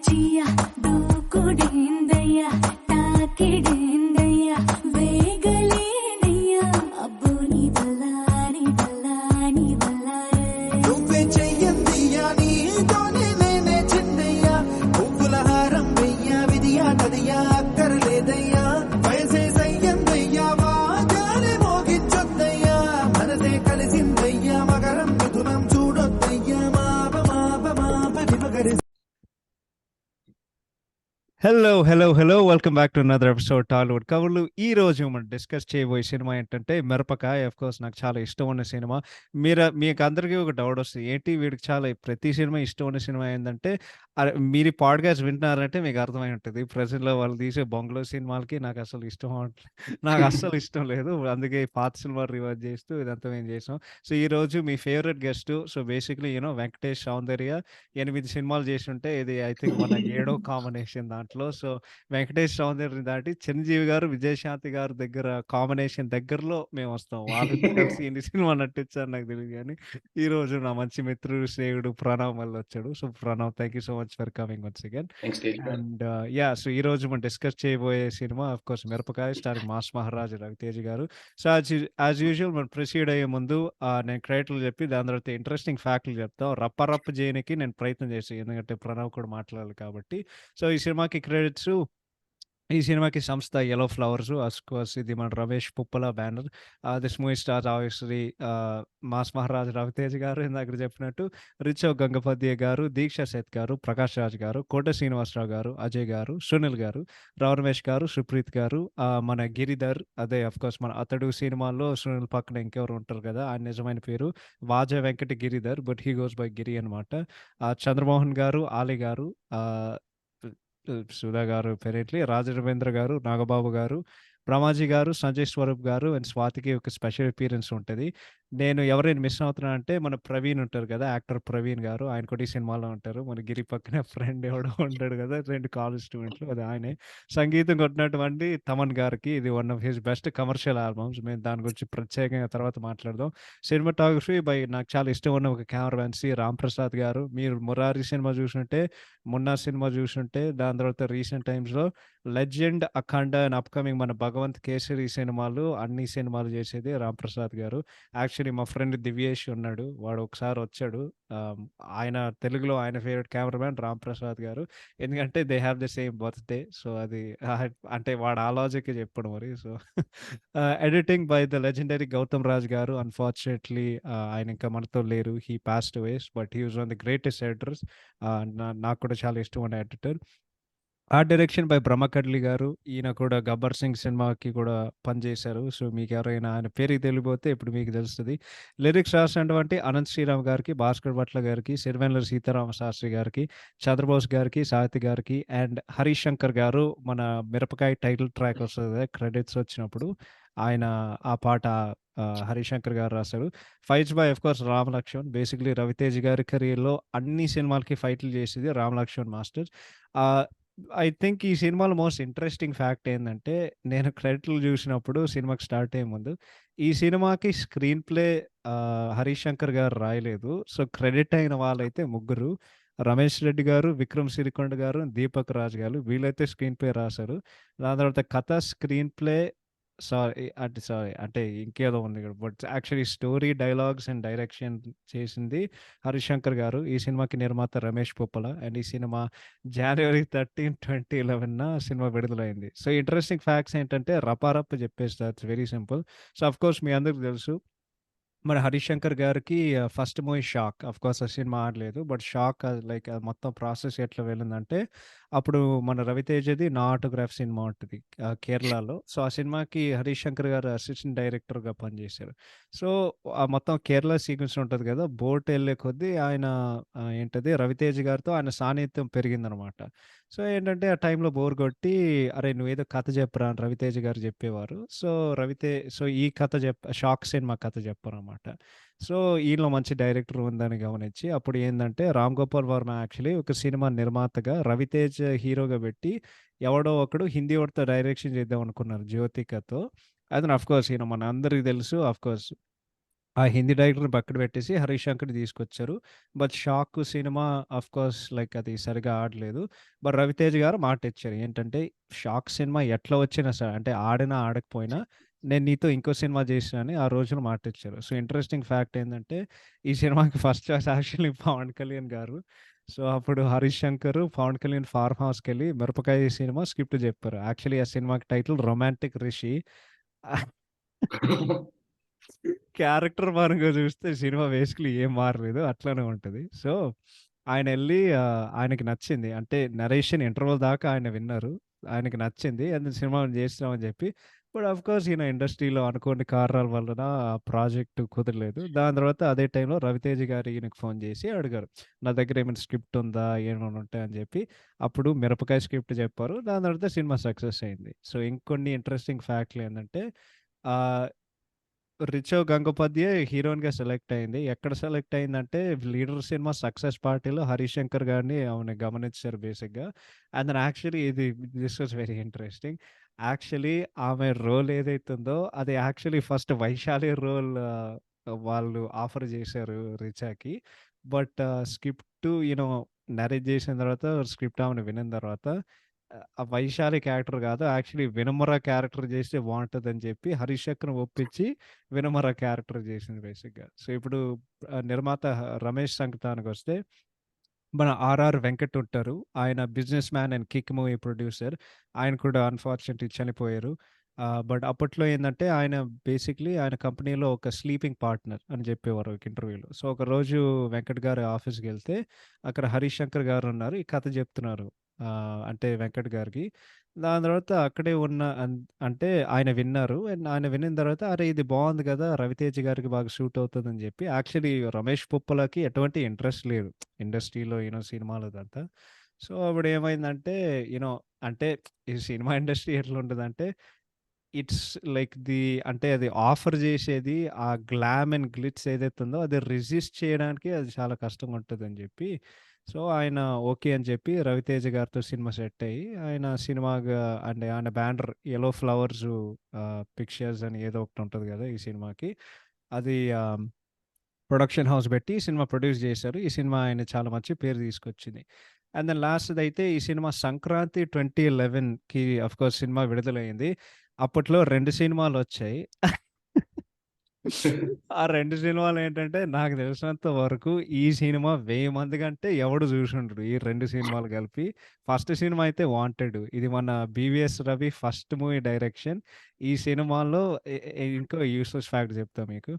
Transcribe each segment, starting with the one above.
జియా దూకుడేందయ్యా తాకిడేందయ్యా వేగలేనయ్యా అబ్బో నీ వల్ల నీ వల్ల నువ్వే చెయ్యందియ్యా నీతోనే నేనే చిన్నయ్యా పువ్వుల హారం వెయ్యా విధియా నదియా అక్కర్లేదయ్యా వయసే సయ్యందయ్యా వాగానే మోగించొద్దయ్యా మనసే కలిసిందయ్యా మగరం మిథునం చూడొద్దయ్యా మాప దివగరి. Hello welcome back to another episode Tollywood కవర్లు. ఈ రోజు మనం డిస్కస్ చేయబోయే సినిమా ఏంటంటే మిరపకాయ. ఆఫ్ కోర్స్ నాకు చాలా ఇష్టం ఉన్న సినిమా. మీకు అందరికీ ఒక డౌట్ వస్తుంది, ఏంటి వీడికి చాలా ప్రతి సినిమా ఇష్టం ఉన్న సినిమా ఏంటంటే, మీరు ఈ పాడ్కాస్ట్ వింటున్నారంటే మీకు అర్థమై ఉంటుంది. ప్రజెంట్లో వాళ్ళు తీసే బొంగులో సినిమాలకి నాకు అసలు ఇష్టం నాకు అస్సలు ఇష్టం లేదు. అందుకే ఈ పాత సినిమా రివర్స్ చేస్తూ ఇదంతా మేము చేసాం. సో ఈ రోజు మీ favourite guest, so basically Venkatesh Soundarya 8 సినిమాలు చేసి ఉంటే ఇది ఐ థింక్ మన 7వ కాంబినేషన్ దాంట్లో. సో వెంకటేష్ సౌందర్యని దాటి చిరంజీవి గారు, విజయశాంతి గారి దగ్గర కాంబినేషన్ దగ్గరలో మేము వస్తాం. వాళ్ళిద్దరు కలిసి ఎన్ని సినిమా నటించారు నాకు తెలియదు, కానీ ఈ రోజు నా మంచి మిత్రుడు స్నేహితుడు ప్రణవ్ మళ్ళీ వచ్చాడు. So Pranav, thank you so much for coming once again. Thanks, Tej bro. And so ఈ రోజు మనం డిస్కస్ చేయబోయే సినిమా ఆఫ్ కోర్స్ మిరపకాయ, స్టారింగ్ మాస్ మహారాజ్ రవితేజ్ గారు. సో యాజ్ యూజువల్ మనం ప్రొసీడ్ అయ్యే ముందు నేను క్రెడిట్లు చెప్పి దాని తర్వాత ఇంట్రెస్టింగ్ ఫ్యాక్ట్లు చెప్తాం. రప్ప చేయడానికి నేను ప్రయత్నం చేస్తాను, ఎందుకంటే ప్రణవ్ కూడా మాట్లాడాలి కాబట్టి. సో ఈ సినిమాకి క్రెడిట్స్, ఈ సినిమాకి సంస్థ యెల్లో ఫ్లవర్స్. అఫ్కోర్స్ ఇది మన Ramesh Puppala banner. This movie stars obviously mass Maharaj Ravi Teja గారు, ఇందాక చెప్పినట్టు రిచో గంగపద్య గారు, దీక్ష సేత్ గారు, ప్రకాష్ రాజ్ గారు, కోట శ్రీనివాసరావు గారు, అజయ్ గారు, సునీల్ గారు, రావ్ రమేష్ గారు, సుప్రీత్ గారు, మన గిరిధర్. అదే అఫ్కోర్స్ మన అతడు సినిమాల్లో సునీల్ పక్కన ఇంకెవరు ఉంటారు కదా, ఆయన నిజమైన పేరు was Venkata Giridhar, but he goes by Giri అనమాట. చంద్రమోహన్ గారు, ఆలి గారు, సుధా గారు, పెరేట్లీ రాజరవీంద్ర గారు, నాగబాబు గారు, బ్రహ్మాజీ గారు, సంజయ్ స్వరూప్ గారు అండ్ స్వాతికి ఒక స్పెషల్ అపీరెన్స్ ఉంటుంది. నేను ఎవరైనా మిస్ అవుతున్నా అంటే మన ప్రవీణ్ ఉంటారు కదా, యాక్టర్ ప్రవీణ్ గారు, ఆయన కూడా ఈ సినిమాలో ఉంటారు. మన గిరి పక్కన ఫ్రెండ్ ఎవడో ఉంటాడు కదా, 2 కాలేజ్ స్టూడెంట్లు, అది ఆయనే. సంగీతం కొట్టినటువంటి తమన్ గారికి ఇది one of his best commercial albums. మేము దాని గురించి ప్రత్యేకంగా తర్వాత మాట్లాడదాం. సినిమాటోగ్రఫీ బై నాకు చాలా ఇష్టం ఉన్న ఒక కెమెరామెన్ సి రామ్ ప్రసాద్ గారు. మీరు మురారి సినిమా చూసుంటే, మున్నా సినిమా చూసుంటే, దాని తర్వాత రీసెంట్ టైమ్స్లో లెజెండ్, అఖండ అండ్ అప్కమింగ్ మన భగవంత్ కేసరి సినిమాలు, అన్ని సినిమాలు చేసేది రామ్ ప్రసాద్ గారు. యాక్చువల్లీ మా ఫ్రెండ్ దివ్యేష్ ఉన్నాడు, వాడు ఒకసారి వచ్చాడు. ఆయన తెలుగులో ఆయన ఫేవరెట్ కెమెరామ్యాన్ రామ్ ప్రసాద్ గారు, ఎందుకంటే they have the same birthday. So అది అంటే వాడు ఆ లాజిక్ చెప్పాడు మరి. So editing by the legendary Gautam Raj గారు. అన్ఫార్చునేట్లీ ఆయన ఇంకా మనతో లేరు, he passed away, but he was one the greatest editors. నాకు కూడా చాలా ఇష్టమైన editor. Art direction by Brahmakadli గారు. ఈయన కూడా గబ్బర్ సింగ్ సినిమాకి కూడా పనిచేశారు. సో మీకు ఎవరైనా ఆయన పేరుకి తెలియపోతే ఇప్పుడు మీకు తెలుస్తుంది. లిరిక్స్ రాసినటువంటి అనంత్ శ్రీరామ్ గారికి, భాస్కర్ భట్ల గారికి, సిరివెన్నెల సీతారామ శాస్త్రి గారికి, చంద్రబోస్ గారికి, సాహితి గారికి అండ్ హరీష్ శంకర్ గారు. మన మిరపకాయ టైటిల్ ట్రాక్ వస్తుంది కదా, క్రెడిట్స్ వచ్చినప్పుడు ఆయన ఆ పాట హరిశంకర్ గారు రాశారు. Fights by of course Ram Laxman. Basically Raviteja గారి కెరీర్లో అన్ని సినిమాలకి ఫైట్లు చేసేది Ram Laxman master. I think ఈ సినిమాలో మోస్ట్ ఇంట్రెస్టింగ్ ఫ్యాక్ట్ ఏంటంటే, నేను క్రెడిట్లు చూసినప్పుడు సినిమాకి స్టార్ట్ అయ్యే ముందు, ఈ సినిమాకి స్క్రీన్ ప్లే హరీష్ శంకర్ గారు రాయలేదు. సో క్రెడిట్ అయిన వాళ్ళైతే ముగ్గురు, రమేష్ రెడ్డి గారు, విక్రమ్ సిరికొండ గారు, దీపక్ రాజ్ గారు, వీళ్ళైతే స్క్రీన్ ప్లే రాశారు. దాని తర్వాత కథ, స్క్రీన్ ప్లే, సారీ అంటే ఇంకేదో ఉంది ఇక్కడ, but actually story, dialogues and direction చేసింది హరిశంకర్ గారు. ఈ సినిమాకి నిర్మాత రమేష్ పొప్పల. అండ్ ఈ సినిమా January 13, 2011 సినిమా విడుదలైంది. సో ఇంట్రెస్టింగ్ ఫ్యాక్ట్స్ ఏంటంటే రపారప్ చెప్పేసి, that's very simple. So of course మీ అందరికి తెలుసు, మన హరిశంకర్ గారికి first movie Shock. Of course ఆ సినిమా ఆడలేదు, బట్ షాక్ లైక్ మొత్తం ప్రాసెస్ ఎట్లా వెళ్ళిందంటే, అప్పుడు మన రవితేజది నా ఆటోగ్రాఫ్ సినిమా ఉంటుంది కేరళలో. సో ఆ సినిమాకి హరిశంకర్ గారు అసిస్టెంట్ డైరెక్టర్గా పనిచేశారు. సో ఆ మొత్తం కేరళ సీక్వెన్స్ ఉంటుంది కదా, బోట్ వెళ్ళే కొద్దీ ఆయన ఏంటది రవితేజ్ గారితో ఆయన సాన్నిధ్యం పెరిగిందనమాట. సో ఏంటంటే ఆ టైంలో బోర్ కొట్టి, అరే నువ్వేదో కథ చెప్పరా అని రవితేజ్ గారు చెప్పేవారు. సో ఈ కథ షాక్ సినిమా కథ చెప్పారనమాట. సో ఈయనలో మంచి డైరెక్టర్ ఉందని గమనించి, అప్పుడు ఏంటంటే రామ్ గోపాల్ వర్మ యాక్చువల్లీ ఒక సినిమా నిర్మాతగా రవితేజ్ హీరోగా పెట్టి, ఎవడో ఒకడు హిందీ వాడితో డైరెక్షన్ చేద్దాం అనుకున్నారు జ్యోతికతో. అతను అఫ్ కోర్స్ మన అందరికి తెలుసు, అఫ్ కోర్స్ ఆ హిందీ డైరెక్టర్‌ని పక్కన పెట్టేసి 'హరీష్ శంకర్‌ని' తీసుకొచ్చారు. But 'shock' cinema of course like అది సరిగ్గా ఆడలేదు. బట్ 'రవితేజ' గారు మాటిచ్చారు. ఏంటంటే 'షాక్' సినిమా ఎట్లా వచ్చినా సరే అంటే ఆడినా, ఆడకపోయినా నేను నీతో ఇంకో సినిమా చేసినా అని ఆ రోజున మాటిచ్చారు. సో, ఇంట్రెస్టింగ్ ఫ్యాక్ట్ ఏందంటే ఈ సినిమాకి first choice actually Pawan Kalyan గారు. సో, అప్పుడు 'హరీష్ శంకర్' పవన్ కళ్యాణ్ ఫార్మ్ హౌస్‌కెళ్ళి 'మిరపకాయ' సినిమా స్క్రిప్ట్ చెప్పారు. యాక్చువల్లీ ఆ సినిమాకి టైటిల్ 'రొమాంటిక్ రిషి.' క్యారెక్టర్ పరంగా చూస్తే సినిమా బేసికల్లీ ఏం మారలేదు. అట్లనే ఉంటది. సో, ఆయనెళ్ళి ఆయనకి నచ్చింది. అంటే నరేషన్ ఇంటర్వల్ దాకా ఆయన విన్నారు. ఆయనకి నచ్చింది. అండ్ సినిమా చేస్తున్నామని చెప్పి. బట్ ఆఫ్‌కోర్స్ ఈయన ఇండస్ట్రీలో అనుకోని కారణాల వలన ఆ ప్రాజెక్ట్ కుదరలేదు. దాని తర్వాత అదే టైంలో 'రవితేజ' గారు ఈయనకి ఫోన్ చేసి అడిగారు. నా దగ్గర ఏమైనా స్క్రిప్ట్ ఉందా? ఏమైనా ఉంటాయని చెప్పి. అప్పుడు 'మిరపకాయ' స్క్రిప్ట్ చెప్పారు. దాని తర్వాత సినిమా సక్సెస్ అయింది. సో, ఇంకొన్ని ఇంట్రెస్టింగ్ ఫ్యాక్ట్‌లు ఏందంటే ఆహ్ 'రిచో గంగోపాధ్యాయ్' హీరోయిన్‌గా సెలెక్ట్ అయింది. ఎక్కడ సెలెక్ట్ అయిందంటే 'లీడర్' సినిమా సక్సెస్ పార్టీలో 'హరీష్ శంకర్' గారిని ఆమె గమనించారు బేసిక్‌గా. And then actually this was very interesting. Actually ఆమె రోల్ ఏదైతే ఉందో అది యాక్చువల్లీ ఫస్ట్ 'వైశాలి' రోల్ వాళ్ళు ఆఫర్ చేశారు 'రిచాకి. బట్ స్క్రిప్ట్ నరేట్ చేసిన తర్వాత స్క్రిప్ట్ ఆమెను వినిన తర్వాత ఆ 'వైశాలి' క్యారెక్టర్ కాదు యాక్చువల్లీ 'వినమ్ర' క్యారెక్టర్ చేస్తే బావుంటదని చెప్పి 'హరీష్ శంకర్‌ని' ఒప్పించి 'వినమ్ర' క్యారెక్టర్ చేసింది బేసిక్‌గా. సో, ఇప్పుడు నిర్మాత రమేష్ సంగతానికొస్తే మన 'ఆర్ఆర్ వెంకట్' ఉంటారు. ఆయన business man and 'kick' movie producer. ఆయన కూడా అన్‌ఫార్చునేట్‌లీ చనిపోయారు. బట్ అప్పట్లో ఏందంటే ఆయన బేసిక్‌లీ ఆయన కంపెనీలో ఒక స్లీపింగ్ పార్ట్నర్ అని చెప్పేవారు ఒక ఇంటర్వ్యూలో. సో, ఒకరోజు వెంకట్ గారు ఆఫీస్‌కెళ్తే అక్కడ 'హరీష్ శంకర్' గారున్నారు. ఈ కథ చెప్తున్నారు. అంటే వెంకట్ గారికి. దాని తర్వాత అక్కడే ఉన్న అంటే ఆయన విన్నారు. అండ్ ఆయన వినిన తర్వాత అరే! ఇది బావుంది గదా! 'రవితేజ' గారికి బాగా సూట్ అవుతదని చెప్పి యాక్చువల్లీ 'రమేష్ పుప్పలకి' ఎటువంటి ఇంట్రెస్ట్ లేదు. ఇండస్ట్రీలో సినిమాలు ఇదంతా. సో, అప్పుడేమైందంటే అంటే ఈ సినిమా ఇండస్ట్రీ ఎట్లుంటదంటే ఇట్స్ లైక్ అంటే అది ఆఫర్ జేసేది ఆ గ్లామ్ అండ్ గ్లిట్స్ ఏదైతే ఉందో అది రెసిస్ట్ చేయడానికి అది చాలా కష్టంగా ఉంటదని జెప్పి, సో, ఆయన ఓకే అని చెప్పి 'రవితేజ' గారితో సినిమా సెట్ అయ్యి ఆయన సినిమాగా అంటే ఆయన బ్యానర్ 'యెల్లో ఫ్లవర్స్ పిక్చర్స్' అని ఏదో ఒకటి ఉంటది గదా! ఈ సినిమాకి. అది ప్రొడక్షన్ హౌస్ పెట్టి సినిమా ప్రొడ్యూస్ చేశారు. ఈ సినిమా ఆయన చాలా మంచి పేరు తీసుకొచ్చింది. అండ్ దెన్ లాస్ట్‌దైతే ఈ సినిమా సంక్రాంతి 2011కి ఆఫ్‌కోర్స్ సినిమా విడుదలైంది. అప్పట్లో 2 సినిమాలొచ్చాయి. ఆ 2 సినిమాలేంటంటే నాకు తెలిసినంత వరకు ఈ సినిమా 1000 మంది కంటే ఎవడు చూసుండడు. ఈ 2 సినిమాలు కలిపి. ఫస్ట్ సినిమా అయితే 'వాంటెడ్' ఇది మన 'BVS Ravi' first movie direction. ఈ సినిమాలో ఇంకో యూజ్‌లెస్ ఫ్యాక్ట్ చెప్తా మీకు.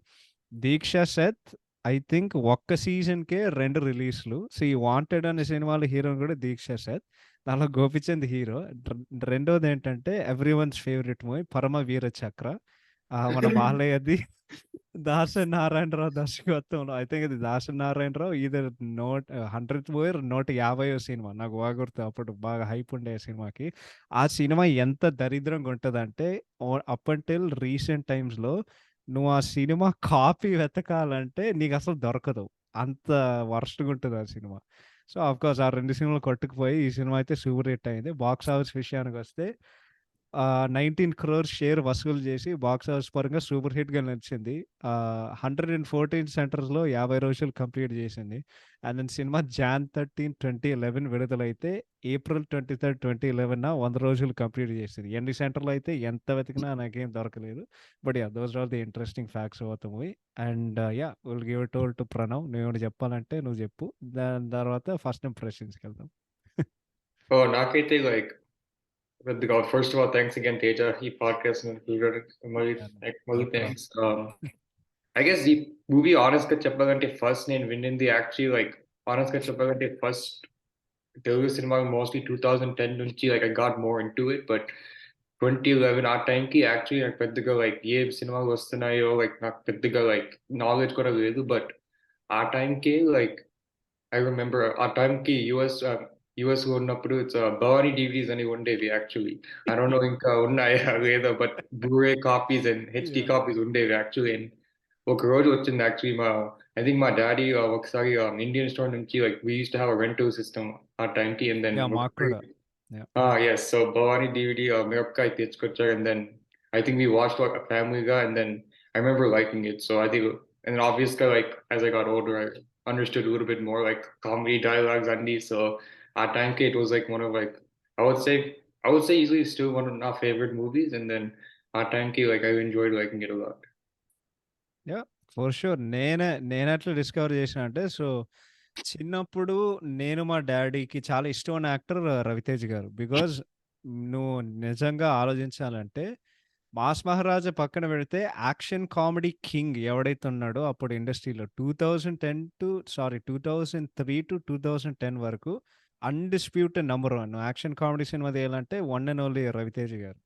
'దీక్ష శత్' ఐ థింక్ ఒక్క సీజన్‌కే 2 రిలీజ్‌లు. సో, ఈ 'వాంటెడ్' అనే సినిమాలో హీరోయిన్ కూడా 'దీక్ష శత్.' దాంట్లో గోపీచంద్ హీరో. రెండోదేంటంటే everyone's favourite movie 'Parama Veera చక్ర.' మన బాలయ్యది 'దాసరి నారాయణరావు' దర్శకత్వంలో ఐ థింక్ ఇది 'Dasari Narayana Rao' either 100th movie 150వ సినిమా. నాకు బాగా గుర్తు. అప్పుడు బాగా హైప్ ఉండే ఆ సినిమాకి. ఆ సినిమా ఎంత దరిద్రంగా ఉంటదంటే అప్ అంటిల్ రీసెంట్ టైమ్స్‌లో నువ్వు ఆ సినిమా కాపీ వెతకాలంటే నీకసలు దొరకదు. అంత వరస్ట్‌గా ఉంటది ఆ సినిమా. సో, ఆఫ్‌కోర్స్ ఆ 2 సినిమాలు కొట్టుకుపోయి ఈ సినిమా అయితే సూపర్ హిట్ అయింది. బాక్స్ ఆఫీస్ విషయానికొస్తే 19 క్రోర్స్ షేర్ వసూలు చేసి బాక్స్ ఆఫీస్ పరంగా సూపర్ హిట్‌గా నిలిచింది. 114 సెంటర్స్‌లో 50 రోజులు కంప్లీట్ చేసింది. అండ్ దెన్ సినిమా జాన్ 13, 2011 విడుదలైతే ఏప్రిల్ 23, 2011 100 రోజులు కంప్లీట్ చేసింది. ఎన్ని సెంటర్‌లో అయితే ఎంత వెతికినా నాకేం దొరకలేదు. But yeah! Those are the interesting facts about the movie. And yeah! Will give it over to Pranav. నువ్వేమైనా చెప్పాలంటే నువ్వు చెప్పు. దాని తర్వాత ఫస్ట్ ఇంప్రెషన్స్‌కెళ్దాం. Oh, నాకైతే లైక్ పెద్దగా first of all thanks again Teja ఈ పాడ్‌కాస్ట్ కుదరడానికి మళ్ళీ యాహ్! మళ్ళీ no problem. Thanks. I guess ఈ మూవీ హానెస్ట్‌గా చెప్పాలంటే ఫస్ట్ నేను వినింది యాక్చువల్లీ లైక్ హానెస్ట్‌గా చెప్పాలంటే ఫస్ట్ తెలుగు సినిమా మోస్ట్‌లీ 2010 నుంచి like I got more into it. But 2011 ఆ టైంకి యాక్చువల్లీ నాకు పెద్దగా లైక్ ఏ సినిమాలు వస్తున్నాయో లైక్ నాకు పెద్దగా లైక్ నాలెడ్జ్ కూడా లేదు. బట్ ఆ టైంకే లైక్ ఐ రిమెంబర్ ఆ టైంకి యూఎస్‌లో ఉన్నప్పుడు భవానీ డీవీడీస్ అనేవి ఉండేవి యాక్చువల్లీ. ఐ డోంట్ నో ఇంకా ఉన్నాయా లేదో but Blu-ray copies and HD yeah! Copies ఉండేవి యాక్చువల్లీ. అండ్ ఒకరోజు వచ్చింది యాక్చువల్లీ ఐ థింక్ మా డ్యాడీ ఒకసారి ఇండియన్ స్టోర్ నుంచి like we used to have a rental system ఆ టైంకి. And then yeah! మాకు కూడా. Yeah! Yes. So Bhavani DVD Mirapakaya తెచ్చుకొచ్చారు. And then I think we watched ఫ్యామిలీగా and then I remember liking it. So అది and then obviously like as I got older, I understood a little bit more like comedy dialogues and so at time it was like one of like I would say I would say easily still one of my favorite movies, and then at time like I enjoyed liking it a lot. Yeah for sure నేనెట్లా discover చేసిన అంటే so చిన్నప్పుడు నేను మా డాడీకి చాలా ఇష్టమైన actor Ravitej గారు. బికాజ్ నువ్వు నిజంగా ఆలోచించాలంటే మాస్ మహారాజా పక్కన పెడితే యాక్షన్ కామెడీ కింగ్ ఎవడైతే ఉన్నాడో అప్పుడు ఇండస్ట్రీలో 2003 to 2010 వరకు undisputed number 1 action comedy cinema తీయాలంటే వన్ అండ్ ఓన్లీ రవితేజ్ గారు.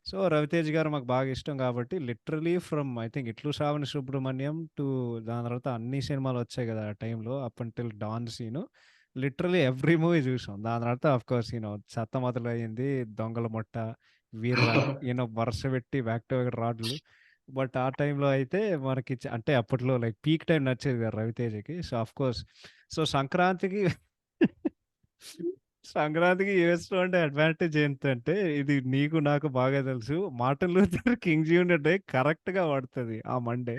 సో రవితేజ్ గారు మాకు బాగా ఇష్టం కాబట్టి లిటరలీ ఫ్రమ్ ఐ థింక్ ఇట్లు శ్రావణి సుబ్రహ్మణ్యం టు దాని తర్వాత అన్ని సినిమాలు వచ్చాయి కదా ఆ టైంలో up until Don Seenu literally every movie చూసాం. దాని తర్వాత ఆఫ్ కోర్స్ చెత్త మొదలయ్యింది, దొంగల మొట్ట, వీర్ర, వరుస పెట్టి బ్యాక్ టు బ్యాక్ రాడ్లు. బట్ ఆ టైంలో అయితే మనకి అంటే అప్పట్లో లైక్ పీక్ టైం నచ్చేది కదా రవితేజకి. సో ఆఫ్ కోర్స్ సో సంక్రాంతికి యూఎస్లో అంటే అడ్వాంటేజ్ ఏంటంటే ఇది నీకు నాకు బాగా తెలుసు, Martin Luther king junior day కరెక్ట్గా పడుతుంది ఆ మండే.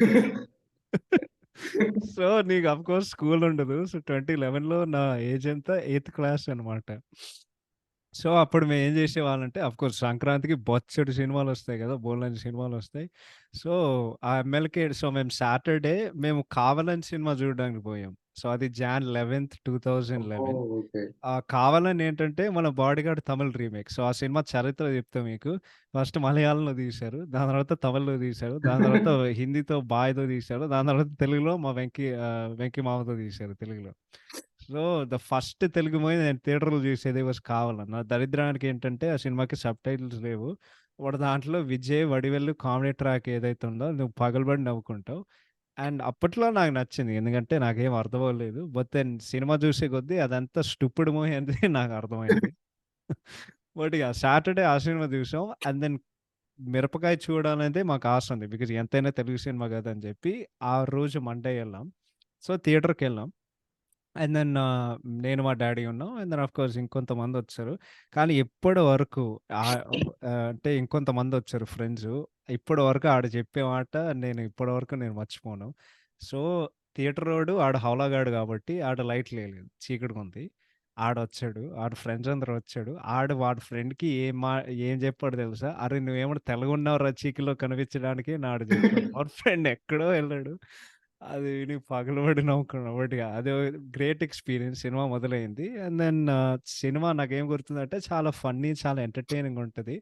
సో నీకు అఫ్ కోర్స్ స్కూల్ ఉండదు. సో 2011లో నా ఏజ్ ఎంత 8th క్లాస్ అనమాట. సో అప్పుడు మేము ఏం చేసేవాళ్ళంటే అఫ్ కోర్స్ సంక్రాంతికి బొచ్చడి సినిమాలు వస్తాయి కదా, బోల్డన్ని సినిమాలు వస్తాయి. సో ఆ ఎమ్మెల్కే సో మేము సాటర్డే మేము కావాలని సినిమా చూడడానికి పోయాం. సో అది Jan 11th 2011. Oh, okay. కావాలని ఏంటంటే మన బాడీగార్డ్ తమిళ్ రీమేక్. సో ఆ సినిమా చరిత్ర చెప్తా మీకు. ఫస్ట్ మలయాళంలో తీశారు, దాని తర్వాత తమిళ్లో తీశారు, దాని తర్వాత హిందీతో బాయ్తో తీశారు, దాని తర్వాత తెలుగులో మా వెంకీ మామతో తీశారు తెలుగులో. So the first Telugu movie నేను థియేటర్లో చూసేది వాస్ కావాలన్న. నా దరిద్రానికి ఏంటంటే ఆ సినిమాకి సబ్ టైటిల్స్ లేవు. వాడు దాంట్లో విజయ్ వడివెల్లు కామెడీ ట్రాక్ ఏదైతే ఉందో నువ్వు పగలబడి నవ్వుకుంటావు. అండ్ అప్పట్లో నాకు నచ్చింది ఎందుకంటే నాకేం అర్థం అవ్వలేదు. బట్ దెన్ సినిమా చూసే కొద్దీ అదంతా స్టూపిడ్ మూవీ అనేది నాకు అర్థమైంది. బట్ ఇక సాటర్డే ఆ సినిమా చూసాం. అండ్ దెన్ మిరపకాయ చూడాలంటే మాకు ఆశ ఉంది, బికాజ్ ఎంతైనా తెలుగు సినిమా కదా అని చెప్పి ఆ రోజు మండే వెళ్ళాం. సో థియేటర్కి వెళ్ళాం. అండ్ దెన్ నేను మా డాడీ ఉన్నాం. అండ్ దెన్ ఆఫ్ కోర్స్ ఇంకొంతమంది వచ్చారు. కానీ ఇప్పటి వరకు అంటే ఇంకొంతమంది వచ్చారు ఫ్రెండ్స్. ఇప్పటి వరకు ఆడ చెప్పే మాట ఇప్పటి వరకు నేను మర్చిపోను. సో థియేటర్ రోడ్ ఆడ హౌలాగాడు కాబట్టి ఆడ లైట్ లేదు, చీకటిగా ఉంది. ఆడొచ్చాడు, ఆడ ఫ్రెండ్స్ అందరూ వచ్చాడు. వాడి ఫ్రెండ్కి ఏం చెప్పాడు తెలుసా, అరే నువ్వేమో తెల్లగున్నావురా చీకటిలో కనిపించడానికి నాడు చెప్పాడు. వాడి ఫ్రెండ్ ఎక్కడో వెళ్ళాడు. అది విని పగలబడి నవ్వుకున్నా. బట్ అది గ్రేట్ ఎక్స్పీరియన్స్. సినిమా మొదలైంది. అండ్ దెన్ సినిమా నాకేం గుర్తుందంటే చాలా ఫన్నీ, చాలా ఎంటర్టైనింగ్ ఉంటుంది.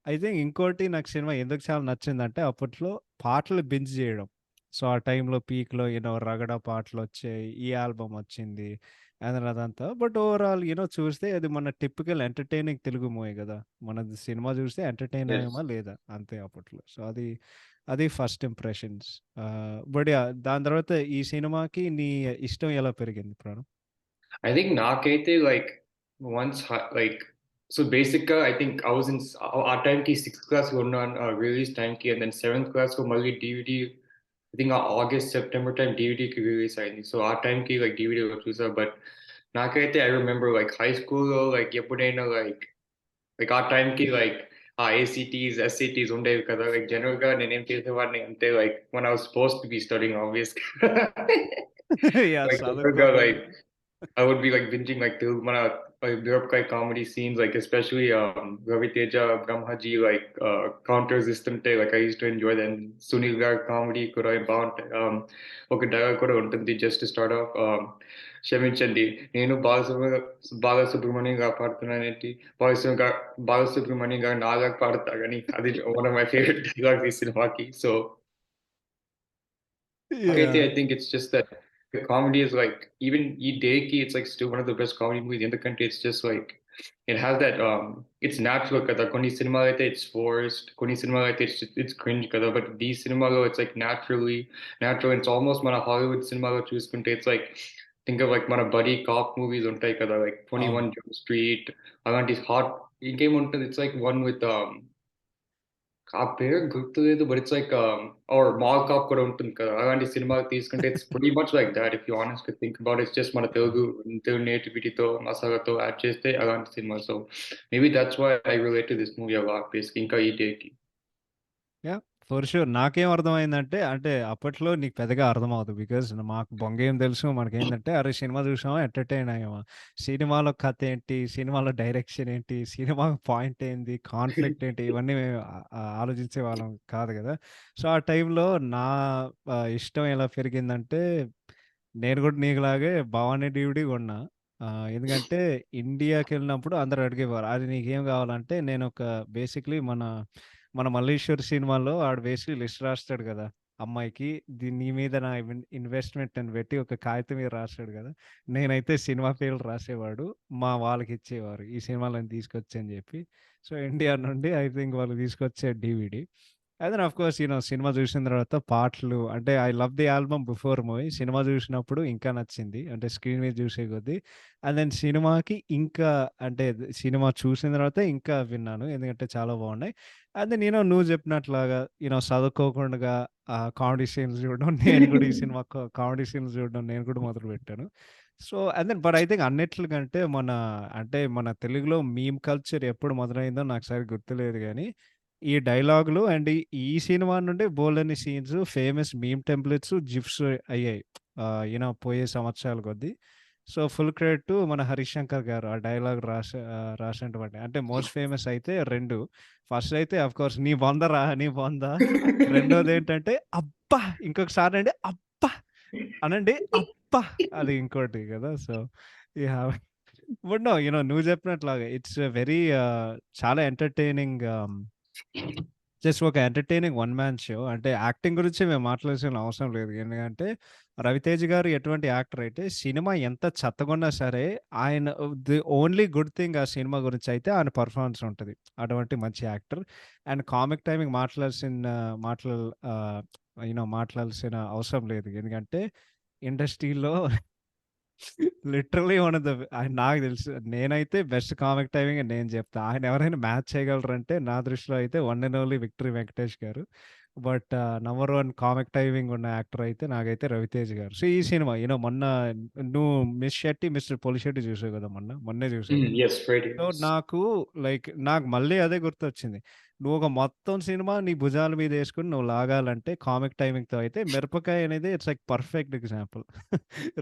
అయితే ఇంకోటి నాకు సినిమా ఎందుకు చాలా నచ్చిందంటే అప్పట్లో పాటలు బింజ్ చేయడం. సో ఆ టైంలో పీక్లో రగడ పాటలు వచ్చాయి, ఈ ఆల్బమ్ వచ్చింది అండ్ అదంతా. బట్ ఓవరాల్ చూస్తే అది మన టిపికల్ ఎంటర్టైనింగ్ తెలుగు మూవీ కదా. మనది సినిమా చూస్తే ఎంటర్టైన్ Yes. అయ్యామా లేదా అంతే అప్పట్లో. సో అది ఫస్ట్ ఇంప్రెషన్స్. బట్ దాని తర్వాత ఈ సినిమాకి నీ ఇష్టం ఎలా పెరిగింది ప్రాణం? I think నాకైతే like once like so basically I think I was in our time ki 6th class లో ఉన్నాను release time ki, and then 7th class లో మళ్ళీ DVD I think August September time DVD కి release అయింది. So ఆ time కి like DVD లో చూసా. బట్ నాకైతే I remember like high school లో like ఎప్పుడైనా like ఆ time కి like ACTs SATs ఉండేవి కదా. like general గా నేనేం చేసేవాడిని అంటే like when I was supposed to be studying obviously like general గా like I would be like binging like Tilgmana, like Birapkai comedy scenes, like especially Ravi Teja, Brahmaji, like counter resistant, like I used to enjoy them. Sunil Garg comedy could I bound okay dialogue could untundi just to start off. Kshaminchandi, నేను బాలసుబ్రహ్మణ్యం గారు పాడుతున్నానేంటి, బాలసుబ్రహ్మణ్యం గారు నాగా పాడతా కానీ అది one of my favorite dialogues ఈ సినిమాకి. So I think it's just that the comedy is like even Eat Deki, it's like still one of the best comedy movies in the country. It's just like it has that it's natural kada. Koni cinema like it's forced. Koni cinema like it's cringe kada. But these cinema it's like natural. It's almost mana Hollywood cinema chooskunte. It's like think of like mana buddy cop movies untai kada, like 21 Jump Street. Alanti hot in game untundi. It's like one with ఆ పేరు గుర్తులేదు, but it's like or mall cop కూడా ఉంటుంది కదా. అలాంటి సినిమా తీసుకుంటే it's pretty much like that. If you ఆనెస్ట్‌గా థింక్ అబౌట్ ఇట్స్ జస్ట్ మన తెలుగు నేటివిటీతో మసాలాతో యాడ్ చేస్తే అలాంటి సినిమా. So maybe that's why I relate to this movie a lot బేసిక్‌గా ఇంకా ఈ డేకి. యాహ్! For sure. నాకేం అర్థమైందంటే, అంటే అప్పట్లో నీకు పెద్దగా అర్థమవ్వదు. బికాజ్ మాకు బొంగేం తెలుసు. మనకేందంటే, అరే సినిమా చూసామా, ఎంటర్‌టైన్ అయ్యామా. సినిమాలో కథ ఏంటి, సినిమాలో డైరెక్షన్ ఏంటి, సినిమా పాయింట్ ఏంది, కాన్ఫ్లిక్ట్ ఏంటి, ఇవన్నీ మేము ఆలోచించేవాళ్ళం కాదు గదా! సో, ఆ టైంలో నా ఇష్టం ఎలా పెరిగిందంటే, నేను గూడా నీకులాగే భవానీ డీవీడీ కొన్నా. ఎందుకంటే ఇండియాకెళ్ళినప్పుడు అందరూ అడిగేవారు. "అది నీకేం కావాలంటే" నేనొక బేసిక్‌లీ మన 'మల్లీశ్వరి' సినిమాలో ఆడు బేసిక్‌లీ లిస్ట్ రాస్తాడు గదా! అమ్మాయికి నీ మీద నా ఇన్వెస్ట్‌మెంట్ అని పెట్టి ఒక కాగితం మీద రాస్తాడు గదా! నేనైతే సినిమా పేర్లు రాసేవాడు. మా వాళ్ళకిచ్చేవారు. ఈ సినిమాలను తీసుకొచ్చి అని జెప్పి. సో, ఇండియా నుండి ఐ థింక్ వాళ్ళు తీసుకొచ్చే DVD. And then of course cinema చూసిన తర్వాత పాటలు అంటే I love the album before movie. Cinema చూసినప్పుడు ఇంకా నచ్చింది. అంటే స్క్రీన్ మీద చూసే కొద్దీ. అండ్ దెన్ సినిమాకి ఇంకా అంటే సినిమా చూసిన తర్వాత ఇంకా విన్నాను. ఎందుకంటే చాలా బాగున్నాయి. అండ్ దెన్ నువ్వు చెప్పినట్లాగా చదువుకోకుండా కామెడీ సీన్స్ చూడడం నేను కూడా ఈ సినిమా కామెడీ సీన్స్ చూడడం నేను కూడా మొదలుపెట్టాను. So and then but I think అన్నిట్లకంటే అంటే మన తెలుగులో మీమ్ కల్చర్ ఎప్పుడు మొదలైందో నాకు సరిగ్గా గుర్తులేదు గానీ ఈ డైలాగులు అండ్ ఈ సినిమా నుండి బోలెడన్ని scenes, famous meme templates, GIFs అయ్యాయి. పోయే సంవత్సరాల కొద్దీ. సో, ఫుల్ క్రెడిట్ టు మన 'హరీష్ శంకర్' గారు. ఆ డైలాగ్ రాసినటువంటి అంటే మోస్ట్ ఫేమస్ అయితే 2. ఫస్ట్ అయితే ఆఫ్‌కోర్స్ "నీ బొందరా నీ బొంద." రెండోదేంటంటే "అబ్బా!" ఇంకొకసారంటే "అబ్బా!" అనండి "అబ్బా!" అది ఇంకోటి కదా! So, yeah! బట్ నో నువ్వు చెప్పినట్లాగా ఇట్స్ వెరీ చాలా ఎంటర్‌టైనింగ్ జస్ట్ ఒక ఎంటర్‌టైనింగ్ వన్ మ్యాన్ షో. అంటే యాక్టింగ్ గురించి మేము మాట్లాడాల్సిన అవసరం లేదు. ఎందుకంటే 'రవితేజ' గారు ఎటువంటి యాక్టర్ అయితే సినిమా ఎంత చెత్తగున్నా సరే ఆయన ది ఓన్లీ గుడ్ థింగ్ ఆ సినిమా గురించి అయితే ఆయన పెర్ఫార్మన్స్ ఉంటది. అటువంటి మంచి యాక్టర్. అండ్ కామిక్ టైమింగ్ మాటలు ఆహ్, మాట్లాడాల్సిన అవసరం లేదు. ఎందుకంటే ఇండస్ట్రీలో లిటరల్లీ వన్ ఆఫ్ ద నాకు తెలుసు. నేనైతే బెస్ట్ కామిక్ టైమింగ్ అని నేను చెప్తా. ఆయన ఎవరైనా మ్యాచ్ చేయగలరంటే నా దృష్టిలో అయితే one and only 'victory Venkatesh' గారు. బట్ నంబర్ 1 కామిక్ టైమింగ్ ఉన్న యాక్టర్ అయితే నాకైతే 'రవితేజ' గారు. సో, ఈ సినిమా మొన్న నువ్వు 'మిస్ శెట్టి, మిస్టర్ పొలిశెట్టి' చూసావు కదా! మొన్నే చూసావు. Yes, right. So, Yes. నాకు మళ్ళీ అదే గుర్తొచ్చింది. నువ్వు ఒక మొత్తం సినిమా నీ భుజాల మీదేసుకొని నువ్వు లాగాలంటే కామిక్ టైమింగ్‌తో అయితే 'మిరపకాయ' అనేది it's like perfect example.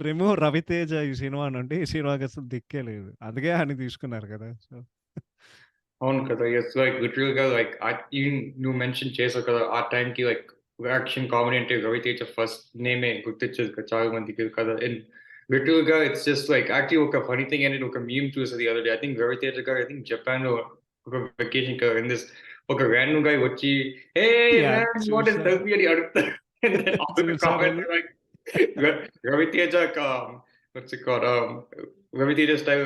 Remove 'Raviteja' ఈ సినిమా నుండి ఈ సినిమాకసలు దిక్కే లేదు. అందుకే ఆయన్ని తీసుకున్నారు కదా! సో అవును కదా! యెస్. లైక్ లిటరల్‌గా లైక్ ఈవెన్ నువ్వు మెన్షన్ చేసావు కదా! ఆ టైంకి లైక్ యాక్షన్ కామెడీ అంటే 'రవితేజ' ఫస్ట్ నేమే గుర్తొచ్చేది కదా! చాలా మందికి కదా! అండ్ లిటరల్‌గా ఇట్స్ జస్ట్ లైక్ యాక్చువల్లీ ఒక ఫన్నీ థింగ్ అనేది ఒక మీమ్ చూసా the other day. I think 'Raviteja' గారు ఐ థింక్ జపాన్‌లో ఒక వెకేషన్‌కి వెళ్లిస్ ఒక రాండమ్ గై వచ్చి "hey yeah! Man what is చూసాను. సెల్ఫీ" అని అడుగుతారు. And then all the comments చూసానది. Or like Ravi Teja what's it called Ravi Teja style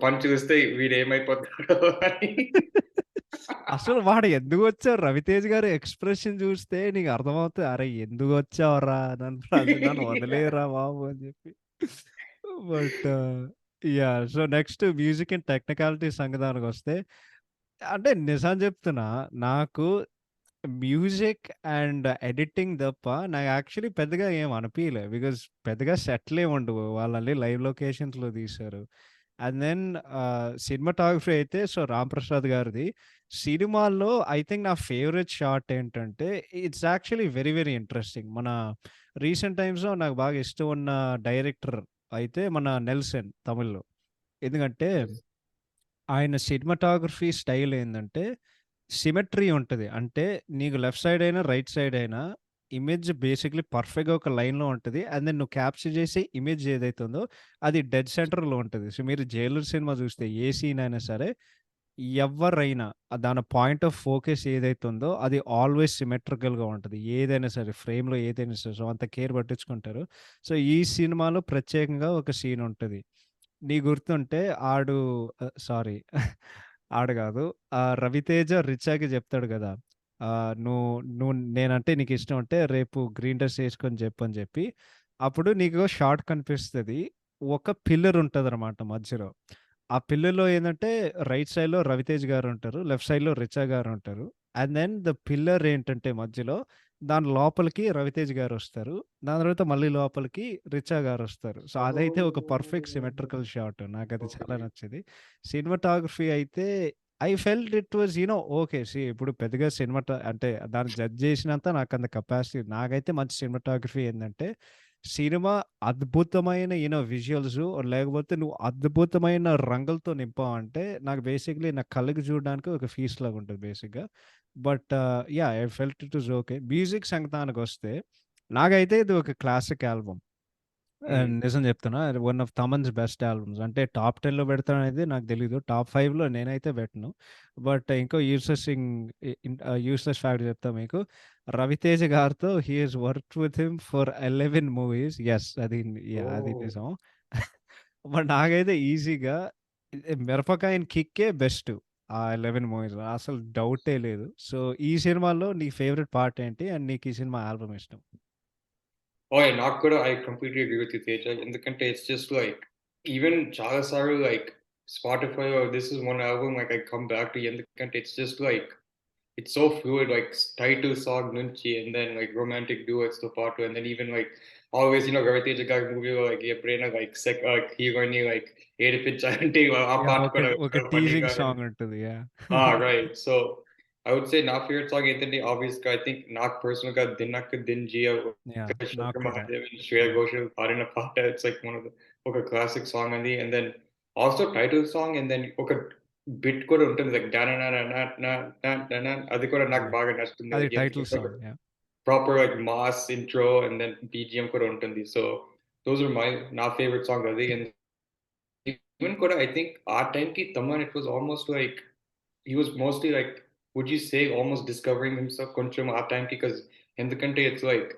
punch ఇస్తే వీడేమైపోతాడో అని. అసలు వాడు ఎందుకొచ్చారు? 'రవితేజ' గారి ఎక్స్‌ప్రెషన్ చూస్తే నీకు అర్థమవుతది. అరే! ఎందుకొచ్చావురా? నన్ను వదిలేయరా బాబు అని చెప్పి. But yeah! So, next music and technicality సంగతానికొస్తే అంటే నిజం చెప్తున్నా నాకు మ్యూజిక్ అండ్ ఎడిటింగ్ తప్ప నాకు యాక్చువల్లీ పెద్దగా ఏం అనిపియలే. బికాజ్ పెద్దగా సెట్‌లేమి ఉండవు. వాళ్ళన్ని లైవ్ లొకేషన్స్‌లో తీశారు. అండ్ దెన్ సినిమాటోగ్రఫీ అయితే రాంప్రసాద్ గారిది. సినిమాల్లో ఐ థింక్ నా ఫేవరెట్ షాట్ ఏంటంటే it's actually very, very interesting. మన రీసెంట్ టైమ్స్‌లో నాకు బాగా ఇష్టం ఉన్న డైరెక్టర్ అయితే మన 'నెల్సన్' తమిళ్‌లో. ఎందుకంటే ఆయన సినిమాటోగ్రఫీ స్టైల్ ఏందంటే, సిమెట్రీ ఉంటది. అంటే నీకు లెఫ్ట్ సైడ్ అయినా, రైట్ సైడ్ అయినా ఇమేజ్ బేసిక్‌లీ పర్ఫెక్ట్‌గా ఒక లైన్‌లో ఉంటది. అండ్ దెన్ నువ్వు క్యాప్చర్ చేసే ఇమేజ్ ఏదైతే ఉందో, అది డెడ్ సెంటర్‌లో ఉంటది. సో, మీరు 'జైలర్' సినిమా చూస్తే ఏ సీన్ అయినా సరే, ఎవ్వరైనా దాని పాయింట్ ఆఫ్ ఫోకస్ ఏదైతే ఉందో, అది ఆల్‌వేస్ సిమెట్రికల్‌గా ఉంటది. ఏదైనా సరే, ఫ్రేమ్‌లో ఏదైనా సరే. సో, అంత కేర్ పట్టించుకుంటారు. సో, ఈ సినిమాలో ప్రత్యేకంగా ఒక సీన్ ఉంటది. నీకు గుర్తుంటే సారీ ఆడు గాదు. 'రవితేజ' రిచాకి జెప్తాడు గదా! "నువ్వు నువ్వు నేనంటే నీకిష్టం అంటే రేపు గ్రీన్ డ్రెస్ ఏసుకొని జెప్పు" అని జెప్పి. అప్పుడు నీకు షాట్ కనిపిస్తది. ఒక పిల్లర్ ఉంటదనమాట మధ్యలో. ఆ పిల్లర్‌లో ఏందంటే రైట్ సైడ్‌లో 'రవితేజ' గారుంటారు. లెఫ్ట్ సైడ్‌లో 'రిచా' గారుంటారు. అండ్ దెన్ ద పిల్లర్ ఏంటంటే మధ్యలో దాని లోపలికి 'రవితేజ' గారొస్తారు. దాని తర్వాత మళ్ళీ లోపలికి 'రిచా' గారొస్తారు. సో, అదైతే ఒక పర్ఫెక్ట్ ఓహ్! Symmetrical shot. నాకది చాలా ఓకే. నచ్చేది. సినిమాటోగ్రఫీ అయితే I felt it was okay. ఇప్పుడు పెద్దగా అంటే దాన్ని జడ్జ్ చేసినంత నాకంత కెపాసిటీ నాకైతే మంచి సినిమాటోగ్రఫీ ఏందంటే, సినిమా అద్భుతమైన విజువల్స్ లేకపోతే నువ్వు అద్భుతమైన రంగులతో నింపావంటే, నాకు బేసిక్‌లీ నా కళ్ళకి చూడడానికి ఒక ఫీస్ట్ లాగా ఉంటది బేసిక్‌గా. But yeah! I felt it was okay. Music సంగతానికొస్తే, నాకైతే ఇది ఒక క్లాసిక్ ఆల్బమ్. నిజం చెప్తున్నా. One of Thaman's best albums. అంటే టాప్ 10లో పెడతాడనేది నాకు తెలీదు. టాప్ 5లో నేనైతే పెట్టను. బట్ ఇంకో యూజ్‌లెస్ ఫ్యాక్ట్ చెప్తా మీకు. రవితేజ గారితో he has worked with him for 11 movies. Yes. Yeah! అది Oh. నిజం. బట్ నాకైతే ఈజీగా మిరపకాయని కిక్కే బెస్ట్. ఆ 11 మూవీస్‌లో అసలు డౌటే లేదు. సో, ఈ సినిమాలో నీ ఫేవరెట్ పార్ట్ ఏంటి? అండ్ నీకు ఈ సినిమా ఆల్బమ్ ఇష్టం? Oh, yeah, not good. I completely agree with you, Teja. ఎందుకంటే it's just like even చాలా సార్లు like Spotify or this is one album like I come back to ఎందుకంటే it's just like it's so fluid, like title song nunchi and then like romantic duets to part and then even like always Raviteja గారి మూవీలో like ఎప్పుడైనా like హీరోని like ఏడిపించాలంటే ఆ yeah! పాట కూడా ఒక ఫన్నీగా టీజింగ్ సాంగ్ ఉంటది. Yeah! right. So I would say నా ఫేవరెట్ సాంగ్ ఏంటంటే ఆబ్వియస్‌గా ఐ థింక్ నాకు పర్సనల్‌గా 'దినక్ దిన్ జియా' యాహ్! నాకు శంకర్ కూడా. మహాదేవన్, శ్రేయ ఘోషల్ పాడిన పాట it's like one of the ఒక క్లాసిక్ సాంగ్ అది. And then also title song and then ఒక బిట్ కూడా ఉంటుంది లైక్ డాననానానానానానా అది కూడా నాకు యాహ్! బాగా నచ్చుతుంది. అది అది టైటిల్ ఒక song. Yeah! Proper like mass intro and then BGM కూడా ఉంటుంది. సో దోస్ ఆర్ నా ఫేవరెట్ సాంగ్ అది. అండ్ ఈవెన్ కూడా ఐ థింక్ ఆ టైంకి Thaman it was almost like he was mostly like, would you say almost discovering himself కొంచెం ఆ టైంకి ఎందుకంటే ఇట్స్ లైక్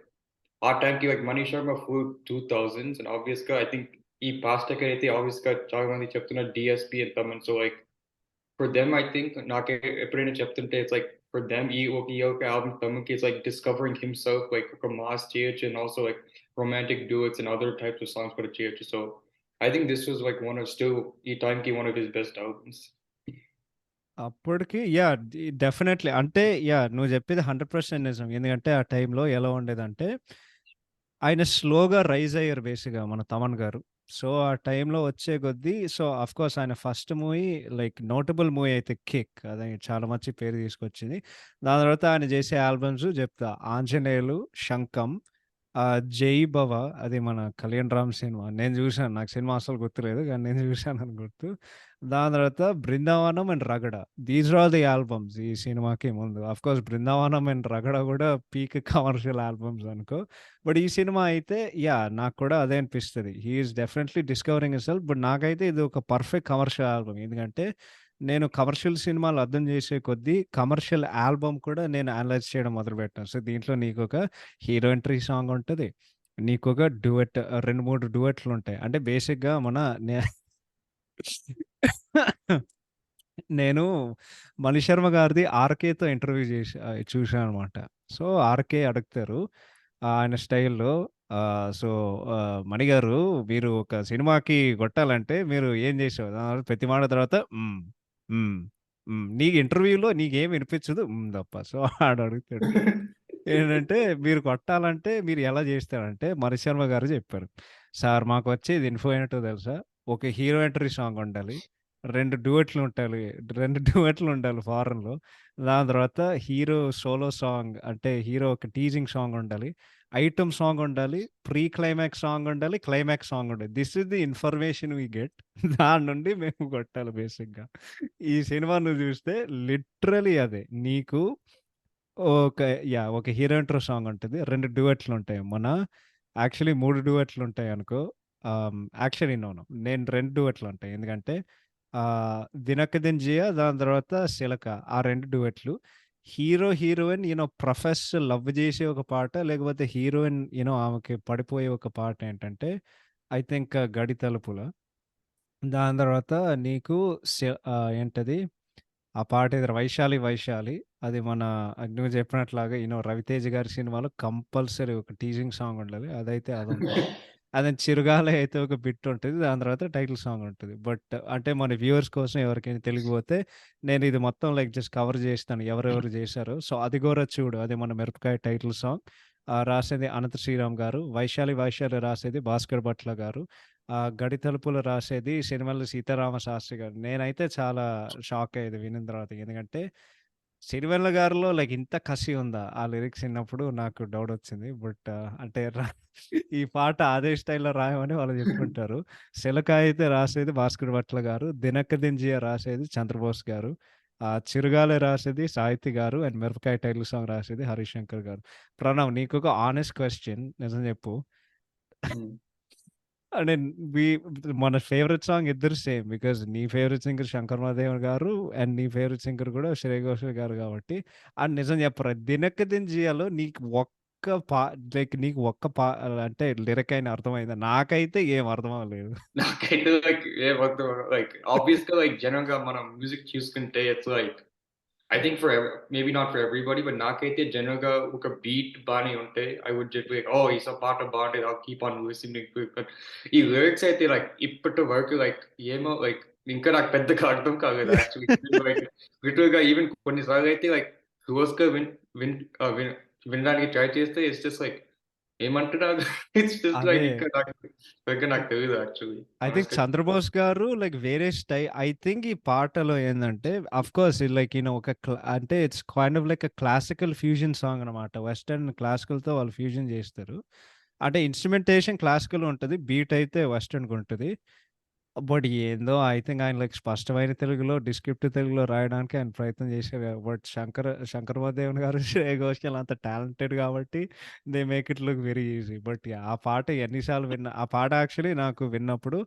ఆ టైంకి like Manish Sharma full 2000s and ఆబ్వియస్‌గా ఐ థింక్ ఈ పాస్ట్ డెకేడ్ అయితే ఆబ్వియస్‌గా చాలా మంది చెప్తున్నారు DSP and Thaman. So like for them I think నాకే ఎప్పుడైనా చెప్తుంటే ఇట్స్ లైక్ ఫర్ దెమ్ ఈ ఒక ఆల్బమ్ తమన్‌కి it's like discovering himself like ఒక మాస్ చేయొచ్చు and also like romantic duets and other types of songs కూడా చేయొచ్చు. So I think this was like one of still ఈ టైంకి one of his best albums. అప్పటికి yeah! Definitely. అంటే yeah! నువ్వు చెప్పేది 100% నిజం. ఎందుకంటే ఆ టైంలో ఎలా ఉండేదంటే, ఆయన స్లోగా రైజ్ అయ్యారు బేసిక్‌గా మన తమన్ గారు. సో, ఆ టైంలో వచ్చే కొద్దీ ఆఫ్‌కోర్స్ ఆయన first movie like notable movie అయితే 'కిక్' అది చాలా మంచి పేరు తీసుకొచ్చింది. దాని తర్వాత ఆయన చేసే ఆల్బమ్స్ చెప్తా 'ఆంజనేయులు', 'శంఖం', 'జై భవ' అది మన కళ్యాణ్ రామ్ సినిమా. నేను చూసాను. నాకు సినిమా అస్సలు గుర్తులేదు. కానీ నేను చూసానని గుర్తు. దాని తర్వాత 'Brindavanam' and 'Ragada' these are all the albums ఈ సినిమాకి ముందు. ఆఫ్‌కోర్స్ 'బృందావనం' అండ్ 'రగడ' కూడా పీక్ కమర్షియల్ ఆల్బమ్స్ అనుకో. బట్ ఈ సినిమా అయితే యాహ్! నాకు కూడా అదే అనిపిస్తది. He is definitely discovering himself. But నాకైతే ఇది ఒక పర్ఫెక్ట్ కమర్షియల్ ఆల్బమ్. ఎందుకంటే నేను కమర్షియల్ సినిమాలు అర్థం చేసే కొద్దీ కమర్షియల్ ఆల్బమ్ కూడా నేను అనలైజ్ చేయడం మొదలుపెట్టాను. సో, దీంట్లో నీకొక హీరో ఎంట్రీ సాంగ్ ఉంటది. నీకొక డ్యూయెట్ 2, 3 డ్యూయెట్లుంటాయి. అంటే బేసిక్‌గా నేను 'మణిశర్మ' గారిది 'ఆర్‌కేతో' ఇంటర్వ్యూ చూశాననమాట. సో, 'ఆర్‌కే' అడుగుతారు ఆయన స్టైల్‌లో మణి గారు మీరు ఒక సినిమాకి కొట్టాలంటే మీరు ఏం చేసావు? ప్రతి మాట తర్వాత హ్మ్, నీ ఇంటర్వ్యూలో నీకేమి వినిపించదు తప్ప. సో, ఆడడుగుతాడు. ఏంటంటే మీరు కొట్టాలంటే మీరు ఎలా చేస్తారంటే 'మణిశర్మ' గారు చెప్పారు. సార్ మాకొచ్చేది ఇన్ఫో ఏంటో తెలుసా? ఒక హీరో ఎంట్రీ సాంగ్ ఉండాలి. 2 డ్యూయెట్లుంటాలి. 2 డ్యూయెట్లుండాలి ఫారెన్‌లో. దాని తర్వాత హీరో సోలో సాంగ్ అంటే హీరో ఒక టీజింగ్ సాంగ్ ఉండాలి. ఐటెమ్ సాంగ్ ఉండాలి. ప్రీ క్లైమాక్స్ సాంగ్ ఉండాలి. క్లైమాక్స్ సాంగ్ ఉండాలి. This is the information we get. దాని నుండి మేము కొట్టాలి బేసిక్‌గా. ఈ సినిమా నువ్వు చూస్తే లిటరల్లీ అదే. నీకు ఒక ఒక హీరో ఇంట్రో సాంగ్ ఉంటది. 2 డ్యూయెట్లుంటాయి. యాక్చువల్లీ 3 డ్యూయెట్లుంటాయనుకో. Actually no. నేను 2 డ్యూయెట్లుంటాయి. ఎందుకంటే 'దినక దిన్ జియా' దాని తర్వాత 'సిలక' ఆ 2 డ్యూయెట్లు. హీరో, హీరోయిన్ ప్రొఫెస్ లవ్ చేసే ఒక పాట లేకపోతే హీరోయిన్ ఆమెకి పడిపోయే ఒక పాట ఏంటంటే ఐ థింక్ 'గడి తలుపుల'. దాని తర్వాత నీకు ఏంటది ఆ పాట ఏదో 'వైశాలి వైశాలి' అది నువ్వు చెప్పినట్లాగా 'రవితేజ' గారి సినిమాలో కంపల్సరీ ఒక టీజింగ్ సాంగ్ ఉండాలి. అదైతే అదుంటది. అదే 'చిరుగాలి' అయితే ఒక బిట్ ఉంటది. దాని తర్వాత టైటిల్ సాంగ్ ఉంటది. బట్ అంటే మన వ్యూవర్స్ కోసం ఎవరికైనా తెలియకపోతే నేను ఇది మొత్తం లైక్ జస్ట్ కవర్ చేస్తాను. ఎవరెవరు చేశారో. సో, 'అదిగోరా చూడు' అది మన 'మిరపకాయ' టైటిల్ సాంగ్. రాసేది అనంత శ్రీరామ్ గారు. 'వైశాలి వైశాలి' రాసేది భాస్కర్ భట్ల గారు. గడి తలుపులు రాసేది సిరివెన్నెల సీతారామ శాస్త్రి గారు. నేనైతే చాలా షాక్ అయ్యేది వినిన తర్వాత. ఎందుకంటే సిరివెన్నెల గారిలో లైక్ ఇంత కసి ఉందా? ఆ లిరిక్స్ ఇన్నప్పుడు నాకు డౌట్ వచ్చింది. బట్ అంటే ఈ పాట అదే స్టైల్‌లో రాయమని వాళ్ళు చెప్పుంటారు. 'సిలక' అయితే రాసేది భాస్కర్ భట్ల గారు. 'దినక్క దించియ' రాసేది చంద్రబోస్ గారు. 'చిరుగాలి' రాసేది సాహితి గారు. అండ్ 'మిరపకాయ టైలర్ సాంగ్' రాసేది హరిశంకర్ గారు. ప్రణవ్, నీకొక హానెస్ట్ క్వెషన్, నిజం చెప్పు. Hmm. అంటే వి మన ఫేవరెట్ సాంగ్ ఇద్దరు సేమ్. బికాజ్ నీ ఫేవరెట్ సింగర్ 'శంకర్ మహాదేవన్' గారు అండ్ నీ ఫేవరెట్ సింగర్ కూడా 'శ్రేయ ఘోషల్' గారు కాబట్టి నిజం చెప్పరా 'దినక్క దించియలో' నీకు ఒక్క లైక్ నీకు అంటే లిరిక్ అయినా అర్థమైందా? నాకైతే ఏం అర్థం అవ్వలేదు. నాకైతే లైక్ ఏమర్థం లైక్ ఆబ్వియస్‌గా లైక్ జనరల్‌గా మనం మ్యూజిక్ చూసుకుంటే it's like I think maybe not for everybody, but నాకైతే జనరల్‌గా ఒక బీట్ బానే ఉంటే I would just be like, oh, ఈ పాట బాగుంటది. I'll keep on listening to it. But ఈ లిరిక్స్ అయితే లైక్ ఇప్పటి వరకు లైక్ ఏమో లైక్ ఇంకా నాకు పెద్దగా అర్థం కాలేదు యాక్చువల్లీ. లైక్ లిటరల్‌గా ఈవెన్ కొన్ని సార్లు అయితే లైక్ క్లోజ్‌గా విన్ వినడానికి ట్రై చేస్తే ఇట్స్ జస్ట్ లైక్ ఏమంటున్నారు? ఇట్స్ జస్ట్ అదే. లైక్ ఇంకా నాకు తెలీదు యాక్చువల్లీ ఐ థింక్ హానెస్ట్‌గా. 'చంద్రబోస్' గారు లైక్ వేరే ఐ థింక్ ఈ పాటలో ఏందంటే ఆఫ్‌కోర్స్ లైక్ ఒక అంటే it's kind of like classical fusion song అనమాట. వెస్టర్న్ క్లాసికల్‌తో వాళ్ళు ఫ్యూజన్ చేస్తారు. అంటే ఇన్‌స్ట్రుమెంటేషన్ క్లాసికల్ ఉంటది. బీట్ అయితే వెస్టర్న్‌గా ఉంటది. బట్ ఏందో ఐ థింక్ ఆయన లైక్ స్పష్టమైన తెలుగులో, డిస్క్రిప్టివ్ తెలుగులో రాయడానికి ఆయన ప్రయత్నం చేశారు. బట్ శంకర్ మహాదేవన్ గారు, శ్రేయ ఘోషాల్ అంత టాలెంటెడ్ కాబట్టి they make it look very easy. But ఆ పాట ఎన్ని సార్లు విన్నా, ఆ పాట యాక్చువల్లీ నాకు విన్నప్పుడు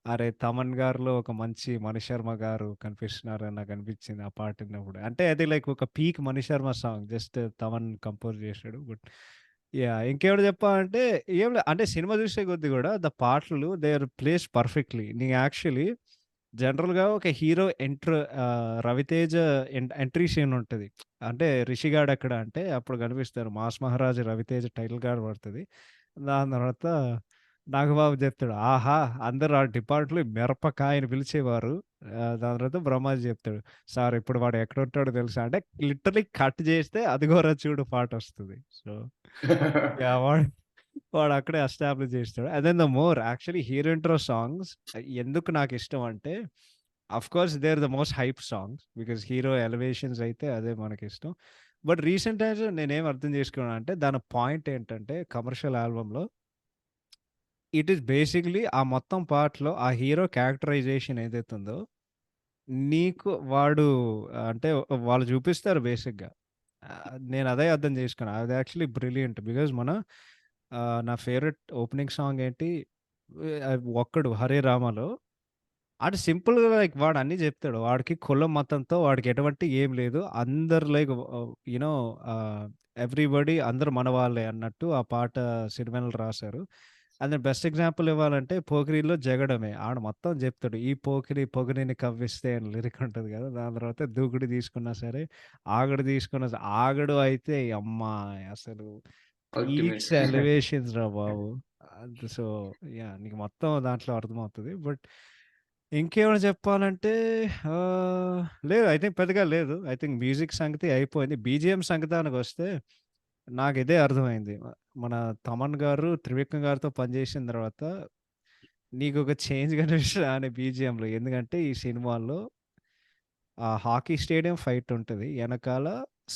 అరే! తమన్ గారిలో ఒక మంచి మణిశర్మ గారు కనిపిస్తున్నారని నాకు అనిపించింది ఆ పాట విన్నప్పుడు. అంటే అది లైక్ ఒక peak Manisharma song. Just Thaman compose చేసాడు. బట్ ఇంకేమిటి చెప్పాలంటే ఏం లే, అంటే సినిమా చూసే కొద్దీ కూడా పాటలు దే ఆర్ ప్లేస్డ్ పర్ఫెక్ట్‌లీ. నీకు యాక్చువల్లీ జనరల్‌గా ఒక హీరో రవితేజ ఎంట్రీ సీన్ ఉంటది. అంటే 'రిషి గాడు ఎక్కడ' అంటే అప్పుడు కనిపిస్తారు. 'మాస్ మహారాజు' రవితేజ టైటిల్ కార్డ్ పడతది. దాని తర్వాత నాగబాబు చెప్తాడు, "ఆహా! అందరూ ఆ డిపార్ట్‌లో మిరపకాయ అని పిలిచేవారు." దాని తర్వాత బ్రహ్మాజీ చెప్తాడు, "సార్ ఇప్పుడు వాడు ఎక్కడుంటాడో తెలుసా?" అంటే లిటరల్లీ కట్ చేస్తే 'అదిగోరా చూడు' పాటొస్తది. సో వాడు వాడక్కడే ఎస్టాబ్లిష్ చేస్తాడు. And then the more actually hero intro songs ఎందుకు నాకిష్టం అంటే, of course they are the most hype songs. Because hero elevations అయితే అదే మనకిష్టం. బట్ రీసెంట్ టైమ్స్‌లో నేనేం అర్థం చేసుకున్నానంటే, దాని పాయింట్ ఏంటంటే కమర్షియల్ ఆల్బమ్‌లో ఇట్ ఈస్ బేసిక్‌లీ ఆ మొత్తం పార్ట్‌లో ఆ హీరో క్యారెక్టరైజేషన్ ఏదైతే ఉందో, నీకు వాడు అంటే వాళ్ళు చూపిస్తారు బేసిక్‌గా. నేనదే అర్థం చేసుకున్నా. అది యాక్చువల్లీ బ్రిలియంట్. బికాజ్ నా ఫేవరెట్ ఓపెనింగ్ సాంగ్ ఏంటి, 'ఒక్కడు హరే రామలో' ఆడు సింపుల్‌గా లైక్ వాడు అన్నీ చెప్తాడు. వాడికి కులం, మతంతో వాడికి ఎటువంటి ఏం లేదు. అందరూ లైక్ యూ నో ఎవ్రీబడీ అందరూ మనవాళ్ళే అన్నట్టు ఆ పాట సిరివెన్నెల రాశారు. అండ్ బెస్ట్ ఎగ్జాంపుల్ ఇవ్వాలంటే 'పోకిరి'లో 'జగడమే' ఆడు మొత్తం చెప్తాడు. ఈ పోకిరి పొగరిని కవ్విస్తే అని లిరిక్ ఉంటది కదా! దాని తర్వాత 'దూకుడు' తీసుకున్నా సరే, 'ఆగడు' తీసుకున్నా ఆగడు అయితే అమ్మా అసలు అల్టిమేట్. పీక్స్ ఎలివేషన్స్ రా బాబు! సో నీకు మొత్తం దాంట్లో అర్థమవుతది. బట్ ఇంకేమైనా చెప్పాలంటే ఆహ్, లేదు, ఐ థింక్ పెద్దగా లేదు. ఐ థింక్ మ్యూజిక్ సంగతి అయిపోయింది. బీజీఎం సంగతానికొస్తే నాకిదే అర్థమైంది. మన తమన్ గారు, త్రివిక్రమ్ గారితో పనిచేసిన తర్వాత నీకొక చేంజ్ కనిపిస్తదా అని బీజీఎంలో. ఎందుకంటే ఈ సినిమాలో ఆ హాకీ స్టేడియం ఫైట్ ఉంటది. ఎనకాల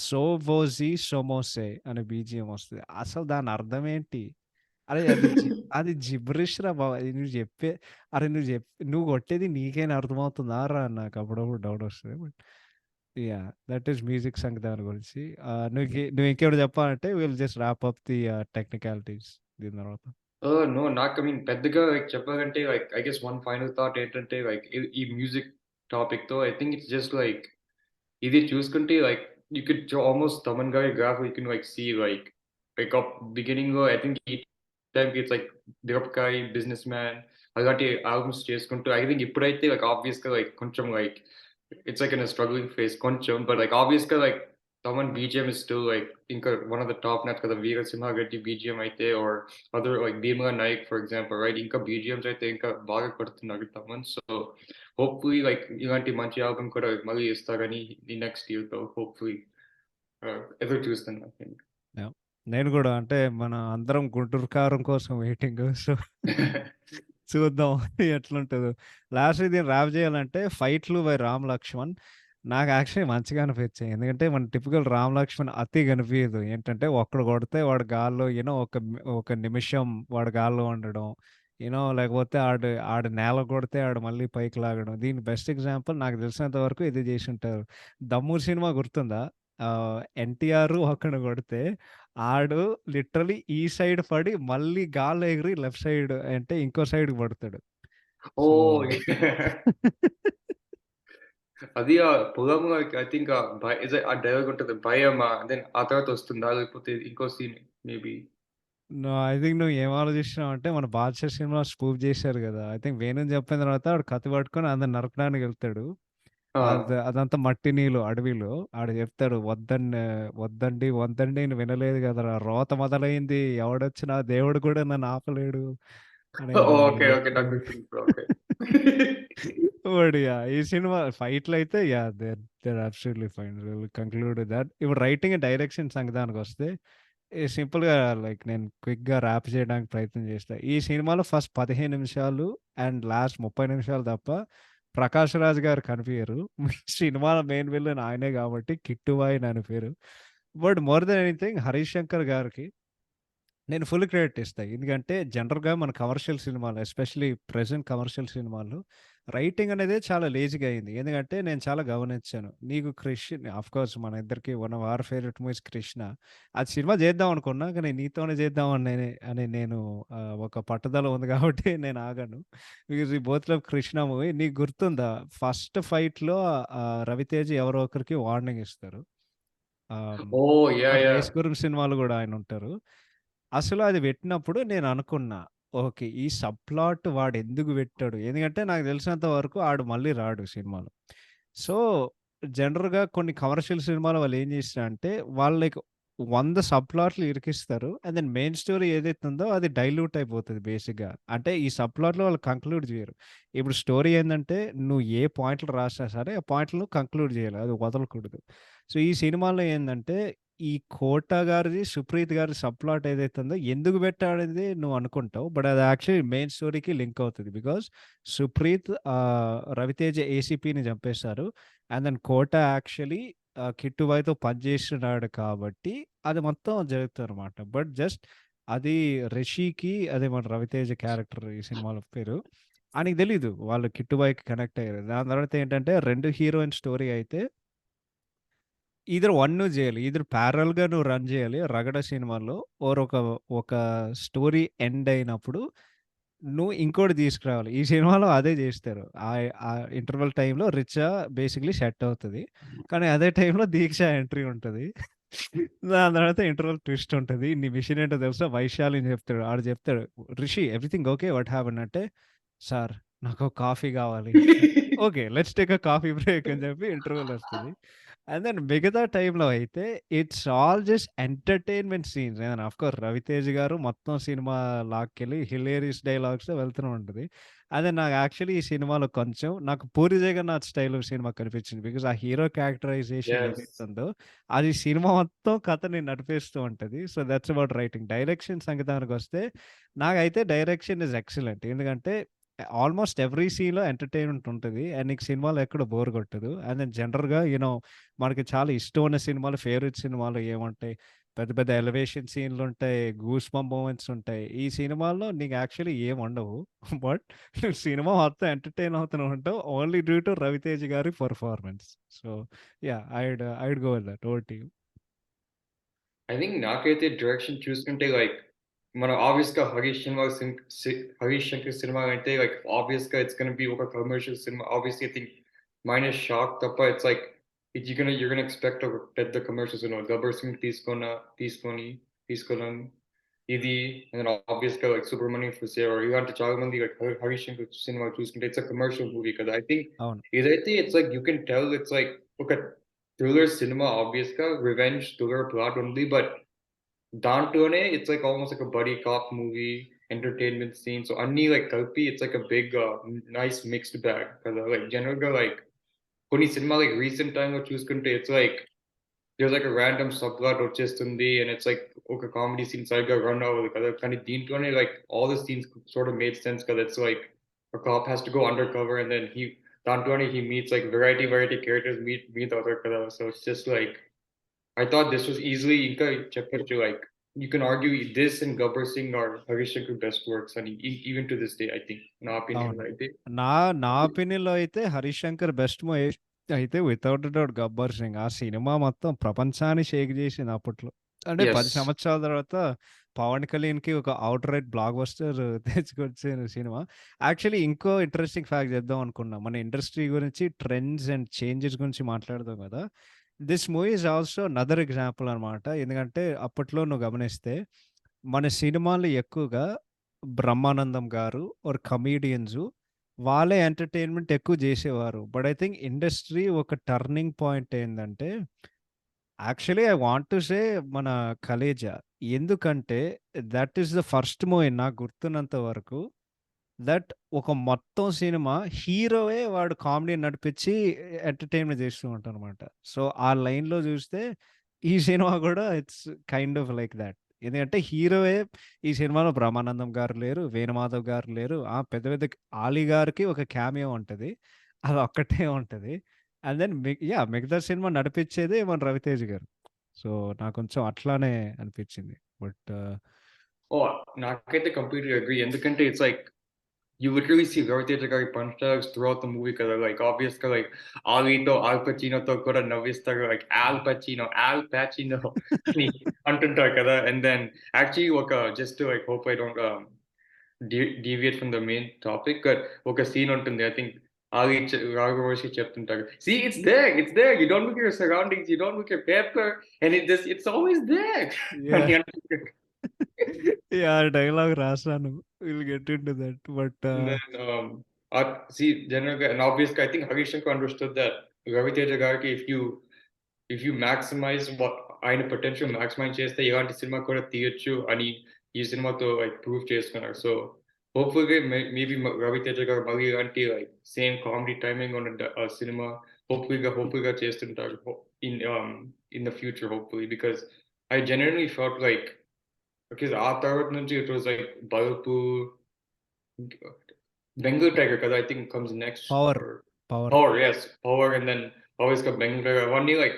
'సోవోజీ సొమోసే' అనే బీజీఎం వస్తది. అసలు దాని అర్థం ఏంటి? అరే అది జిబ్రిష్ రా బాబు. అది నువ్వు చెప్పే అరే నువ్వు కొట్టేది నీకైనా అర్థమవుతుందారా అని నాకు అప్పుడప్పుడు డౌట్ వస్తది. బట్ దట్ ఈస్ మ్యూజిక్ సంగతి దాని గురించి. నువ్వు ఇంకేమైనా చెప్పాలంటే will just rap up the technicalities దీని తర్వాత. నో. నాకు ఐ మీన్ పెద్దగా లైక్ చెప్పాలంటే like I guess one final thought ఏంటంటే లైక్ ఈ మ్యూజిక్ టాపిక్‌తో I think it's just like ఇది చూసుకుంటే like you could almost Thaman గారి graph you can like see like బిగినింగ్‌లో ఐ థింక్ ఈ టైమ్‌కి it's like 'Mirapakay', 'businessman' అలాంటి ఆల్బమ్స్ చేసుకుంటూ ఐ థింక్ ఇప్పుడైతే లైక్ ఆబ్వియస్‌గా లైక్ కొంచెం like it's like in a struggling phase కొంచెం. బట్ లైక్ ఆబ్వియస్‌గా like Thaman BGM is still like ఇంకా one of the top notch కదా! 'వీరసింహ రెడ్డి' బీజీఎం అయితే or other like 'Bheemla Nayak' for example right ఇంకా బీజీఎమ్స్ అయితే ఇంకా బాగా కొడుతున్నారు తమన్. సో హోప్‌ఫుల్లీ లైక్ ఇలాంటి మంచి ఆల్బమ్ కూడా మళ్ళీ ఇస్తారని ఈ నెక్స్ట్ ఇయర్‌తో హోప్‌ఫుల్లీ ఎదురు చూస్తున్నా. నేను కూడా అంటే మన అందరం గుంటూరు కారం కోసం వెయిటింగ్. సో చూద్దాం ఎట్లుంటదో. లాస్ట్‌కి దీన్ని ర్యాప్ చేయాలంటే 'ఫైట్లు బై రామ్ లక్ష్మణ్' నాకు యాక్చువల్లీ మంచిగా అనిపించాయి. ఎందుకంటే మన టిపికల్ రామ్ లక్ష్మణ్ అతి కనిపియదు. ఏంటంటే ఒకడు కొడితే వాడు గాల్లో ఒక నిమిషం వాడు గాల్లో ఉండడం. లేకపోతే ఆడు నేల కొడితే ఆడు మళ్ళీ పైకి లాగడం. దీనికి బెస్ట్ ఎగ్జాంపుల్ నాకు తెలిసినంత వరకు ఇది చేసుంటారు. 'దమ్ము' సినిమా గుర్తుందా? 'ఎన్టీఆర్' ఒకడిని కొడితే ఆడు లిటరల్లీ ఈ సైడ్ పడి మళ్ళీ గాల్లో ఎగిరి లెఫ్ట్ సైడ్ అంటే ఇంకో సైడ్‌కి పడతాడు. సో ఓహ్! అది పొలంలో ఐ థింక్ ఆ డైలాగ్ ఉంటది. భయమా దెన్ ఆ తర్వాత వస్తుందా? లేకపోతే ఇంకో సీన్ మేబీ. ఐ థింక్ నువ్వు ఏం ఆలోచిస్తున్నావంటే మన 'బాద్‌షా' సినిమా స్పూఫ్ చేశారు గదా! ఐ థింక్ వేణుని చంపిన తర్వాత ఆడు కత్తి పట్టుకొని అందరిని నరకడానికెళ్తాడు. ఆ! అదంతా మట్టి నీళ్ళు అడవిలో. ఆడు చెప్తాడు వద్దండి, వద్దండి నేను వినలేదు కదరా! రోత మొదలైంది. ఎవడొచ్చినా దేవుడు కూడా నన్ను ఆపలేడు అనేది ఓకే. ఓకే. నాకు చెప్తాడు. గుర్తుంది ఇప్పుడు. ఓకే. But yeah! ఈ సినిమా ఫైట్‌లయితే yeah! They are absolutely fine. Will conclude that. ఇప్పుడు రైటింగ్ అండ్ డైరెక్షన్ సంగతానికొస్తే సింపుల్‌గా లైక్ నేను క్విక్‌గా ర్యాప్ చేయడానికి ప్రయత్నం చేస్తా. ఈ సినిమాలో ఫస్ట్ 15 నిమిషాలు అండ్ లాస్ట్ 30 నిమిషాలు తప్ప 'ప్రకాష్ రాజ్' గారు కనిపియరు. సినిమాలో మెయిన్ విలన్ ఆయనే కాబట్టి కిట్టుబాయి అని పేరు. But more than anything 'Harish Shankar' గారికి నేను ఫుల్ క్రెడిట్ ఇస్తా. ఎందుకంటే జనరల్‌గా మన కమర్షియల్ సినిమాలు ఎస్పెషల్లీ ప్రెజెంట్ కమర్షియల్ సినిమాల్లో రైటింగ్ అనేదే చాలా లేజీగా అయింది. ఎందుకంటే నేను చాలా గమనించాను. నీకు 'క్రిష్' ఆఫ్‌కోర్స్ మన ఇద్దరికి one of our favourite movies 'Krishna'. అది సినిమా చేద్దాం అనుకున్నా. కానీ నీతోనే చేద్దాం అని నేను ఒక పట్టుదల ఉంది కాబట్టి నేను ఆగాను. Because we both love 'Krishna' movie. నీకు గుర్తుందా? ఫస్ట్ ఫైట్‌లో 'రవితేజ' ఎవరో ఒకరికి వార్నింగ్ ఇస్తారు. ఆహ్, ఓహ్! యాహ్! యాహ్! 'రేస్ గుర్రం' సినిమాలో గూడా ఆయనుంటారు. అసలు అది పెట్టినప్పుడు నేననుకున్నా. ఓకే. ఈ సబ్‌ప్లాట్ వాడెందుకు పెట్టాడు? ఎందుకంటే నాకు తెలిసినంత వరకు ఆడు మళ్ళీ రాడు సినిమాలో. సో, జనరల్‌గా కొన్ని కమర్షియల్ సినిమాలు వాళ్ళేం చేస్తారంటే, వాళ్ళు లైక్ 100 సబ్‌ప్లాట్లు ఇరికిస్తారు. అండ్ దెన్ మెయిన్ స్టోరీ ఏదైతే ఉందో అది డైల్యూట్ అయిపోతది బేసిక్‌గా. అంటే ఈ సబ్‌ప్లాట్‌లో వాళ్ళు కంక్లూడ్ చేయరు. ఇప్పుడు స్టోరీ ఏందంటే, నువ్వు ఏ పాయింట్లు రాసినా సరే, ఆ పాయింట్‌లను కంక్లూడ్ చేయాలి. అది వదలకూడదు. సో, ఈ సినిమాలో ఏందంటే ఈ 'కోట' గారిది, 'సుప్రీత్' గారి సబ్‌ప్లాట్ ఏదైతే ఉందో ఎందుకు పెట్టాడనేది నువ్వు అనుకుంటావు. బట్ అది యాక్చువల్లీ మెయిన్ స్టోరీకి లింక్ అవుతది. బికాజ్ 'సుప్రీత్' 'రవితేజ' ఏసీపీని చంపేశారు. అండ్ దెన్ 'కోట' యాక్చువల్లీ 'కిట్టుబాయ్‌తో' పనిచేస్తున్నాడు కాబట్టి అది మొత్తం జరుగుతదనమాట. బట్ జస్ట్ అది 'రిషికి' అదే మన 'రవితేజ' క్యారెక్టర్ ఈ సినిమాలో పేరు. ఆయనకి తెలీదు వాళ్ళు 'కిట్టుబాయ్‌కి' కనెక్ట్ అయ్యారు. దాని తర్వాత ఏంటంటే 2 హీరోయిన్ స్టోరీ అయితే ఈదర్ వన్ నువ్వు జేయాలి. ఈదర్ ప్యారలెల్‌గా నువ్వు రన్ జేయాలి 'రగడ' సినిమాలో ఒక స్టోరీ ఎండ్ అయినప్పుడు నువ్వు ఇంకోటి తీసుకురావాలి. ఈ సినిమాలో అదే జేస్తారు. ఆ ఇంటర్వల్ టైమ్‌లో 'రిచా' బేసిక్‌లీ సెట్ అవుతది. కానీ అదే టైమ్‌లో 'దీక్ష' ఎంట్రీ ఉంటది. దాని తర్వాత ఇంటర్వల్ ట్విస్ట్ ఉంటది. నీ మిషన్ ఏంటో తెలుసా? వైశాలిని చెప్తాడు. ఆడు చెప్తాడు, "Rishi everything okay? What happened?" అంటే, "సార్ నాకో కాఫీ గావాలి." Okay. Let's take a coffee break అని చెప్పి ఇంటర్వల్ వస్తది. అండ్ దెన్ మిగతా టైమ్‌లో అయితే it's all just entertainment scenes. And of course 'Raviteja' గారు మొత్తం సినిమా లాక్కెళ్ళి హిలేరియస్ డైలాగ్స్‌తో వెళ్తూనే ఉంటది. అదే నాకు యాక్చువల్లీ ఈ సినిమాలో కొంచెం నాకు 'పూరి జగన్నాథ్' స్టైల్‌లో సినిమా కనిపించింది. బికాజ్ ఆ హీరో క్యారెక్టరైజేషన్ యెస్. ఏదైతే ఉందో అది సినిమా మొత్తం కథని నడిపిస్తూ ఉంటది. So, that's about writing. Direction సంగతానికొస్తే నాకైతే డైరెక్షన్ ఈస్ ఎక్సలెంట్. ఎందుకంటే ఆల్మోస్ట్ ఎవ్రీ సీన్‌లో ఎంటర్‌టైన్‌మెంట్ ఉంటది. అండ్ నీకు సినిమాలో ఎక్కడ బోర్ కొట్టదు. అండ్ దెన్ జనరల్‌గా మనకి చాలా ఇష్టమైన సినిమాలు, ఫేవరెట్ సినిమాలు ఏముంటాయి? పెద్ద పెద్ద ఎలివేషన్ సీన్‌లుంటాయి. గూస్ బంప్ మూమెంట్స్ ఉంటాయి. ఈ సినిమాల్లో నీకు యాక్చువల్లీ ఏముండవు. బట్ సినిమా మొత్తం ఎంటర్‌టైన్ అవుతూనే ఉంటావు. ఓన్లీ డ్యూ టు 'రవితేజ' గారి performance. So, yeah! I would go with that. Over to you. I think నాకైతే డైరెక్షన్ చూసుకుంటే లైక్ మనం ఆబ్వియస్‌గా 'హరీష్ శంకర్' సినిమా అంటే లైక్ ఆబ్వియస్‌గా ఇట్స్ గonna బి ఒక commercial cinema. Obviously I think minus shock తప్ప it's like you're gonna expect ఒక పెద్ద కమర్షియల్ సినిమా 'గబ్బర్ సింగ్' తీసుకున్నాం. ఇది అండ్ ఆబ్వియస్‌గా లైక్ 'సుబ్రమణ్యం ఫర్ సేవ' ఇలాంటి చాలా మంది లైక్ 'హరీష్ శంకర్' సినిమా చూసుకుంటే ఇట్స్ ఎ కమర్షియల్ మూవీ కదా! ఐ థింక్ అవును. ఇదైతే it's like you can tell it's like ఒక థ్రిల్లర్ సినిమా ఆబ్వియస్‌గా రివెంజ్ థ్రిల్లర్ ప్లాట్ ఉంది. బట్ దాంట్లోనే it's like almost like a buddy cop movie, entertainment scenes so అన్నీ like కలిపి it's like a big nice mixed bag కదా! Like జనరల్‌గా like కొన్ని సినిమాలు లైక్ రీసెంట్ టైమ్‌లో చూసుకుంటే it's like there's like a random subplot వచ్చేస్తుంది and it's like ఒక comedy scene సరిగ్గా run అవ్వదు కదా కానీ దీంట్లోనే like all the scenes sort of made sense కదా it's like a cop has to go undercover and then దాంట్లోనే he meets like variety characters meet other కదా so it's just like I thought this was easily ఇంకా చెప్పొచ్చు like you can argue this and Gabbar Singh are Harish Shankar best works and even to this day I think నా opinion అవును. అయితే నా ఒపీనియన్‌లో అయితే 'Harish Shankar' best movie అయితే without a doubt 'Gabbar Singh'. ఆ cinema మొత్తం ప్రపంచాన్ని షేక్ చేసింది అప్పట్లో. అంటే 10 yes సంవత్సరాల తర్వాత పవన్ కళ్యాణ్‌కి ఒక ఔట్‌రైట్ బ్లాక్ బస్టర్ తెచ్చుకొచ్చిన సినిమా. యాక్చువల్లీ ఇంకో ఇంట్రెస్టింగ్ ఫ్యాక్ట్ చెప్దాం అనుకున్నా. మన ఇండస్ట్రీ గురించి ట్రెండ్స్ అండ్ చేంజెస్ గురించి మాట్లాడదాం కదా! This movie is also another example అనమాట. ఎందుకంటే అప్పట్లో నువ్వు గమనిస్తే మన సినిమాలు ఎక్కువగా బ్రహ్మానందం గారు ఆర్ కమెడియన్స్ వాళ్ళే ఎంటర్‌టైన్‌మెంట్ ఎక్కువ జేసేవారు. బట్ ఐ థింక్ ఇండస్ట్రీ ఒక టర్నింగ్ పాయింట్ ఏందంటే, actually I want to say మన 'కలేజా'. ఎందుకంటే that is the first movie నాకు గుర్తున్నంత వరకు దట్ ఒక మొత్తం సినిమా హీరోయే వాడు కామెడీ నడిపించి ఎంటర్‌టైన్‌మెంట్ చేస్తూ ఉంటాడనమాట. సో, ఆ లైన్‌లో చూస్తే ఈ సినిమా కూడా it's kind of like thought. ఎందుకంటే హీరోయే ఈ సినిమాలో బ్రహ్మానందం గారు లేరు, వేణుమాధవ్ గారు లేరు. పెద్ద పెద్ద 'ఆలీ' గారికి ఒక క్యామియో ఉంటది. అదొక్కటే ఉంటది. అండ్ దెన్ మిగతా సినిమా నడిపించేదే మన 'రవితేజ' గారు. సో, నాకు కొంచెం అట్లానే అనిపించింది. బట్ oh నాకైతే completely agree ఎందుకంటే it's like you literally see Reviteja Gari punch tags throughout the movie because like obviously like Alito, Al Pacino to kuda navvistaru like Al Pacino అని అంటుంటారు కదా and then actually just to like hope I don't deviate from the main topic but ఒక scene ఉంటుంది I think Ali Raghuvanshi చెప్తుంటారు see it's there you don't look at your surroundings you don't look at paper and it's always there అని అంటుంటారు. Dialogue రాసాను. Will get into that. But And then, see, generally, and obviously, I think Harish Shankar understood that Raviteja Garki, if you maximize what ఆయన potential maximize చేస్తే ఇలాంటి cinema కూడా తీయొచ్చు అని ఈ సినిమాతో like prove చేసుకున్నారు. So hopefully maybe Raviteja గారు మళ్ళీ ఇలాంటి like same comedy timing on a cinema hopefully గా చేస్తుంటారు in the future hopefully because I genuinely felt like because ఆ తర్వాత నుంచి it was like bulb Bengal Tiger because I think comes next. Power Yes, Power, and then always got Bengal Tiger. One day, like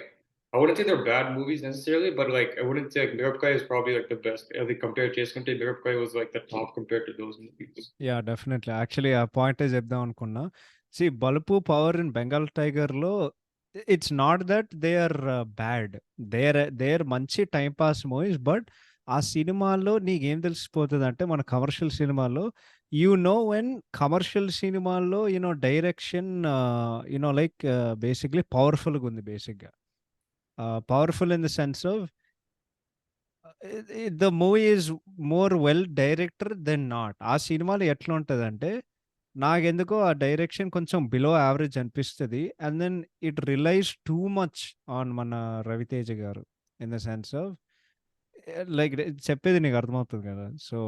I wouldn't say they're bad movies necessarily, but like I wouldn't say like Mirapkai is probably like the best. As they compare Chase Kunte, Mirapkai was like the top compared to those movies. Definitely. Actually ఆ పాయింటే చెప్దాం అనుకున్నా. See 'Balupu', 'power' and 'Bengal టైగర్‌లో' it's not that they are bad. They are మంచి time pass movies. But ఆ సినిమాల్లో నీకేం తెలిసిపోతదంటే మన కమర్షియల్ సినిమాల్లో వెన్ కమర్షియల్ సినిమాల్లో డైరెక్షన్ లైక్ బేసిక్‌లీ పవర్‌ఫుల్‌గా ఉంది బేసిక్‌గా. Powerful in the sense of the movie is more well director then not. ఆ సినిమాలో ఎట్లా ఉంటదంటే నాకెందుకో ఆ డైరెక్షన్ కొంచెం బిలో యావరేజ్ అనిపిస్తది. And then it relies too much on మన 'రవితేజ' గారు. In the sense of like చెప్పేది నీకు అర్థమవుతది కదా! So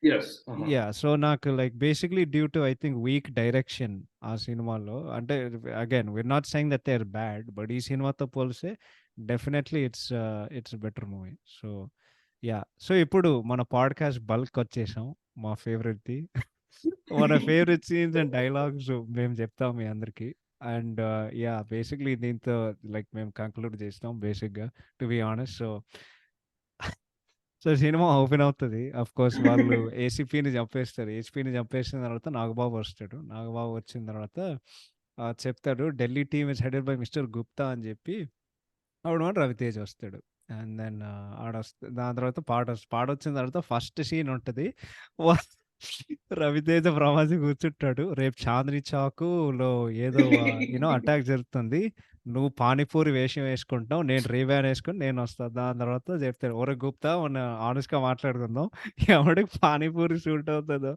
Yes. సో నాకు like basically due to I think weak direction ఆ సినిమాలో. అంటే again we're not saying that they are bad. But ఈ సినిమాతో పోలిస్తే definitely it's better movie. So ఇప్పుడు మన పాడ్‌కాస్ట్ బల్క్‌కొచ్చేసాం. మా ఫేవరెట్‌ది. మన ఫేవరెట్ సీన్స్ అండ్ డైలాగ్స్ మేము చెప్తాం మీ అందరికి. అండ్ బేసిక్‌లీ దీంతో లైక్ మేము కంక్లూడ్ చేసినాం బేసిక్‌గా to be honest. So cinema open అవుతది. ఆఫ్‌కోర్స్ వాళ్ళు ఏసీపీని చంపేస్తారు. ఏసీపీని చంపేసిన తర్వాత నాగబాబు వస్తాడు. నాగబాబు వచ్చిన తర్వాత చెప్తాడు Delhi team is headed by mister Gupta అని చెప్పి అప్పుడు మన 'రవితేజ' వస్తాడు. అండ్ దెన్ దాని తర్వాత పాటొచ్చిన తర్వాత ఫస్ట్ సీన్ ఉంటది. రవితేజ ప్రమాసి కూర్చుంటాడు. రేపు చాందిని చాకులో ఏదో అటాక్ జరుగుతుంది. నువ్వు పానీపూరి వేషం వేసుకుంటావు. నేను రీబ్యాన్ వేసుకొని నేను వస్తా. దాని తర్వాత చెప్తాడు ఒరే గుప్తా మన ఆనెస్ట్‌గా మాట్లాడుకుందాం. ఎవడికి పానీపూరి సూట్ అవుతదో,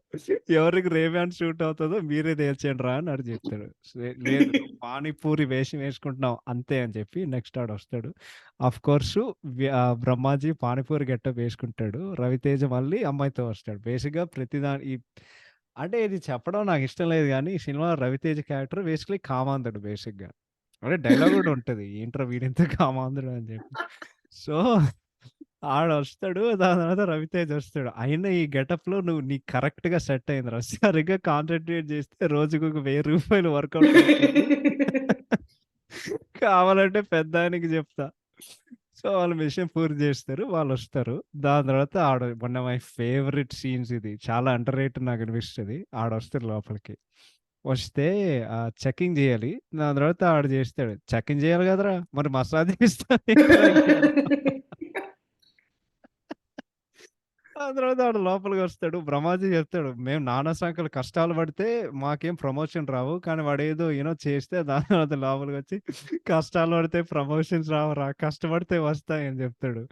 ఎవరికి రీబ్యాన్ సూట్ అవుతదో మీరే తేల్చండిరా అని ఆడు చెప్తాడు. లేదు పానీపూరి వేషం వేసుకుంటున్నావు అంతే అని చెప్పి next ఆడొస్తాడు. Of course Brahmaji panipuri getup వేసుకుంటాడు. రవితేజ మళ్ళీ అమ్మాయితో వస్తాడు. బేసిక్‌గా అంటే ఇది చెప్పడం నాకు ఇష్టం లేదు గానీ, ఈ సినిమాలో రవితేజ క్యారెక్టర్ బేసిక్‌లీ కామాంధుడు బేసిక్‌గా. అంటే డైలాగ్ కూడా ఉంటది. ఏంట్రా వీడింత కామాంధుడు అని చెప్పి. సో ఆడొస్తాడు. దాని తర్వాత రవితేజ్ వస్తాడు. అయినా ఈ గెటప్‌లో నీకు కరెక్ట్‌గా సెట్ అయిందిరా. సరిగ్గా కాన్సంట్రేట్ చేస్తే రోజుకొక రూ. 1000 వర్కౌట్ అయిపోద్ది. కావాలంటే పెద్దాయనకి చెప్తా. సో, వాళ్ళు మిషన్ పూర్తి చేస్తారు. వాళ్ళొస్తారు. దాని తర్వాత one of my favourite scenes ఇది. చాలా అండర్ రేటెడ్ నాకనిపిస్తది. ఆడొస్తాడు లోపలికి. వస్తే చెకింగ్ జేయాలి. దాని తర్వాత ఆడు జేస్తాడు. చెకింగ్ జేయాలి గదరా! మరి మసాజ్ చేస్తావేంట్రా గెల ఆ తర్వాత ఆడు లోపలికొస్తాడు. బ్రహ్మాజీ చెప్తాడు. మేము నానా సంఖ్యలో కష్టాలు పడితే మాకేం ప్రమోషన్ రావు. కానీ వాడేదో చేస్తే దాని తర్వాత లోపలికొచ్చి కష్టాలు పడితే ప్రమోషన్స్ రావురా! కష్టపడితే వస్తాయి అని చెప్తాడు.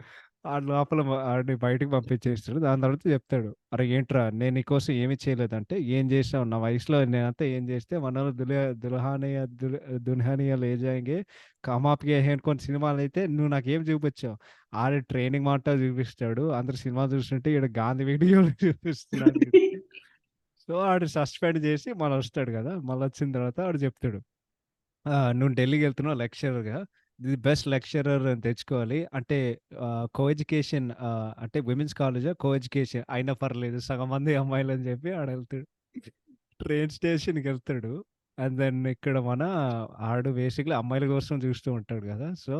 ఆడు లోపల ఆడిని బయటికి పంపించేస్తాడు. దాని తర్వాత చెప్తాడు. "అరె ఏంట్రా నేను నీకోసం ఏమి చేయలేదంటే, ఏం చేసావు నా వయసులో నేనంతా ఏం చేస్తే మనోళ్ళు దుల్హనియా దుల్హనియా లే జాయేంగే, కమ్ ఆప్ కే హై కొన్ని సినిమాలైతే నువ్వు నాకేం చూపించావు?" ఆడు ట్రైనింగ్ montage చూపిస్తాడు. అందరూ సినిమా చూస్తుంటే ఈడు గాంధీ వీడియోలు చూపిస్తున్నాడు ఈడికి. సో, ఆడు సస్పెండ్ చేసి మళ్ళొస్తాడు గదా! మళ్ళొచ్చిన తర్వాత ఆడు చెప్తాడు. "నువ్వు ఢిల్లీకెళ్తున్నావు లెక్చరర్‌గా. ది బెస్ట్ లెక్చరర్ అని తెచ్చుకోవాలి. అంటే కో ఎడ్యుకేషన్ అంటే విమెన్స్ కాలేజా, కో ఎడ్యుకేషన్ అయినా పర్లేదు. సగం మంది అమ్మాయిలని" చెప్పి ఆడెళ్తాడు. ట్రైన్ స్టేషన్‌కెళ్తాడు. అండ్ దెన్ ఇక్కడ ఆడు బేసిక్‌లీ అమ్మాయిల కోసం చూస్తూ ఉంటాడు గదా! సో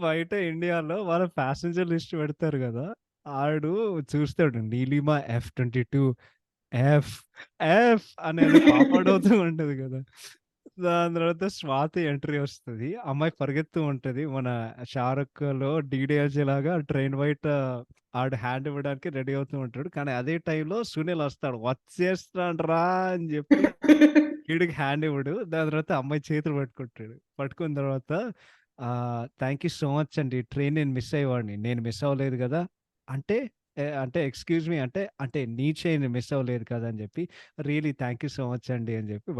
బయట ఇండియాలో వాళ్ళ ప్యాసింజర్ లిస్ట్ పెడతారు గదా! ఆడు చూస్తాడు నీలిమ F22 ఎఫ్, ఎఫ్ అని ఫార్వర్డ్ అవుతూ ఉంటది గదా! దాని తర్వాత స్వాతి ఎంట్రీ వస్తది. అమ్మాయి పరిగెడుతూ ఉంటది. మన 'షారుఖ్‌లో' డీడీఎల్‌జే లాగా ట్రైన్ బయట ఆడు హ్యాండ్ ఇవ్వడానికి రెడీ అవుతూ ఉంటాడు. కానీ అదే టైంలో సునీల్ వస్తాడు. "వచ్చేస్తున్నానురా" అని జెప్పి ఈడికి హ్యాండ్ ఇవ్వడు. దాని తర్వాత అమ్మాయి చేతులు పట్టుకుంటాడు. పట్టుకున్న తర్వాత "థాంక్ యూ సో మచ్ అండి. ట్రైన్ నేను మిస్ అయ్యేవాడిని. నేను మిస్ అవ్వలేదు గదా!" అంటే అంటే ఎక్స్‌క్యూజ్ మీ అంటే నీ ట్రైన్ మిస్ అవ్వలేదు కదా! అని జెప్పి "really thank you so much అండి" అని జెప్పి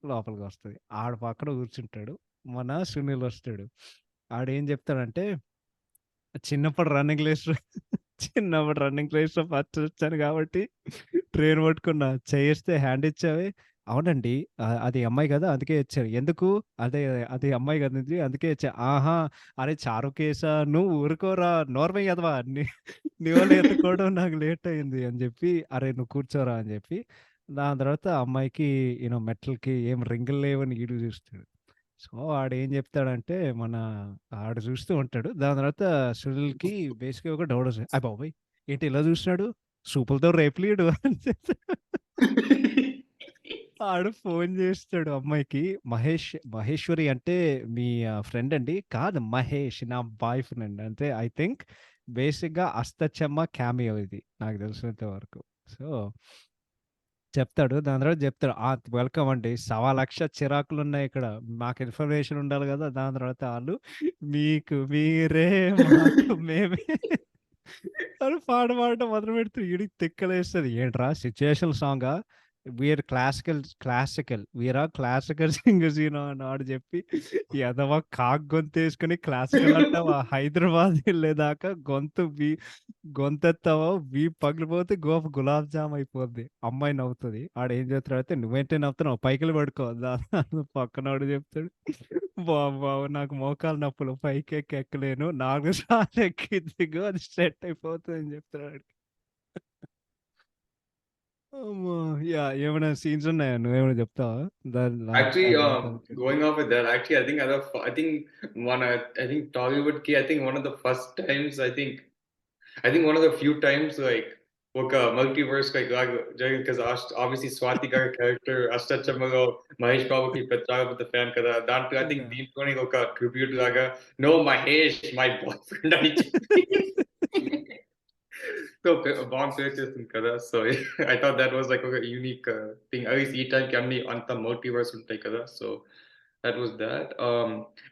లోపలికొస్తది. ఆడు పక్కన కూర్చుంటాడు. మన సునీల్ వస్తాడు. ఆడేం జెప్తాడంటే చిన్నప్పుడు రన్నింగ్ రేస్‌లో చిన్నప్పుడు రన్నింగ్ రేస్‌లో ఫస్ట్ వచ్చాను కాబట్టి ట్రైన్ పట్టుకున్నా. చెయ్యిస్తే హ్యాండ్ ఇచ్చావే. అవునండి. అది అమ్మాయి గదా! అందుకే ఇచ్చారు. ఎందుకు? అదే అది అమ్మాయి గదండీ! అందుకే ఇచ్చా. ఆహా! అరే చారుకేశా నువ్వు ఊరుకోరా నోర్మై ఎదవా! నీ వల్ల ఎత్తుకోవడం నాకు లేట్ అయింది అని జెప్పి, అరే నువ్వు కూర్చోరా అని జెప్పి, దాని తర్వాత అమ్మాయికి మెట్లకి ఏం రింగులు లేవని ఈడు జూస్తాడు. సో, ఆడేం జెప్తాడంటే ఆడు చూస్తూ ఉంటాడు. దాని తర్వాత సునీల్‌కి బేసిక్‌గా ఒక డౌటొస్తది. అయ్య బాబోయ్! ఏంటి ఇలా చూస్తున్నాడు? సూపులతో రేపులీయడు అని చెప్పి ఆడు ఫోను జేస్తాడు అమ్మాయికి. మహేశ్వరి అంటే మీ ఫ్రెండ్ అండి? కాదు మహేష్ నా బాయ్ ఫ్రెండ్. అంటే ఐ థింక్ బేసిక్‌గా అష్టచమ్మ క్యామియో ఇది నాకు తెలిసినంత వరకు. సో చెప్తాడు. దాని తర్వాత చెప్తాడు. వెల్కమ్ అండి. 1,00,000 చిరాకులున్నాయిక్కడ. మాకు ఇన్ఫర్మేషన్ ఉండాలి గదా! దాని తర్వాత ఆళ్ళు మీకు మీరే మాకు మేమే అని పాట పాడడం మొదలుపెడితే ఈడికి తిక్కలేస్తది. ఏంట్రా సిట్యుయేషనల్ సాంగా? వీఆర్ ఆర్ క్లాసికల్ సింగర్స్ అని ఆడు చెప్పి ఎదవ కాక్ గొంతేసుకొని క్లాసికల్ అంటావా? హైదరాబాద్ ఎళ్ళేదాకా గొంతెత్తావా వీపు పగిలిపోతే గులాబ్ జామ్ అయిపోద్ది. అమ్మాయి నవ్వుతది. ఆడేం చెప్తాడంటే "నువ్వేంటి నవ్వుతున్నావు? పైకెళ్ళి పడుకో" పక్కనోడు చెప్తాడు. బాబు నాకు మోకాలు నొప్పులు ఎక్కలేను. 4 సార్లు ఎక్కి దిగు అది సెట్ అయిపోతది అని చెప్తాడు ఆడికి. అమ్మో! ఏమైనా సీన్స్ ఉన్నాయా? నువ్వేమైనా చెప్తావా? దాని Actually, దాని తర్వాత? going off with that, actually, I think I think Tollywood ki, I think one of the first times, I think one of the few times, like, ఒక మల్టీవర్స్ లైక్ జరిగింది కదా ఆబ్వియస్లీ స్వాతి గారి క్యారెక్టర్ అష్టచమ్మలో మహేష్ బాబుకి చాలా పెద్ద fan కదా దాంట్లో I think Yeah. దీంట్లోనే ఒక ట్రిబ్యూట్ లాగా no Mahesh my boy friend అని చెప్పి సో బాగా ప్లే చేస్తుంది కదా so I thought that was like ఒక యూనిక్ థింగ్ అట్లీస్ట్ ఈ టైంకి అన్ని అంత మల్టీవర్స్ ఉంటాయి కదా so that was that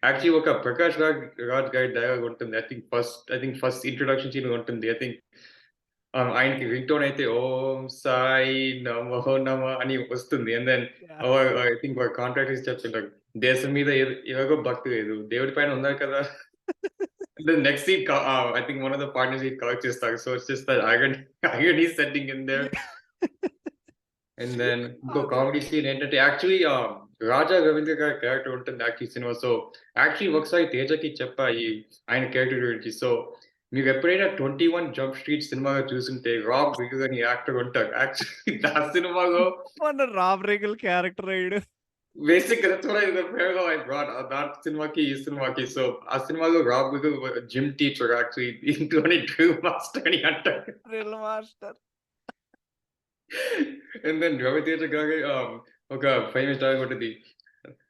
actually ఒక ప్రకాష్ రాజ్ గారి డైలాగ్ ఉంటుంది I think first introduction scene ఉంటుంది ఐ థింక్ ఆయనకి రింగ్‌టోన్ అయితే ఓం సాయి నమో నమః అని వస్తుంది. And then Yeah. I think వాడు కాంట్రాక్ట్ చెప్తుంటాడు. దేశం మీద ఎలాగో భక్తి లేదు. దేవుడి పైన ఉన్నారు కదా! The next scene, I think one of the partners he collects his stuff. So it's just that irony setting in there. And then ఇంకో కామెడీ సీన్ ఏంటంటే యాక్చువల్లీ రాజా రవీంద్ర గారి క్యారెక్టర్ ఉంటుంది యాక్చువల్లీ సినిమా. సో యాక్చువల్లీ ఒకసారి తేజకి చెప్పా ఆయన character గురించి. So మీరు ఎప్పుడైనా 21 జంప్ స్ట్రీట్ సినిమాలో చూసుంటే రాబ్ రిగల్ అని యాక్టర్ ఉంటారు. యాక్చువల్లీ ఆ సినిమాలో మన రామ్ రేగల్ క్యారెక్టర్ అయ్యాడు. బేసిక్‌గా that's what I ఫెయిర్‌గా I brought that సినిమాకి, ఈ సినిమాకి. సో ఆ సినిమాలో రాబ్ రిగల్ జిమ్ టీచర్ యాక్చువల్లీ ఇంట్లోనే డ్రిల్ మాస్టర్ అని అంటారు. Drill master. And then Raviteja గారి ఒక ఫేమస్ డైలాగ్ ఉంటది.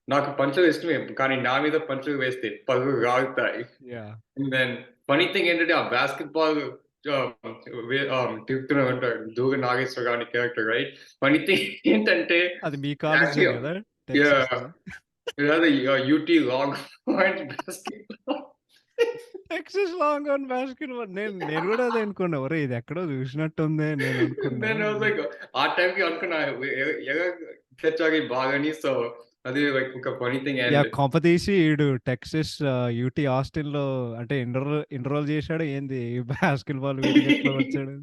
నాకు పంచులు ఇష్టమే. కానీ నా మీద పంచులు వేస్తే పళ్ళు రాలుతాయి. Yeah! And then funny thing ఏంటంటే ఆ బాస్కెట్ బాల్ తిరుగుతూనే ఉంటాడు. దూగ నాగేశ్వర గారి క్యారెక్టర్ రైట్. ఫన్నీ థింగ్ ఏంటంటే అది మీ కాలేజే యాక్చువల్లీ గదా! యాహ్! టెక్సాస్‌ది. అది UT long basketball. Texas longhorn basketball. నేను గూడా అదే అనుకున్నా. ఒరేయ్! ఇది ఎక్కడో చూసినట్టుందే నేను అనుకున్నా. నేను వాస్ లైక్ ఆ టైంకి అనుకున్నా ఎలా తెచ్చారు ఈ బాల్ సో అది లైక్ ఒక ఫన్నీ థింగ్. యాహ్! అండ్ కొంపదీసి ఈడు టెక్సాస్ యూటీ ఆస్టిన్‌లో అంటే ఎన్రోల్ చేశాడా ఏంది? బాస్కెట్ బాల్ వీడికి ఎట్లా వచ్చాడు?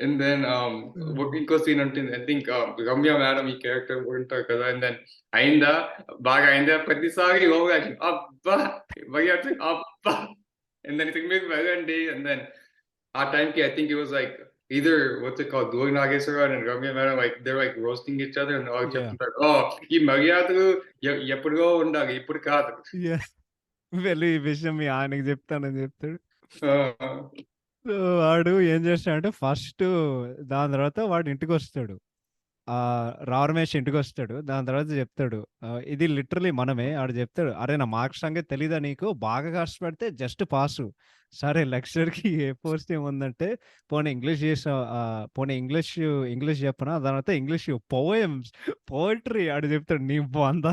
అండ్ దెన్ హ్మ్. ఇంకో సీన్ ఉంటుంది. ఐ థింక్ రమ్య మేడం ఈ క్యారెక్టర్ ఉంటారు కదా! అండ్ దెన్ అయిందా? బాగా అయిందా? ప్రతిసారి ఓవర్ యాక్షన్. అబ్బా! భయ్యా అబ్బా! అండ్ దెన్ ఇక మీరు వెళ్ళండి. అండ్ దెన్ ఆ టైంకి I think it was like either what's it called? Gori Nageswaran and Ramya Madam, like they're like roasting each other and all yeah! చెప్తుంటారు. ఈ మర్యాదలు ఎప్పుడుగో ఉండాలి. ఇప్పుడు కాదు. యాహ్! వెళ్ళి ఈ విషయం మీ ఆయనకి చెప్తానని చెప్తాడు. ఆ! సో, వాడు ఏం చేస్తాడంటే ఫస్టు దాని తర్వాత వాడు ఇంటికొస్తాడు. రావు రమేష్ ఇంటికొస్తాడు. దాని తర్వాత చెప్తాడు. ఇది లిటరల్లీ మనమే. ఆడు చెప్తాడు, "అరేయ్! నా మార్క్స్ సంగతి తెలీదా నీకు? బాగా కష్టపడితే జస్ట్ పాసు. సరే లెక్చరర్‌కి ఏ పోస్ట్ ఏముందంటే, పోనీ ఇంగ్లీష్ చేసావు పోనీ ఇంగ్లీష్ చెప్పనా? దాని తర్వాత ఇంగ్లీష్ పోయెమ్స్, పోయెట్రీ" ఆడు చెప్తాడు. నీ బొంద.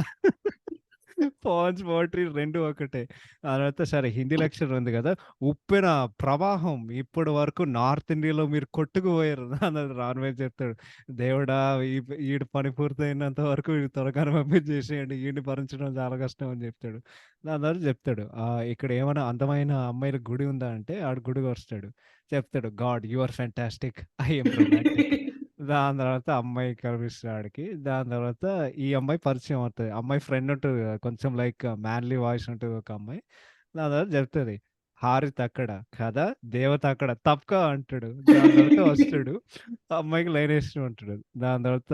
పోయెమ్స్, పోయెట్రీ 2 ఒకటే. ఆ తర్వాత సరే హిందీ లెక్చరర్ ఉంది గదా! ఉప్పెన ప్రవాహం ఇప్పటి వరకు నార్త్ ఇండియాలో మీరు కొట్టుకుపోయారు అన్నది రానువే చెప్తాడు. దేవుడా! ఈడి పని పూర్తయినంత వరకు ఈడు త్వరగానే పంపించేసేయండి. ఈడిని భరించడం చాలా కష్టం అని చెప్తాడు. దాని తర్వాత చెప్తాడు. ఇక్కడ ఏమైనా అందమైన అమ్మాయిల గుడి ఉందా అంటే ఆడు గుడికొస్తాడు. చెప్తాడు. God you are fantastic. I am romantic. దాని తర్వాత అమ్మాయి కనిపిస్తది ఆడికి. దాని తర్వాత ఈ అమ్మాయి పరిచయం అవుతది. అమ్మాయి ఫ్రెండ్ ఉంటది గదా! కొంచెం లైక్ మ్యాన్‌లీ వాయిస్ ఉంటది ఒక అమ్మాయి. దాని తర్వాత చెప్తది. హారిత్ అక్కడ కదా! దేవత అక్కడ తప్పుకో అంటాడు. దాని తర్వాత వస్తాడు. ఆ అమ్మాయికి లైన్ ఏస్తూ ఉంటాడు. దాని తర్వాత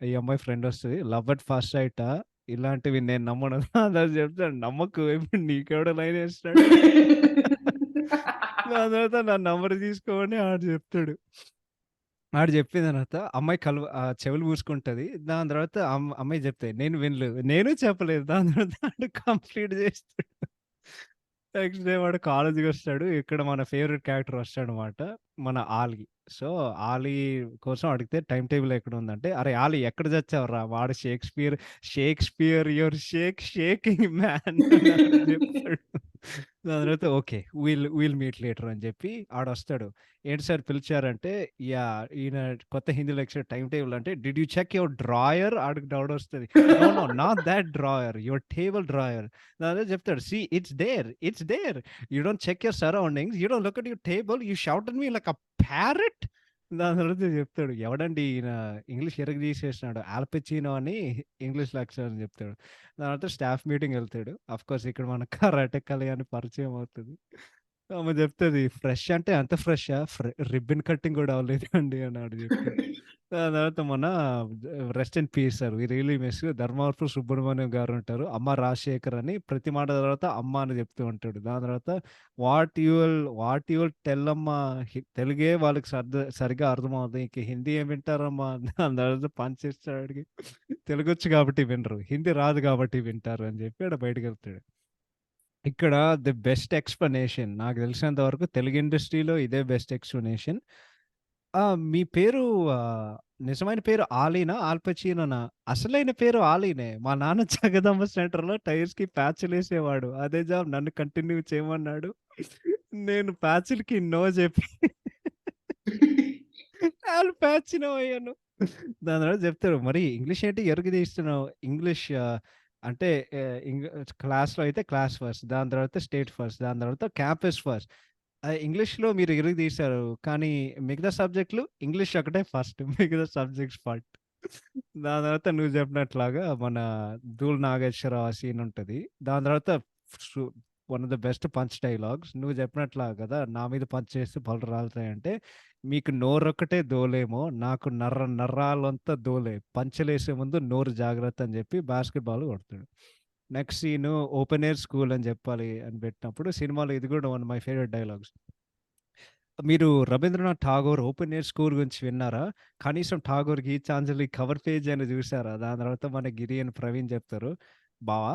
ఈ అమ్మాయి ఫ్రెండ్ వస్తది. లవ్ అట్ ఫస్ట్ సైటా? ఇలాంటివి నేను నమ్మను. దాని తర్వాత చెప్తాడు. నమ్మకు ఇప్పుడు నీకెవడు లైన్ ఏస్తాడు? దాని తర్వాత నా నంబర్ తీసుకో అని ఆడు చెప్తాడు. ఆడు చెప్పిన తర్వాత అమ్మాయి చెవులు మూసుకుంటది. దాని తర్వాత అమ్మాయి చెప్తది. నేను వినలేదు. నేను చెప్పలేదు. దాని తర్వాత ఆడు కంప్లీట్ చేస్తాడు. నెక్స్ట్ డే వాడు కాలేజ్‌కొస్తాడు. ఇక్కడ మన ఫేవరెట్ క్యారెక్టర్ వస్తాడనమాట. మన 'ఆలీ'. సో, 'ఆలీ' కోసం అడిగితే టైమ్ టేబుల్ ఎక్కడుందంటే, "అరే! ఆలీ ఎక్కడ చచ్చావురా?" వాడు షేక్స్‌పియర్ యువర్ షేకింగ్ మ్యాన్ అని ఆడు చెప్తాడు. దాని తర్వాత ఓకే. విల్ మీట్ లేటర్ అని చెప్పి ఆడొస్తాడు. ఏంటి సార్ పిలిచారంటే, ఈయన కొత్త హిందీ లెక్చరర్ టైమ్ టేబుల్ అంటే, did you check your drawer? ఆడికి డౌటొస్తది. No, no not that drawer. Your table drawer. అదే చెప్తాడు. See it's there. You don't check your surroundings. You don't look at your table. You shout at me like a parrot. దాని తర్వాత చెప్తాడు. ఎవడండి ఈయన English ఇరగదీసేసినాడు. All పచినో అని English lecturer అని చెప్తాడు. దాని తర్వాత స్టాఫ్ మీటింగ్ ఎళ్తాడు. ఆఫ్‌కోర్స్ ఇక్కడ మన కరాటే కళ్యాణి పరిచయం అవుతది. ఆమె చెప్తది. ఫ్రెష్ అంటే అంత ఫ్రెషా? రిబ్బన్ కటింగ్ కూడా అవ్వలేదండి అని ఆడు చెప్తాడు. దాని తర్వాత మన rest in peace sir. We really miss Dharmavarapu Subrahmanyam గారు ఉంటారు. అమ్మ రాజశేఖర్ అని ప్రతి మాట తర్వాత అమ్మ అని చెప్తూ ఉంటాడు. దాని తర్వాత వాట్ యు విల్ టెల్ అమ్మా తెలుగే వాళ్ళకి సరిగ్గా అర్థమవుద్ది. ఇంక హిందీ ఏం వింటారమ్మా? దాని తర్వాత పంచ్ ఇస్తాడు ఆడికి. తెలుగొచ్చు కాబట్టి వినరు. హిందీ రాదు కాబట్టి వింటారు అని చెప్పి ఆడు బయటికెళ్తాడు. ఇక్కడ ది బెస్ట్ ఎక్స్‌ప్లనేషన్ నాకు తెలిసినంత వరకు తెలుగు ఇండస్ట్రీలో ఇదే బెస్ట్ ఎక్స్‌ప్లనేషన్. మీ పేరు నిజమైన పేరు ఆలీనా? ఆల్ పచీనోనా? అసలైన పేరు ఆలీనే. మా నాన్న జగదమ్మ సెంటర్‌లో టైర్స్‌కి ప్యాచులేసేవాడు. అదే జాబ్ నన్ను కంటిన్యూ చేయమన్నాడు. నేను ప్యాచులకి నో చెప్పి ఆల్ ప్యాచినో అయ్యాను. దాని తర్వాత చెప్తారు. మరి ఇంగ్లీష్ ఏంటి ఎరగదీస్తున్నావు? ఇంగ్లీష్ అంటే క్లాస్‌లో అయితే క్లాస్ ఫస్ట్. దాని తర్వాత స్టేట్ ఫస్ట్. దాని తర్వాత క్యాంపస్ ఫస్ట్. ఇంగ్లీష్‌లో మీరు ఇరగదీశారు. కానీ మిగతా సబ్జెక్ట్‌లు ఇంగ్లీష్ ఒకటే ఫస్ట్. మిగతా సబ్జెక్ట్స్ ఫస్ట్. దాని తర్వాత నువ్వు చెప్పినట్లాగా మన 'ధూళి నాగేశ్వరరావు' ఆ సీన్ ఉంటది. దాని తర్వాత సు one of the best punch dialogues నువ్వు చెప్పినట్లా కదా! నా మీద పంచ్ చేస్తే పళ్ళు రాలుతాయంటే, మీకు నోరొక్కటే దోలేమో, నాకు నర్రాలంతా దోలే. పంచలేసే ముందు నోరు జాగ్రత్త అని చెప్పి బాస్కెట్‌బాల్ కొడతాడు. Next scene open air school అని చెప్పాలి అని పెట్టినప్పుడు సినిమాలో ఇది కూడా one of my favourite dialogues. మీరు 'Rabindranath Tagore open air school' గురించి విన్నారా? కనీసం 'ఠాగూర్ గీతాంజలి' కవర్ పేజ్ అయినా చూసారా? దాని తర్వాత మన 'గిరి' అని ప్రవీణ్ చెప్తారు. బావ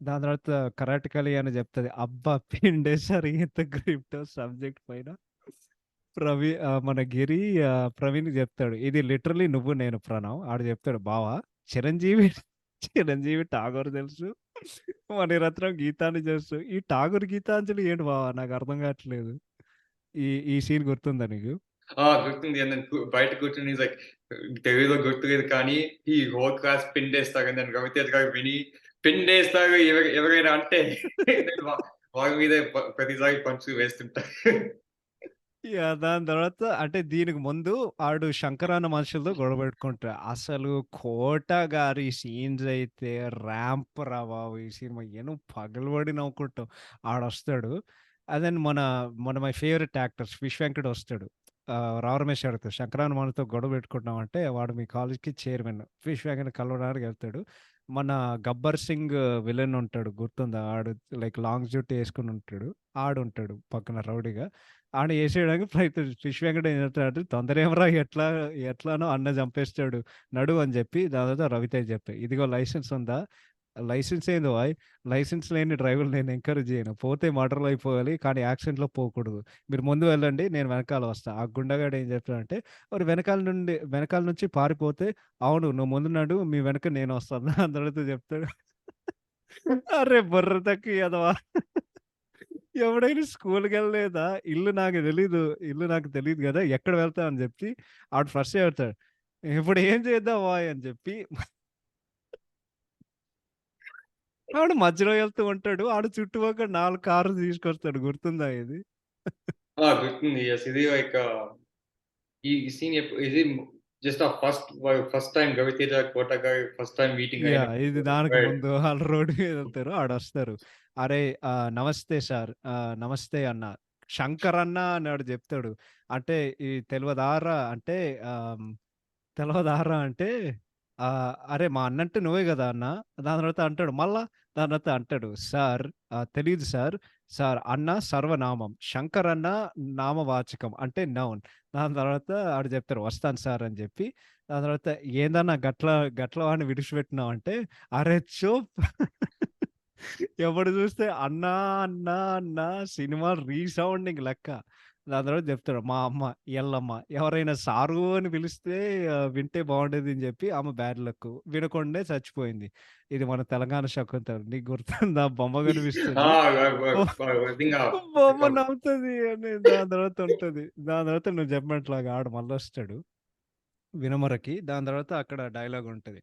దాని తర్వాత 'కరాటే అని చెప్తది. అబ్బా! పిండేశారు ఇంత గ్రిప్టో సబ్జెక్ట్ పైన. మన 'గిరి' ప్రవీణ్‌కి చెప్తాడు. ఇది లిటరల్లీ నువ్వు నేను ప్రణవ్. ఆడు చెప్తాడు, బావ చిరంజీవి 'ఠాగూర్' తెలుసు. మణిరత్నం 'గీతాంజలి' తెలుసు. ఈ 'ఠాగూర్ గీతాంజలి' ఏంటి బావ నాకు అర్థం కావట్లేదు. ఈ సీన్ గుర్తుందా నీకు? గుర్తుంది. అండ్ దెన్ బయట కూర్చొని ఈస్ లైక్ తెలుగులో గుర్తులేదు కానీ ఈ whole class పిండేస్తారు. And then Raviteja గారు విని పిండేస్తారు ఎవరైనా అంటే then వాళ్ళ మీదే ప్రతిసారి పంచులు వేస్తుంటారు. యాహ్! దాని తర్వాత అంటే దీనికి ముందు ఆడు 'శంకరాన మనుషులతో' గొడవ పెట్టుకుంటాడు. అసలు 'కోట' గారి సీన్స్ అయితే ర్యాంప్ రా బాబు! ఈ సినిమా పగలబడి నవ్వుకుంటాం. ఆడొస్తాడు. దెన్ మన my favourite actors 'fish Venkat' వస్తాడు. రావు రమేష్ అడుగుతాడు, 'శంకరాన మనతో గొడవ పెట్టుకుంటున్నాం' అంటే వాడు మీ కాలేజ్‌కి చైర్మన్. 'ఫిష్ వెంకట్' కలవడానికి వెళ్తాడు. మన 'గబ్బర్ సింగ్' విలన్ ఉంటాడు గుర్తుందా? ఆడు లైక్ లాంగ్ జుట్టు యేసుకొని ఉంటాడు. ఆడుంటాడు పక్కన రౌడీగా. ఆడిని ఏసేయడానికి ప్రయత్నించాడు. 'ఫిష్ వెంకట్' ఏం చెప్తాడంటే, "తొందర ఏమిరా ఎట్లానో అన్న చంపేస్తాడు నడువు" అని చెప్పి దాని తర్వాత రవితేజ చెప్తాడు, "ఇదిగో లైసెన్స్ ఉందా? లైసెన్స్ ఏంది ఓయ్! లైసెన్స్ లేని డ్రైవర్‌ని నేను ఎంకరేజ్ చేయను. పోతే మర్డర్‌లు అయిపోవాలి కానీ యాక్సిడెంట్‌లో పోకూడదు. మీరు ముందు వెళ్ళండి నేను వెనకాల వస్తా." ఆ గుండాగాడు ఏం చెప్తాడంటే, "మరి వెనకాల నుంచి పారిపోతే, అవును నువ్వు ముందు నడు మీ వెనక నేను వస్తాను." దాని తర్వాత చెప్తాడు, "అర్రె బుర్ర తక్కువ ఎదవా! ఎవడైనా స్కూల్‌కెళ్ళలేదా? ఇల్లు నాకు తెలీదు గదా! ఎక్కడ వెళ్తావు?" అని చెప్పి ఆడు ఫస్ట్ చెప్తాడు. "ఇప్పుడు ఏం చేద్దాం ఓయ్" అని చెప్పి ఆడు మధ్యలో వెళ్తూ ఉంటాడు. ఆడు చుట్టుపక్కల 4 కార్లు తీసుకొస్తాడు. గుర్తుందా ఇది? గుర్తుంది. యెస్. ఇది లైక్ ఈ సీన్ ఇది జస్ట్ ఫస్ట్ టైమ్ రవితేజ, కోట గారి ఫస్ట్ టైమ్ మీటింగ్ యాహ్! అయినప్పుడు. ఇది దానికి రైట్. ముందు ఆళ్ళు రోడ్డు మీద వెళ్తారు. ఆడొస్తారు. "అరేయ్! నమస్తే సార్. నమస్తే అన్న. శంకర్ అన్న" అని ఆడు చెప్తాడు. అంటే ఈ తెలవదారా అంటే ఆహ్ తెలవదారా అంటే, "అరే! మా అన్నంటే నువ్వే గదా అన్న." దాని తర్వాత అంటాడు మళ్ళా, దాని తర్వాత అంటాడు, "సార్ తెలీదు సార్. సార్ అన్న సర్వనామం. శంకర్ అన్న నామవాచకం అంటే నౌన్." దాని తర్వాత ఆడు చెప్తాడు, "వస్తాను సార్" అని చెప్పి, దాని తర్వాత "ఏందన్నా గట్ల వాడిని విడిచిపెట్టినావు" అంటే, "అరె చూప్." ఎప్పుడు చూస్తే అన్నా, అన్నా, అన్నా సినిమాలు రీసౌండింగ్ లెక్క. దాని తర్వాత చెప్తాడు, "మా అమ్మ, ఎల్లమ్మ ఎవరైనా సారు అని పిలిస్తే వింటే బావుండేది" అని చెప్పి ఆమె బ్యాడ్ లక్. వినకుండానే చచ్చిపోయింది. ఇది మన తెలంగాణ శకుంతల. నీకు గుర్తుందా? బొమ్మ ఆ! కనిపిస్తుంది. ఐ థింక్ బొమ్మ నవ్వుతది అని దాని తర్వాత ఉంటది. దాని తర్వాత నువ్వు చెప్పినట్లాగా ఆడు మళ్ళొస్తాడు వినమరకి. దాని తర్వాత అక్కడ డైలాగ్ ఉంటది.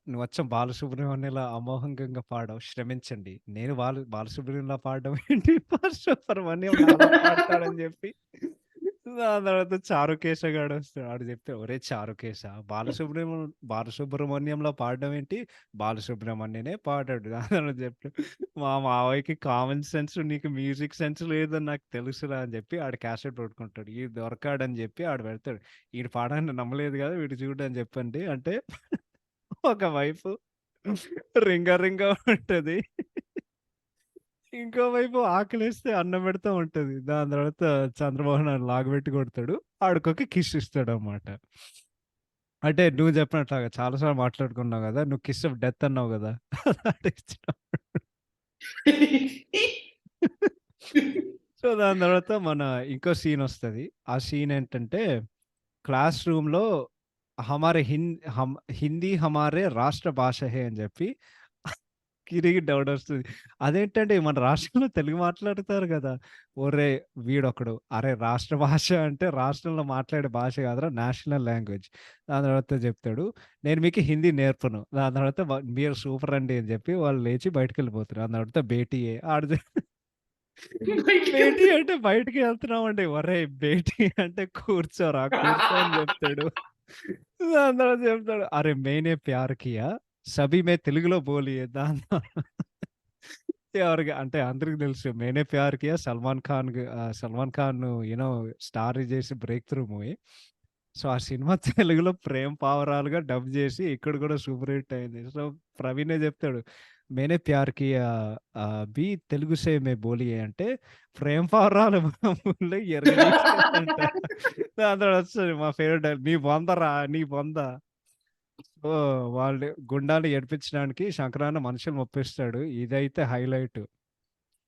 "నువ్వచ్చం బాలసుబ్రహ్మణ్యంలా అమోఘంగా పాడావు. శ్రమించండి. నేను బాలసుబ్రహ్మణ్యంలా పాడడం ఏంటి? బాలసుబ్రహ్మణ్యం నాలా పాడతాడని" చెప్పి దాని తర్వాత చారుకేశ గాడొస్తాడు. ఆడు చెప్తాడు, "ఒరేయ్ చారుకేశ బాలసుబ్రహ్మణ్యంలా పాడడం ఏంటి? బాలసుబ్రహ్మణ్యనే పాడాడు." దాని తర్వాత చెప్తాడు, "మా మావయ్యకి కామన్ సెన్స్ నీకు మ్యూజిక్ సెన్స్ లేదని నాకు తెలుసురా" అని చెప్పి ఆడు క్యాసెట్ పట్టుకుంటాడు. ఈడు దొరకాడని చెప్పి ఆడు పెడతాడు. "ఈడు పాడాన్ని నమ్మలేదు కదా! వీడు చూడు" అని చెప్పండి. అంటే ఒక వైపు 'రింగా ఉంటది. ఇంకో వైపు ఆకలేస్తే అన్నం పెడతా ఉంటది. దాని తర్వాత చంద్రబాబు నాయుడు లాగబెట్టి కొడతాడు. ఆడికొక కిస్ ఇస్తాడన్నమాట. అంటే నువ్వు చెప్పినట్లాగా చాలా సార్లు మాట్లాడుకున్నావు గదా! నువ్వు కిస్ ఆఫ్ డెత్ అన్నావు గదా! అది ఇచ్చినప్పుడు. సో, దాని తర్వాత ఇంకో సీనొస్తది. ఆ సీన్ ఏంటంటే క్లాస్ రూమ్‌లో హిందీ హమారే రాష్ట్ర భాష హే అని జెప్పి కిరికి డౌటొస్తది. అదేంటండి మన రాష్ట్రంలో తెలుగు మాట్లాడతారు గదా! ఒరేయ్! వీడొకడు అరే! రాష్ట్ర భాష అంటే రాష్ట్రంలో మాట్లాడే భాష కాదురా నేషనల్ లాంగ్వేజ్. దాని తర్వాత చెప్తాడు, "నేను మీకు హిందీ నేర్పను." దాని తర్వాత "మీరు సూపర్ అండి" అని చెప్పి వాళ్ళు లేచి బయటికెళ్ళిపోతారు. దాని తర్వాత బేటీ ఏ ఆడు బేటీ అంటే బయటికి వెళ్తున్నామండి. ఒరేయ్ బేటీ అంటే కూర్చోరా, కూర్చో అని చెప్తాడు. దాని తర్వాత చెప్తాడు, అరే మేనే ప్యార్ కియా, సభీ మే తెలుగులో బోలియే. దాని ఎవరికి అంటే అందరికి తెలుసు 'మేనే ప్యార్ కియా' సల్మాన్ ఖాన్ స్టార్ చేసి బ్రేక్ త్రూ మూవీ. సో, ఆ సినిమా తెలుగులో ప్రేమ పావరాలుగా డబ్ చేసి ఇక్కడ కూడా సూపర్ హిట్ అయింది. సో, ప్రవీణే చెప్తాడు 'మేనే ప్యార్ కియా బి తెలుగు సే మే బోలియే' అంటే ప్రేమ పావురాలు ఊళ్ళో ఎరగదీశాడంట. దాని తర్వాత వస్తది మా ఫేవరెట్ డైలాగ్, "నీ బొందరా నీ బొంద." సో, వాళ్ళు గుండాన్ని ఏడిపించడానికి శంకరాన్న మనుషుల్ని ఒప్పిస్తాడు. ఇదైతే హైలైట్.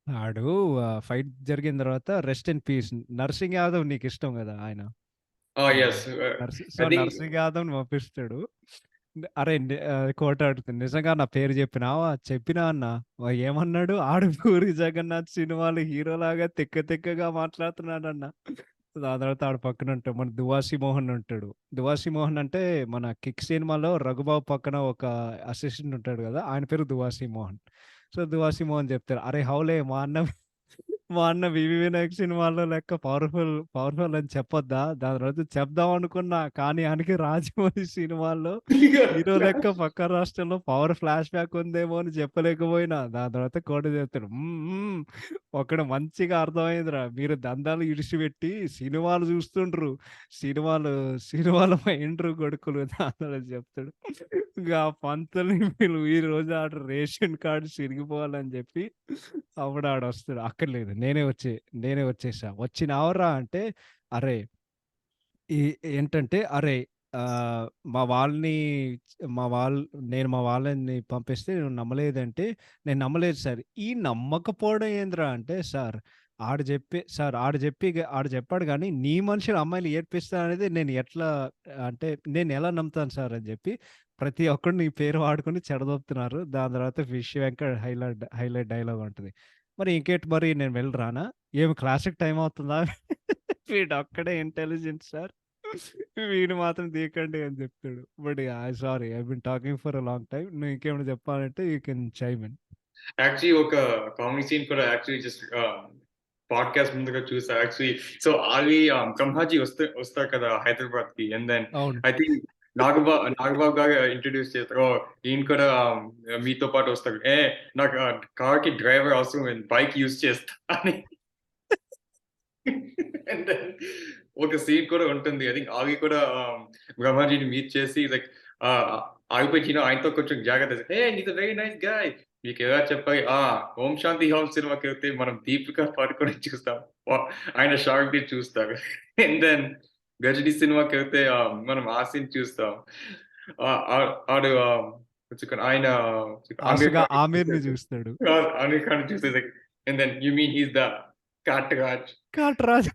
ఆడు ఫైట్ జరిగిన తర్వాత rest in peace. 'Narsing Yadav' నీకిష్టం గదా! ఆయన. yes. So, I think 'Narsing యాదవ్‌ని' పంపిస్తాడు. అరే! కోట అడుగుతుంది. "నిజంగా నా పేరు చెప్పినావా?" "చెప్పినా అన్నా." ఏమన్నాడు? "ఆడు 'పూరి జగన్నాథ్' సినిమాలో హీరోలాగా తిక్క తిక్కగా మాట్లాడుతున్నాడన్న." దాని తర్వాత ఆడు పక్కన ఉంటాడు. మన 'దువాసి మోహన్' ఉంటాడు. 'దువాసి మోహన్' అంటే మన 'కిక్' సినిమాలో రఘుబాబు పక్కన ఒక అసిస్టెంట్ ఉంటాడు గదా! ఆయన పేరు 'దువాసి మోహన్.' సో, 'దువాసి మోహన్' చెప్తారు, "అరే హౌలే మా అన్న 'వివి వినాయక్' సినిమాలో లెక్క పవర్‌ఫుల్ అని చెప్పొద్దా?" దాని తర్వాత చెప్దాం అనుకున్నా. కానీ ఆయనకి 'రాజమౌళి' సినిమాల్లో హీరో లెక్క పక్క రాష్ట్రంలో పవర్ ఫ్లాష్ బ్యాక్ ఉందేమో అని చెప్పలేకపోయినా. దాని తర్వాత కోట చెప్తాడు, "హ్మ్. హ్మ్. ఒకడు మంచిగా అర్థమైందిరా. మీరు దందాలు ఇడిసిపెట్టి సినిమాలు చూస్తుండ్రు. సినిమాలు సినిమాలు మైండ్రు కొడుకులు." దాని తర్వాత చెప్తాడు, "గా పంతుల్ని పిలువు. ఈరోజు ఆడు రేషన్ కార్డ్ చిరిగిపోవాలని" చెప్పి అప్పుడు ఆడొస్తాడు. "అక్కర్లేదు నేనే వచ్చేసా." "వచ్చినావురా" అంటే, "అరే! ఈ ఏంటంటే అరేయ్! ఆహ్, మా వాళ్ళని మా వాళ్ళు నేను మా వాళ్ళని పంపిస్తే నువ్వు నమ్మలేదంటే, నేను నమ్మలేదు సార్. ఈ నమ్మకపోవడం ఏందిరా అంటే, ఆడు చెప్పాడు గానీ, నీ మనుషులు అమ్మాయిలు ఏడ్పిస్తా అనేది నేను ఎట్లా అంటే నేనెలా నమ్ముతాను సార్ అని చెప్పి, ప్రతి ఒక్కడు నీ పేరు వాడుకొని చెడదొబ్బుతున్నారు. దాని తర్వాత 'ఫిష్ వెంకట్' హైలైట్ డైలాగ్ ఉంటది. "మరి ఇంకేంటి మరి నేను వెళ్ళి రానా? ఏమి క్లాస్‌కి టైమ్ అవుతుందా?" వీడొక్కడే ఇంటెలిజెంట్ సార్. వీడు మాత్రం తీయకండి అని చెప్తాడు. But sorry I been talking for a long time. నువ్వు ఇంకేమైనా చెప్పాలంటే you can chime in. Actually ఒక కామెడీ సీన్ కూడా యాక్చువల్లీ జస్ట్ పాడ్‌కాస్ట్ ముందుగా చూసా యాక్చువల్లీ. సో, ఆలి బ్రహ్మాజీ వస్తారు కదా హైదరాబాద్‌కి. అండ్ దెన్ అవును. ఐ థింక్ నాగబాబు గారు ఇంట్రొడ్యూస్ చేస్తారు. ఓహ్! ఈయన కూడా మీతో పాటు వస్తారు. నాకు కార్‌కి డ్రైవర్ అవసరం లేదు. బైక్ యూజ్ చేస్తా అని. అండ్ దెన్ ఒక సీన్ కూడా ఉంటుంది. ఐ థింక్ ఆగి కూడా బ్రహ్మాజీని మీట్ చేసి లైక్ ఆహ్, ఆగిపోయి ఆయనతో కొంచెం జాగ్రత్త, he's a very nice guy. మీకెలా చెప్పాలి? 'ఓం శాంతి హోమ్' సినిమాకెళ్తే మనం 'దీపిక పడుకోనే' చూస్తాం. ఆయన 'షారుఖ్‌ది' చూస్తారు. అండ్ దెన్ 'గజిని' సినిమాకెళ్తే మనం ఆ సీన్ చూస్తాం. ఆహ్, ఆహ్, ఆడు ఆయన ఆమీర్ ఆశగా ఖాన్ ఆమీర్‌ని చూసేసి చూస్తాడు. ఆమీర్ ఖాన్ చూసేసి and then you mean he's the Katraj. Katraj.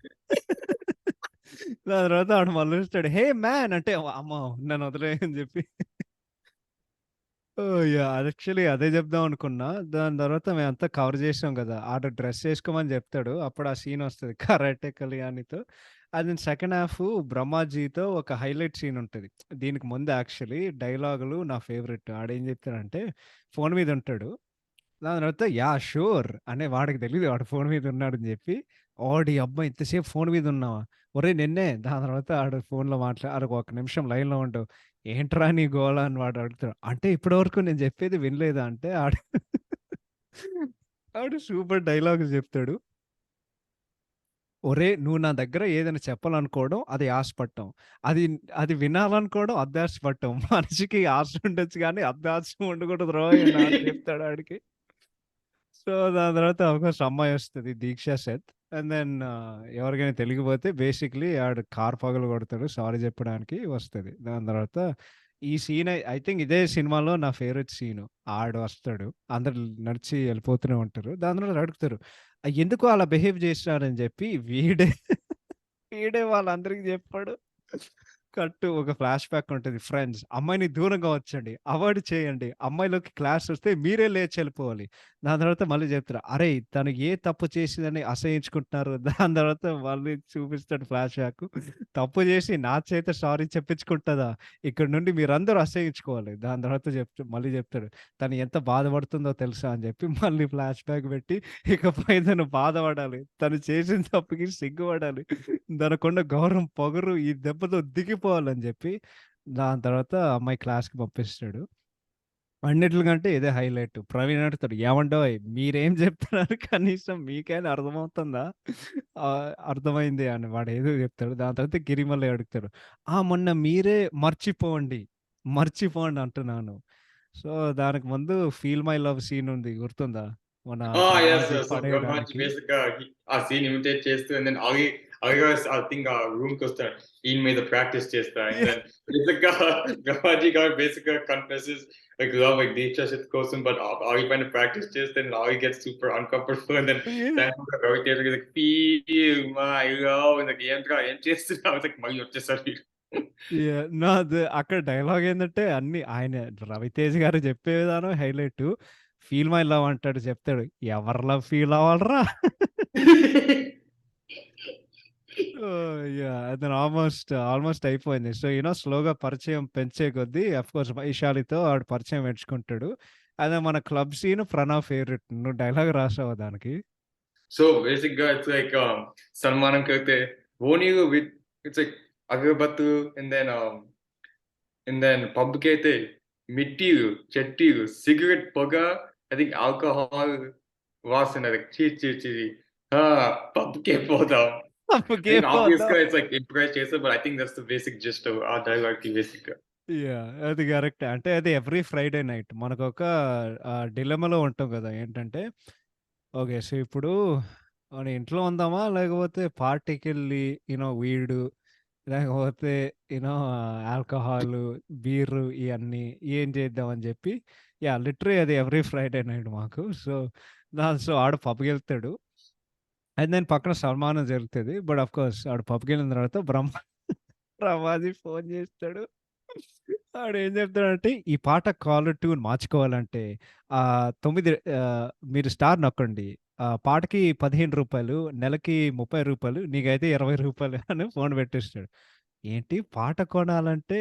దాని తర్వాత ఆడు మళ్ళొస్తాడు. హే మ్యాన్ అంటే అమ్మో! నన్ను వదిలేయ్ అని చెప్పి. ఓహ్! యాక్చువల్లీ అదే చెప్దాం అనుకున్నా. దాని తర్వాత మేమంతా కవర్ చేసాం గదా! ఆడు డ్రెస్ ఏసుకోమని చెప్తాడు. అప్పుడు ఆ సీన్ వస్తది 'కరాటే కళ్యాణి'తో. అది సెకండ్ హాఫు 'బ్రహ్మాజీతో' ఒక హైలైట్ సీన్ ఉంటది. దీనికి ముందు యాక్చువల్లీ డైలాగులు నా ఫేవరెట్. ఆడేం చెప్తాడంటే ఫోన్ మీద ఉంటాడు. దాని తర్వాత షూర్ అని వాడికి తెలీదు వాడు ఫోన్ మీద ఉన్నాడని చెప్పి, ఓడి అబ్బా! ఇంతసేపు ఫోన్ మీద ఉన్నావా? ఒరేయ్ నిన్నే. దాని తర్వాత ఆడు ఫోన్‌లో ఆడు ఒక నిమిషం లైన్‌లో ఉండు. ఏంట్రా నీ గోల అని వాడు అడుగుతాడు. అంటే ఇప్పటి వరకు నేను చెప్పేది వినలేదా అంటే ఆడు సూపర్ డైలాగ్ చెప్తాడు. ఒరేయ్! నువ్వు నా దగ్గర ఏదైనా చెప్పాలనుకోవడం అది ఆశపడటం. అది అది వినాలనుకోవడం అత్యాశపడటం. మనిషికి ఆశ ఉండొచ్చు గానీ అత్యాశ ఉండకూడదురోయ్ అని ఆడు చెప్తాడు ఆడికి. సో, దాని తర్వాత ఆఫ్‌కోర్స్ అమ్మాయొస్తది 'దీక్షా సేథ్.' అండ్ దెన్ ఎవరికైనా తెలియకపోతే బేసిక్‌లీ ఆడు కారు పగలగొడతాడు. సారీ చెప్పడానికి వస్తది. దాని తర్వాత ఈ సీన్ ఐ థింక్ ఇదే సినిమాలో నా ఫేవరెట్ సీను. ఆడు వస్తాడు. అందరూ నడిచి ఎళ్ళిపోతూనే ఉంటారు. దాని తర్వాత అడుగుతారు, ఎందుకు అలా బిహేవ్ చేసినారని చెప్పి వీడే వాళ్ళందరికి చెప్పాడు. ఒక ఫ్లాష్ బ్యాక్ ఉంటది. ఫ్రెండ్స్ అమ్మాయిని దూరంగా వచ్చండి. అవాయిడ్ చేయండి. అమ్మాయిలోకి క్లాస్ వస్తే మీరే లేచి వెళ్ళిపోవాలి. దాని తర్వాత మళ్ళీ చెప్తారు. అరేయ్! తను ఏ తప్పు చేసిందని అసహ్యించుకుంటున్నారు. దాని తర్వాత మళ్ళీ చూపిస్తాడు ఫ్లాష్ బ్యాక్. తప్పు చేసి నా చేత సారీ చెప్పించుకుంటదా? ఇక్కడి నుండి మీరందరూ అసహ్యించుకోవాలి. దాని తర్వాత మళ్ళీ చెప్తాడు. తను ఎంత బాధపడుతుందో తెలుసా అని చెప్పి మళ్ళీ ఫ్లాష్ బ్యాక్ పెట్టి ఇకపై తను బాధపడాలి. తను చేసిన తప్పుకి సిగ్గుపడాలి. తనకున్న గౌరవం, పొగరు ఈ దెబ్బతో దిగిపోవాలని చెప్పి దాని తర్వాత అమ్మాయి క్లాస్‌కి పంపిస్తాడు. అన్నిట్లకంటే ఇదే హైలైట్. ప్రవీణ్ అడుగుతాడు, "ఏవండోయ్! మీరేం చెప్తున్నారు కనీసం మీకైనా అర్థమవుతుందా?" అర్థమైంది అని వాడేదో చెప్తాడు. దాని తర్వాత గిరిమల్లి అడుగుతాడు, మొన్న మీరే మర్చిపోండి అంటున్నాను." సో, దానికి ముందు 'ఫీల్ మై లవ్' సీన్ ఉంది గుర్తుందా? మన Yes, Brahmaji so Brahmaji పడేయడానికి. basically ఆ సీన్ ఇమిటేట్ చేస్తూ and then Ali was I think రూమ్‌కి వస్తాడు. ఈయన మీద ప్రాక్టీస్ చేస్తా and then బేసిక్‌గా బ్రహ్మాజీ గారు బేసిక్‌గా confesses like love like Dixit కోసం but Ali పైన ప్రాక్టీస్ చేస్తే and Ali gets super uncomfortable and then దాంట్లో Raviteja like feel my love and like ఏంట్రా ఏం చేస్తున్నావు like మళ్ళీ వచ్చేసారు వీడు. నాది అక్కడ డైలాగ్ ఏందంటే అన్నీ ఆయన 'రవితేజ' గారు చెప్పే విధానం హైలైటు. 'ఫీల్ మై లవ్' అంటాడు చెప్తాడు. ఎవరి లవ్ ఫీల్ అవ్వాలిరా? అతను ఆల్మోస్ట్ అయిపోయింది. సో, స్లోగా పరిచయం పెంచే కొద్దీ అఫ్‌కోర్స్ వైశాలితో ఆడు పరిచయం పెంచుకుంటాడు. అదే మన క్లబ్ సీన్ ప్రణవ్ ఫేవరెట్. నువ్వు డైలాగ్ రాసావా దానికి? So basically, it's like Salman Karte, Vonilu with it's like Agarbatu and then pub kete, Mittilu, Chettilu, cigarette poga, I think alcohol was another chi. Pub ke poda. I అప్పుకే think పోదాం. obviously it's like impressed chaser, but I think that's the basic gist of our dialogue ki basic. అది కరెక్టే. అంటే అది every Friday night మనకొక డిలెమాలో ఉంటాం గదా! ఏంటంటే, okay. So, ఇప్పుడు మన ఇంట్లో ఉందామా? లేకపోతే పార్టీకెళ్ళి వీడు, లేకపోతే ఆల్కహాలు, బీరు ఇయన్నీ ఏం చేద్దాం అని జెప్పి లిటరల్లీ అది ఎవ్రీ ఫ్రైడే నైట్ మాకు. సో, ఆడు పబ్‌కెళ్తాడు. అండ్ దెన్ పక్కన సన్మానం జరుగుతది. బట్ ఆఫ్‌కోర్స్ ఆడు పబ్‌కెళ్ళిన తర్వాత బ్రహ్మాజీ ఫోను జేస్తాడు. ఆడేం జెప్తాడంటే, "ఈ పాట కాలర్ ట్యూన్ మార్చుకోవాలంటే 9 మీరు స్టార్ నొక్కండి. పాటకి రూ. 15 నెలకి రూ. 30 నీకైతే రూ. 20 అని ఫోన్ పెట్టేస్తాడు. ఏంటి పాట కొనాలంటే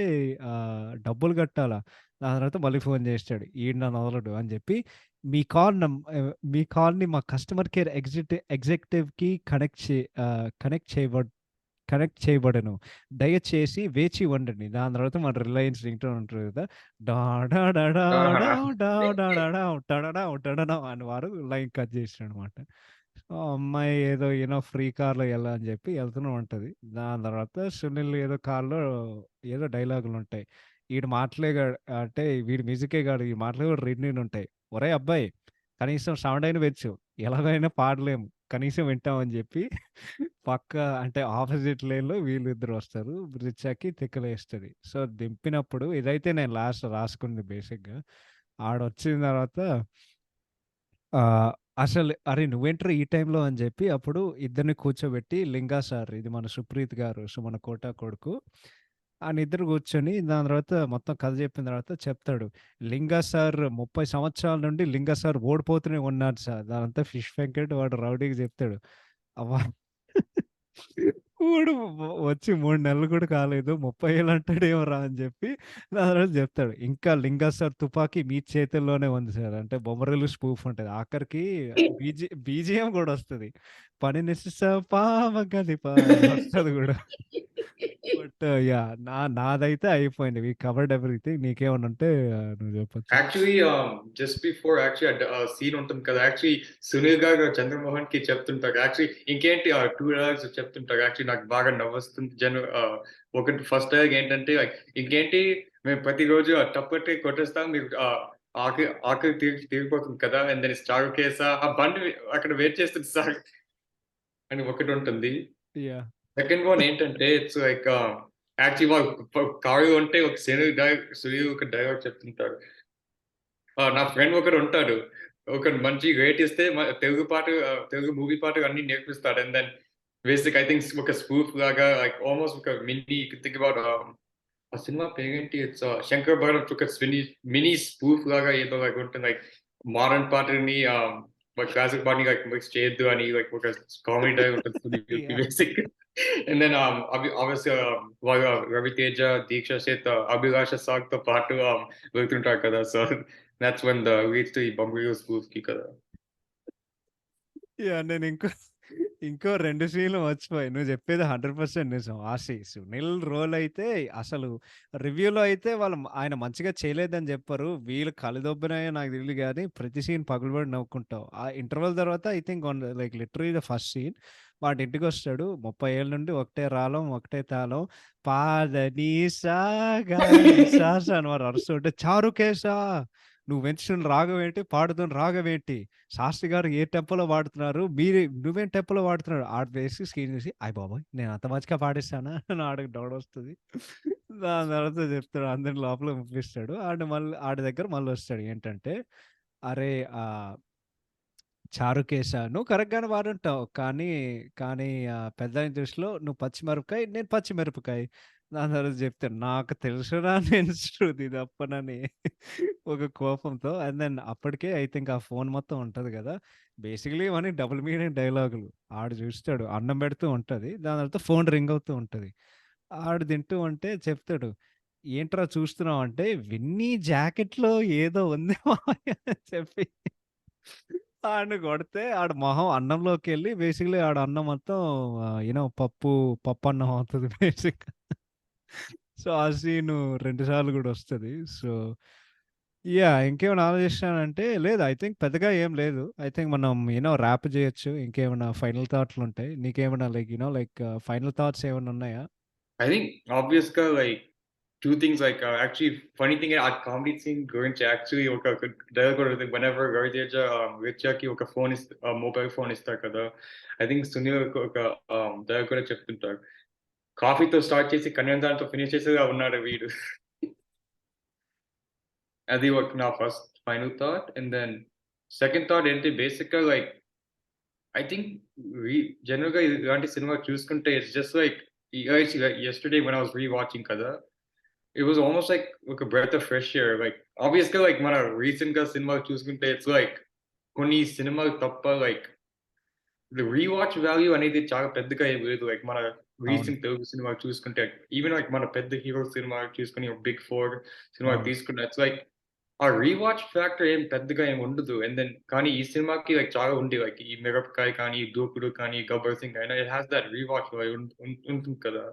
డబ్బులు కట్టాలా? దాని తర్వాత మళ్ళీ ఫోన్ చేస్తాడు. ఈడు నన్ను వదలడు అని చెప్పి, మీ కాల్‌ని మా కస్టమర్ కేర్ ఎగ్జిక్యూటివ్‌కి కనెక్ట్ చేయబడను. దయచేసి వేచి ఉండండి. దాని తర్వాత మన రిలయన్స్ రింగ్‌టోన్ ఉంటది కదా! డా డా డా డా డావ్ డావ్ డా డా డావ్ టడడావ్ టడడావ్ అని వాడు లైన్ కట్ చేసాడనమాట. సో, అమ్మాయి ఏదో ఫ్రీ కార్‌లో అని చెప్పి ఎళ్తూనే ఉంటది. దాని తర్వాత సునీల్ ఏదో కార్‌లో ఏదో డైలాగులుంటాయి. ఈడు మాటలే గా అంటే వీడి మ్యూజికే కాదు. ఈ మాటలు కూడా ఉంటాయి. "ఒరేయ్ అబ్బాయి! కనీసం సౌండ్ అయినా పెంచు. ఎలాగైనా పాడలేము. కనీసం వింటాం" అని చెప్పి పక్క అంటే ఆపోజిట్ లేన్‌లో వీళ్ళిద్దరు వస్తారు. బ్రిడ్జ్ తిక్కలేస్తది. సో, దింపినప్పుడు ఇదైతే నేను లాస్ట్ రాసుకుంది బేసిక్‌గా. ఆడొచ్చిన తర్వాత అసలు "అరే! నువ్వేంట్రా ఈ టైంలో" అని చెప్పి అప్పుడు ఇద్దరిని కూర్చోబెట్టి లింగా సార్ ఇది మన సుప్రీత్ గారు, సుమన కోట కొడుకు. ఆళ్ళిద్దరు కూర్చొని దాని తర్వాత మొత్తం కథ చెప్పిన తర్వాత చెప్తాడు. "లింగా సార్ 30 సంవత్సరాల నుండి లింగా సార్ ఓడిపోతూనే ఉన్నాడు సార్. దానంతా ఫిష్ వెంకట్ వాడు రౌడీకి" చెప్తాడు. అవ్వ! వాడు వచ్చి 3 నెలలు కూడా కాలేదు. 30 ఏళ్ళు అంటాడేమోరా అని చెప్పి దాని తర్వాత చెప్తాడు. "ఇంకా లింగా సార్ తుపాకీ మీ చేతుల్లోనే ఉంది సార్." అంటే బొమ్మరిల్లు స్పూఫ్ ఉంటది. ఆఖరికి బీజీఎం కూడా వస్తది. "పనినిస్స పావగలిప" అని వస్తది కూడా. బట్ నాదైతే అయిపోయింది. We covered everything. నీకేమన్నా ఉంటే నువ్వు చెప్పొచ్చు. Actually, just before actually scene ఉంటుంది కదా! Actually సునీల్ గారు చంద్రమోహన్‌కి చెప్తుంటారు. Actually ఇంకేంటి 2 డైలాగ్స్ చెప్తుంటారు. Actually నాకు బాగా నవ్వొస్తుంది. ఒకటి ఫస్ట్ డైలాగ్ ఏంటంటే like ఇంకేంటి మేము ప్రతిరోజు టప్పట్టి కొట్టేస్తాం. మీరు ఆకలి తీరిపోతుంది కదా! అండ్ దెన్ స్టార్ కేసా ఆ బండి అక్కడ వెయిట్ చేస్తుంది సార్ అని ఒకటుంటుంది. యాహ్! సెకండ్ వన్ ఏంటంటే ఇట్స్ లైక్ యాక్చువల్లీ వాళ్ళు కారులో ఉంటే ఒక సునీల్ ఒక డైలాగ్ చెప్తుంటాడు. నా ఫ్రెండ్ ఒకడు ఉంటాడు. ఒక మంచి రేట్ ఇస్తే తెలుగు మూవీ పాటలు అన్నీ నేర్పిస్తాడు. And then basic, I think ఒక spoof లాగా like almost ఒక mini, you could think about ఆ సినిమా పేరేంటి, ఇట్స్ శంకర్ భరత్ ఒక మినీ స్పూఫ్ లాగా ఏదో లైక్ ఉంటుంది, లైక్ మోడర్న్ పాటని క్లాసిక్ పాటని లైక్ మిక్స్ చేయొద్దు అని లైక్ ఒక కామెడీ టైప్ ఉంటుంది Yeah. Basic. And then obviously వాళ్ళ రవితేజ, దీక్ష సేత్, అభిలాష సాగ్ తో పాటు వెళ్తుంటారు కదా. So that's one the leads to ఈ బంబియో స్పూఫ్ కి కదా. యాహ్! నేను ఇంకో 2 సీన్‌లు మర్చిపోయా. నువ్వు చెప్పేది 100% నిజం. సునీల్ రోల్ అయితే అసలు రివ్యూలో అయితే ఆయన మంచిగా చేయలేదని చెప్పరు. వీళ్ళు కళ్ళదొబ్బినాయో నాకు తెలీదు గానీ ప్రతి సీన్ పగలబడి నవ్వుకుంటావు. ఆ ఇంటర్వల్ తర్వాత I think like literally the first scene వాడింటికొస్తాడు. 30 ఏళ్ల నుండి ఒకటే రాలం, ఒకటే తాళం, పాదనీసా గానిసా అని వాడు అరుస్తుంటే, చారుకేశా నువ్వు పెంచుతున్న రాగం ఏంటి? పాడుతున్న రాగం ఏంటి? శాస్త్రి గారు ఏ టెంపోలో పాడుతున్నారు? నువ్వేం టెంపోలో పాడుతున్నాడు? ఆడు వేసి స్క్రీన్ చూసి, అయ్య బాబోయ్! నేను అంత మంచిగా పాడేసానా? అని ఆడికి డౌటొస్తది. దాని తర్వాత చెప్తాడు. అందరిని లోపల పంపిస్తాడు. ఆడి దగ్గర మళ్ళొస్తాడు. ఏంటంటే, అరే చారుకేశ నువ్వు కరెక్ట్‌గానే వాడుంటావు. కానీ పెద్దాయన దృష్టిలో నువ్వు పచ్చిమిరపకాయ, నేను పచ్చిమిరపకాయ. దాని తర్వాత చెప్తాడు. నాకు తెలుసురా నేను శృతి తప్పనని ఒక కోపంతో. అండ్ దెన్ అప్పటికే ఐ థింక్ ఆ ఫోన్ మొత్తం ఉంటది గదా! బేసికల్లీ ఇవన్నీ డబుల్ మీనింగ్ డైలాగులు. ఆడు చూస్తాడు. అన్నం పెడుతూ ఉంటది. దాని తర్వాత ఫోన్ రింగ్ అవుతూ ఉంటది. ఆడు తింటూ ఉంటే చెప్తాడు. ఏంట్రా చూస్తున్నావు అంటే, విన్నీ జాకెట్‌లో ఏదో ఉంది మావయ్య అని చెప్పి ఆడిని కొడితే ఆడి మొహం అన్నంలోకెళ్ళి బేసికల్లీ ఆడ అన్నం మొత్తం పప్పన్నం అవుతది బేసిక్‌గా. సో, ఆ సీను 2 సార్లు గూడా వస్తది. సో, ఇంకేమైనా ఆలోచిస్తున్నానంటే లేదు. ఐ థింక్ పెద్దగా ఏం లేదు. ఐ థింక్ మనం ర్యాప్ జేయొచ్చు. ఇంకేమైనా ఫైనల్ థాట్‌లుంటాయి. నీకేమైనా లైక్ ఫైనల్ థాట్స్ ఏమన్నా ఉన్నాయా? I think obviously like two things like actually funny thing ఆ కామెడీ సీన్ గురించి యాక్చువల్లీ ఒక డైలాగ్ కూడా ఉంది. whenever రవితేజ రిచాకి ఒక ఫోన్ మొబైల్ ఫోన్ ఇస్తారు కదా. ఐ థింక్ సునీల్ ఒక డైలాగ్ కూడా చెప్తుంటారు. కాఫీతో స్టార్ట్ చేసి కన్యాదానంతో ఫినిష్ చేసేలా ఉన్నాడు వీడు. అది ఒక నా first final thought. And then second thought ఏంటి, బేసిక్‌గా లైక్ ఐ థింక్ జనరల్‌గా ఇలాంటి సినిమా చూసుకుంటే it's just like yesterday when I was rewatching కదా. It was almost like a breath of fresh air. Like obviously like మన recent గా సినిమాలు చూసుకుంటే ఇట్స్ లైక్ కొన్ని సినిమాలు తప్ప లైక్ ది రీవాచ్ వాల్యూ అనేది చాలా పెద్దగా ఏం లేదు. లైక్ మన అవును. రీసెంట్ తెలుగు సినిమా చూసుకుంటే ఈవెన్ లైక్ మన పెద్ద హీరో సినిమా చూసుకొని బిగ్ ఫోర్ సినిమా అవును. తీసుకుంటే ఇట్స్ లైక్ ఆ రీవాచ్ ఫ్యాక్టర్ ఏం పెద్దగా ఏం ఉండదు. అండ్ దెన్ కానీ ఈ సినిమాకి లైక్ చాలా ఉంది. లైక్ ఈ మిరపకాయ కానీ, దూకుడు కానీ, గబ్బర్ సింగ్ అయినా ఇట్ హ్యాస్ దట్ రీవాచ్ ఉంటుంది కదా.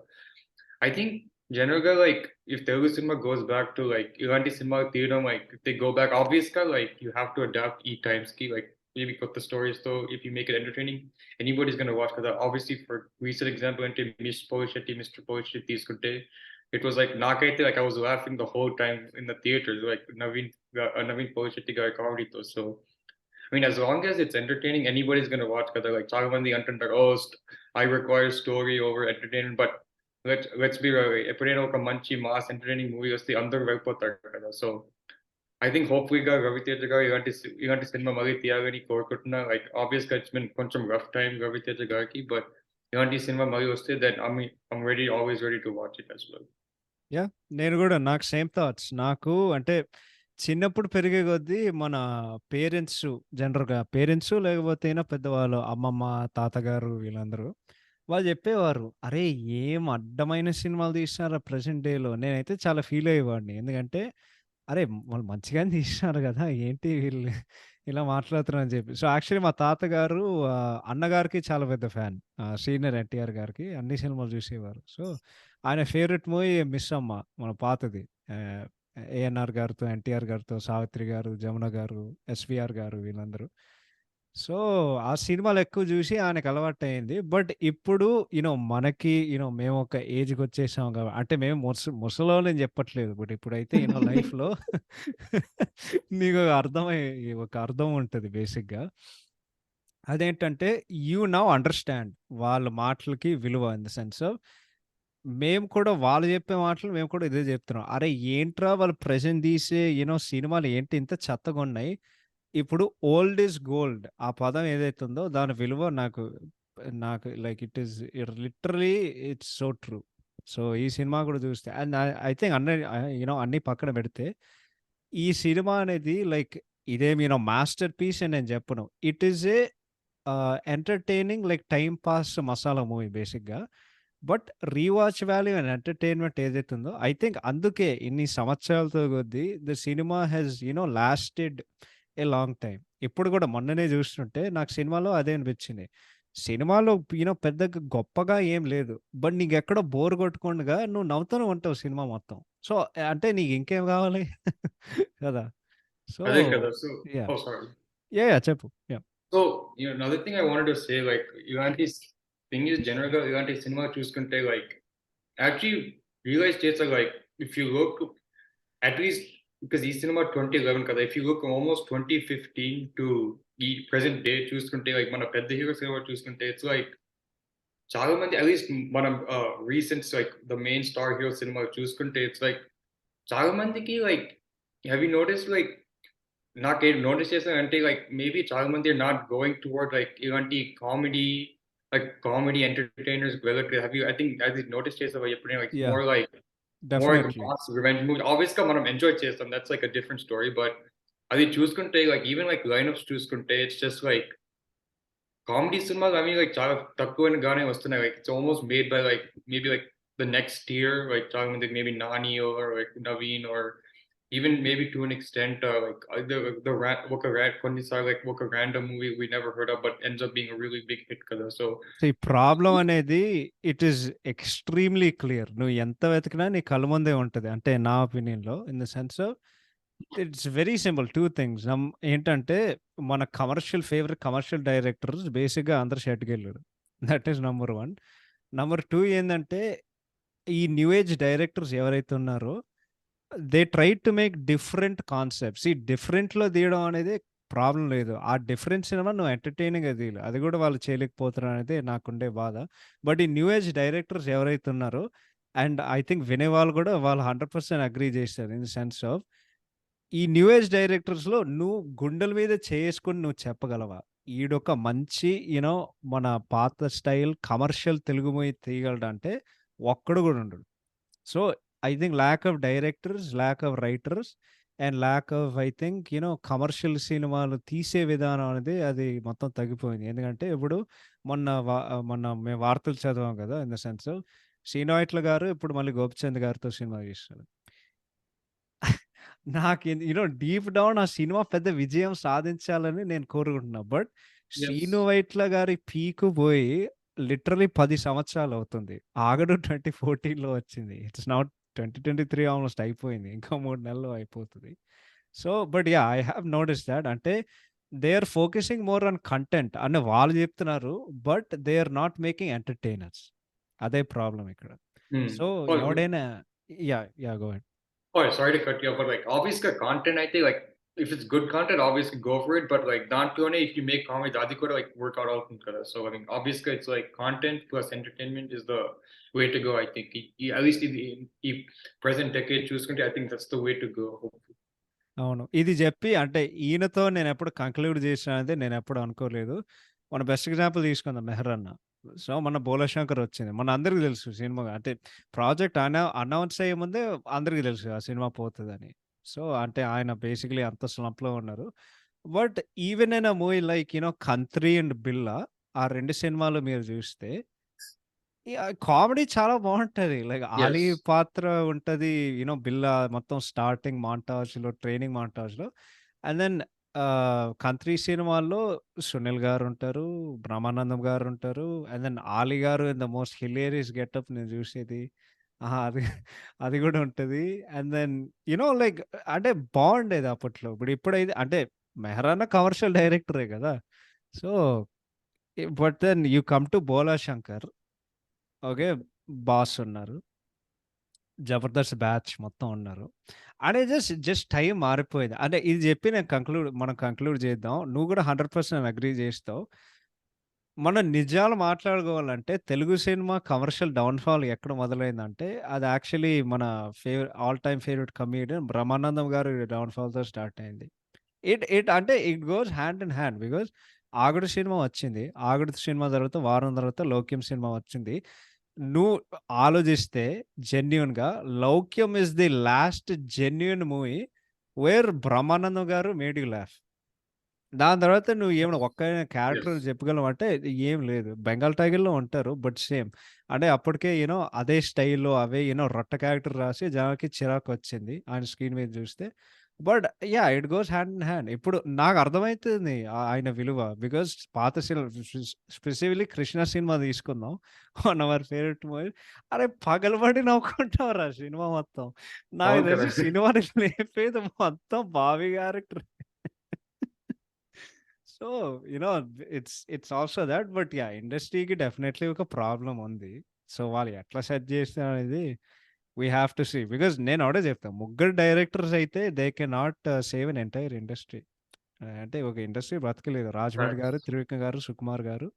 I think generally like if Telugu cinema goes back to like ilanti cinema theater, like if they go back, obviously like you have to adapt each times ki like maybe cut the stories though. If you make it entertaining, anybody's gonna watch. Because obviously for recent example, into Mr. Polishetty తీసుకుంటే it was like nakaithe like I was laughing the whole time in the theater like Naveen Polishetty గారి comedy తో. So I mean, as long as it's entertaining, anybody's gonna watch. Because like చాలా మంది అంటుంటారు, oh, I require story over entertainment. But let's be real. ఎప్పుడైనా ఒక మంచి mass entertaining movie వస్తే అందరూ వెళ్ళిపోతారు కదా. సో ఐ థింక్ హోప్ఫుల్గా రవితేజ గారు ఇలాంటి సినిమా మళ్ళీ తీయాలని కోరుకుంటున్నా. లైక్ ఆబ్వియస్గా ఇట్స్ బిన్ కొంచెం రఫ్ టైం రవితేజ గారికి, బట్ ఇలాంటి సినిమా మళ్ళీ వస్తే then I'm ready, always ready to watch it as well. నేను గూడా నాకు సేమ్ థాట్స్. నాకు అంటే చిన్నప్పుడు పెరిగే కొద్దీ మన జనరల్‌గా లేకపోతే పెద్దవాళ్ళు అమ్మమ్మ, తాతగారు వీళ్ళందరూ వాళ్ళు చెప్పేవారు. "అరే! ఏం అడ్డమైన సినిమాలు తీస్తున్నారా ప్రెజెంట్ డేలో." నేనైతే చాలా ఫీల్ అయ్యేవాడిని. ఎందుకంటే, అరే! వాళ్ళు మంచిగానే తీస్తున్నారు గదా! ఏంటి వీళ్ళు ఇలా మాట్లాడుతున్నారు అని చెప్పి. సో, యాక్చువల్లీ మా తాతగారు అన్నగారికి చాలా పెద్ద ఫ్యాన్. సీనియర్ ఎన్టీఆర్ గారికి అన్ని సినిమాలు చూసేవారు. సో, ఆయన ఫేవరెట్ మూవీ 'మిస్ అమ్మ' మన పాతది. ఆహ్, ఏఎన్నార్ గారితో, ఎన్టీఆర్ గారితో, సావిత్రి గారు, జమున గారు, ఎస్వీఆర్ గారు వీళ్ళందరూ. సో, ఆ సినిమాలు ఎక్కువ జూసి ఆయనకు అలవాటయింది. బట్ ఇప్పుడు మనకి మేము ఒక ఏజ్‌కొచ్చేసాం అంటే మేము ముసలోళ్ళని చెప్పట్లేదు. బట్ ఇప్పుడైతే లైఫ్‌లో నీకు ఒక అర్థం ఉంటది బేసిక్‌గా. అదేంటంటే యూ నౌ అండర్‌స్టాండ్ వాళ్ళ మాటలకి విలువ ఇన్ ద సెన్స్ ఆఫ్ మేము కూడా వాళ్ళు చెప్పే మాటలు మేము కూడా ఇదే చెప్తున్నాం. అరే! ఏంట్రా వాళ్ళు ప్రెజెంట్ తీసే సినిమాలు ఏంటి ఇంత చెత్తగున్నాయి. ఇప్పుడు ఓల్డ్ ఈజ్ గోల్డ్. ఆ పదం ఏదైతే ఉందో దాని విలువ నాకు నాకు like literally it's so true. So ఈ సినిమా కూడా చూస్తే అండ్ ఐ థింక్ అన్ని పక్కన పెడితే ఈ సినిమా అనేది లైక్ ఇదేమి మాస్టర్ పీస్ అని నేను చెప్పను. It is a entertaining like time pass masala movie బేసిక్గా. But rewatch value and entertainment ఏదైతే ఉందో ఐ థింక్ అందుకే ఇన్ని సంవత్సరాలతో కొద్దీ ద సినిమా has lasted a long time. ఇప్పుడు కూడా మొన్ననే చూస్తుంటే నాకు సినిమాలో అదే అనిపించింది. సినిమాలో పెద్దగా గొప్పగా ఏం లేదు. బట్ నీకు ఎక్కడో బోర్ కొట్టకుండా నువ్వు నవ్వుతూనే ఉంటావు సినిమా మొత్తం. సో అంటే నీకు ఇంకేం కావాలి కదా. సో అదే కదా. So, yeah oh, sorry. Yeah చెప్పు. Yeah So, another thing I wanted to say, like, ఇలాంటి thing is general గా ఇలాంటి సినిమా చూసుకుంటే, like, actually realize చేస్తారు, like, if you look at least because ఈ సినిమా 2011 కదా, if you look almost 2015 to ఈ present day చూసుకుంటే, like, మన పెద్ద హీరో సినిమా చూసుకుంటే, it's like చాలా మంది at least మనం recent like the main star hero cinema చూసుకుంటే, it's like చాలా మందికి like have you noticed like నాకేం నోటీస్ చేశానంటే like మేబీ చాలా మంది are not going toward like ఇలాంటి కామెడీ ఎంటర్టైనర్స్ వెళ్ళట్లేదు. I think అది నోటీస్ చేసావా ఎప్పుడైనా like Yeah. more like definitely. mass revenge movie. Obviously గా మనం ఎంజాయ్ చేస్తాం, that's like a different story, but అది చూసుకుంటే like even like lineups చూసుకుంటే it's just like కామెడీ సినిమాలు అవి like చాలా తక్కువగానే వస్తున్నాయి. Like it's almost made by like maybe like the next tier, like చాలా మంది maybe Nani or like Naveen or even maybe to an extent like కొన్నిసార్లు like ఒక random movie we never heard of but ends up being a really big hit కదా. So ఈ problem అనేది it is extremely clear. నువ్వు ఎంత వెతికినా నీ కళ్ళ ముందే ఉంటుంది. అంటే నా ఒపీనియన్లో in the sense of it's very simple. Two things ఏంటంటే మన ఫేవరెట్ కమర్షియల్ డైరెక్టర్స్ బేసిక్గా అందరు షెట్కి వెళ్ళారు. That is number 1. నంబర్ 2 ఏంటంటే ఈ న్యూ ఏజ్ డైరెక్టర్స్ ఎవరైతే ఉన్నారో they try to make different concepts. ఈ డిఫరెంట్లో తీయడం అనేది ప్రాబ్లం లేదు. ఆ డిఫరెన్స్ సినిమా నువ్వు ఎంటర్టైనింగ్గా తీయలేదు, అది కూడా వాళ్ళు చేయలేకపోతున్నారు అనేది నాకుండే బాధ. బట్ ఈ న్యూ ఏజ్ డైరెక్టర్స్ ఎవరైతే ఉన్నారో అండ్ ఐ థింక్ వినేవాళ్ళు కూడా వాళ్ళు 100% అగ్రీ చేస్తారు ఇన్ ద సెన్స్ ఆఫ్ ఈ న్యూ ఏజ్ డైరెక్టర్స్లో నువ్వు గుండెల మీద చేసుకుని నువ్వు చెప్పగలవా ఈడొక మంచి మన పాత స్టైల్ కమర్షియల్ తెలుగు మూవీ తీయగలడంటే ఒక్కడు కూడా ఉండడు. So I think lack of directors, lack of writers, and lack of I think commercial సినిమాలు తీసే విధానం అనేది అది మొత్తం తగ్గిపోయింది. ఎందుకంటే ఇప్పుడు మొన్న మేము వార్తలు చదివాం కదా, ఇన్ ద సెన్స్ శ్రీనాయిట్ల గారు ఇప్పుడు మళ్ళీ గోపిచంద్ గారితో సినిమా చేస్తారు. నాకు డీప్ డౌన్ ఆ సినిమా పెద్ద విజయం సాధించాలని నేను కోరుకుంటున్నా. బట్ శ్రీను వైట్ల గారి పీకు పోయి లిటరలీ 10 సంవత్సరాలు అవుతుంది. ఆగడు 2014లో వచ్చింది. ఇట్స్ నాట్ 2023 ఆల్మోస్ట్ అయిపోయింది. ఇంకా 3 నెలలు అయిపోతుంది. So but yeah I have notice that అంటే they are focusing more on content అని వాళ్ళు చెప్తున్నారు. But they are not making entertainers. అదే ప్రాబ్లం ఇక్కడ. సో ఎవడైనా yeah go head. Oh, sorry to cut you off, but like obviously content, I think like if it's good content, obviously go for it. But like దాంట్లోనే if you make comedy, అది కూడా like work out అవుతుంది కదా. So I mean, obviously it's like content plus entertainment is the way to go. I think at least ఈ present decade చూసుకుంటే I think that's the way to go. అవును. ఇది చెప్పి అంటే ఈయనతో నేను ఎప్పుడు కంక్లూడ్ చేసినది నేను ఎప్పుడు అనుకోలేదు. మన బెస్ట్ ఎగ్జాంపుల్ తీసుకుందాం మెహరన్న. సో మన బోలాశంకర్ వచ్చింది. మన అందరికి తెలుసు సినిమా అంటే ప్రాజెక్ట్ అనౌన్స్ అయ్యే ముందే అందరికి తెలుసు ఆ సినిమా పోతుందని. సో అంటే ఆయన బేసిక్లీ అంత స్లంప్లో ఉన్నారు. But even in a movie like Kantri and Billa, ఆ 2 సినిమాలు మీరు చూస్తే కామెడీ చాలా బాగుంటది. లైక్ ఆలీ పాత్ర ఉంటది, బిల్లా మొత్తం స్టార్టింగ్ మాంటాజ్లో ట్రైనింగ్ మాంటాజ్లో. అండ్ దెన్ కంత్రి సినిమాల్లో సునీల్ గారు ఉంటారు, బ్రహ్మానందం గారు ఉంటారు. అండ్ దెన్ ఆలీ గారు in the most hilarious getup నేను చూసేది అది అది కూడా ఉంటుంది. అండ్ దెన్ లైక్ అంటే బాగుండేది అప్పట్లో. ఇప్పుడైతే అంటే మెహరానా కమర్షియల్ డైరెక్టరే కదా. So but then you come to Bhola Shankar, okay, boss ఉన్నారు, జబర్దస్త్ బ్యాచ్ మొత్తం ఉన్నారు. అంటే జస్ట్ టైం మారిపోయింది. అంటే ఇది చెప్పి మనం కంక్లూడ్ చేద్దాం. నువ్వు కూడా 100% అగ్రీ చేస్తావు. మనం నిజాలు మాట్లాడుకోవాలంటే తెలుగు సినిమా కమర్షియల్ డౌన్ఫాల్ ఎక్కడ మొదలైందంటే అది యాక్చువల్లీ మన all time favourite comedian Brahmanandam గారు డౌన్ఫాల్తో స్టార్ట్ అయింది. It goes hand in hand because Aagadu cinema వచ్చింది. ఆగడు సినిమా తర్వాత వారం తర్వాత లౌక్యం సినిమా వచ్చింది. నువ్వు ఆలోచిస్తే జెన్యూన్‌గా 'Loukyam' is the last genuine movie where Brahmanandam garu made you laugh. దాని తర్వాత నువ్వు ఏమైనా ఒక్క క్యారెక్టర్ Yes. చెప్పగలవంటే ఏం లేదు. 'బెంగాల్ టైగర్‌లో' ఉంటారు. But same. అంటే అప్పటికే అదే స్టైల్‌లో అవే రొట్ట క్యారెక్టర్ రాసి జనాలకి చిరాకొచ్చింది. ఆయన స్క్రీన్ మీద చూస్తే. But yeah! It goes hand in hand. ఇప్పుడు నాకు అర్థమైతుంది ఆయన విలువ. బికాజ్ పాత సినిమా స్పెసిఫికల్లీ 'కృష్ణ' సినిమా తీసుకుందాం. One of our favourite movie. అరే పగలబడి నవ్వుకుంటాంరా సినిమా మొత్తం. నాకు అవును కదా! తెలిసి సినిమాని లేపేది మొత్తం Bobby character. So, it's also that. But yeah! ఇండస్ట్రీకి డెఫినెట్‌లీ ఒక ప్రాబ్లమ్ ఉంది. సో, వాళ్ళు ఎట్లా సెట్ చేస్తారనేది we have to see. Because నేను ఒకటే చెప్తా. ముగ్గురు డైరెక్టర్స్ అయితే they cannot save an entire industry. అంటే ఒక ఇండస్ట్రీ బ్రతకలేదు. రాజమౌళి గారు, Facts. త్రివిక్రమ్ గారు, సుకుమార్ గారు.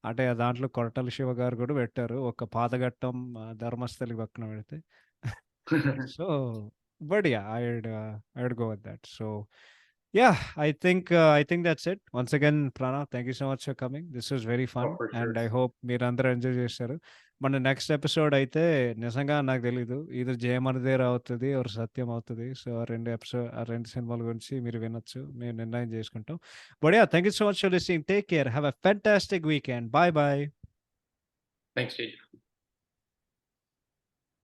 అంటే దాంట్లో కొరటాల శివ గారు కూడా పెట్టారు. ఒక పాతఘట్టం, ధర్మస్థలి పక్కన పెడితే. So, but yeah! I would go with that. So, yeah, I think that's it. Once again, Pranav, thank you so much for coming. This was very fun, Oh, for and sure. I hope మీరందరూ enjoy చేశారు. మన next episode అయితే నిజంగా నాకు తెలీదు. Either జయమనదేర్ అవుతది are సత్యం అవుతది. So, ఆ 2 సినిమాల గురించి మీరు వినొచ్చు. మేము నిర్ణయం చేసుకుంటాం. But yeah! Thank you so much for listening. Take care. Have a fantastic weekend. By by. Thanks, Teja.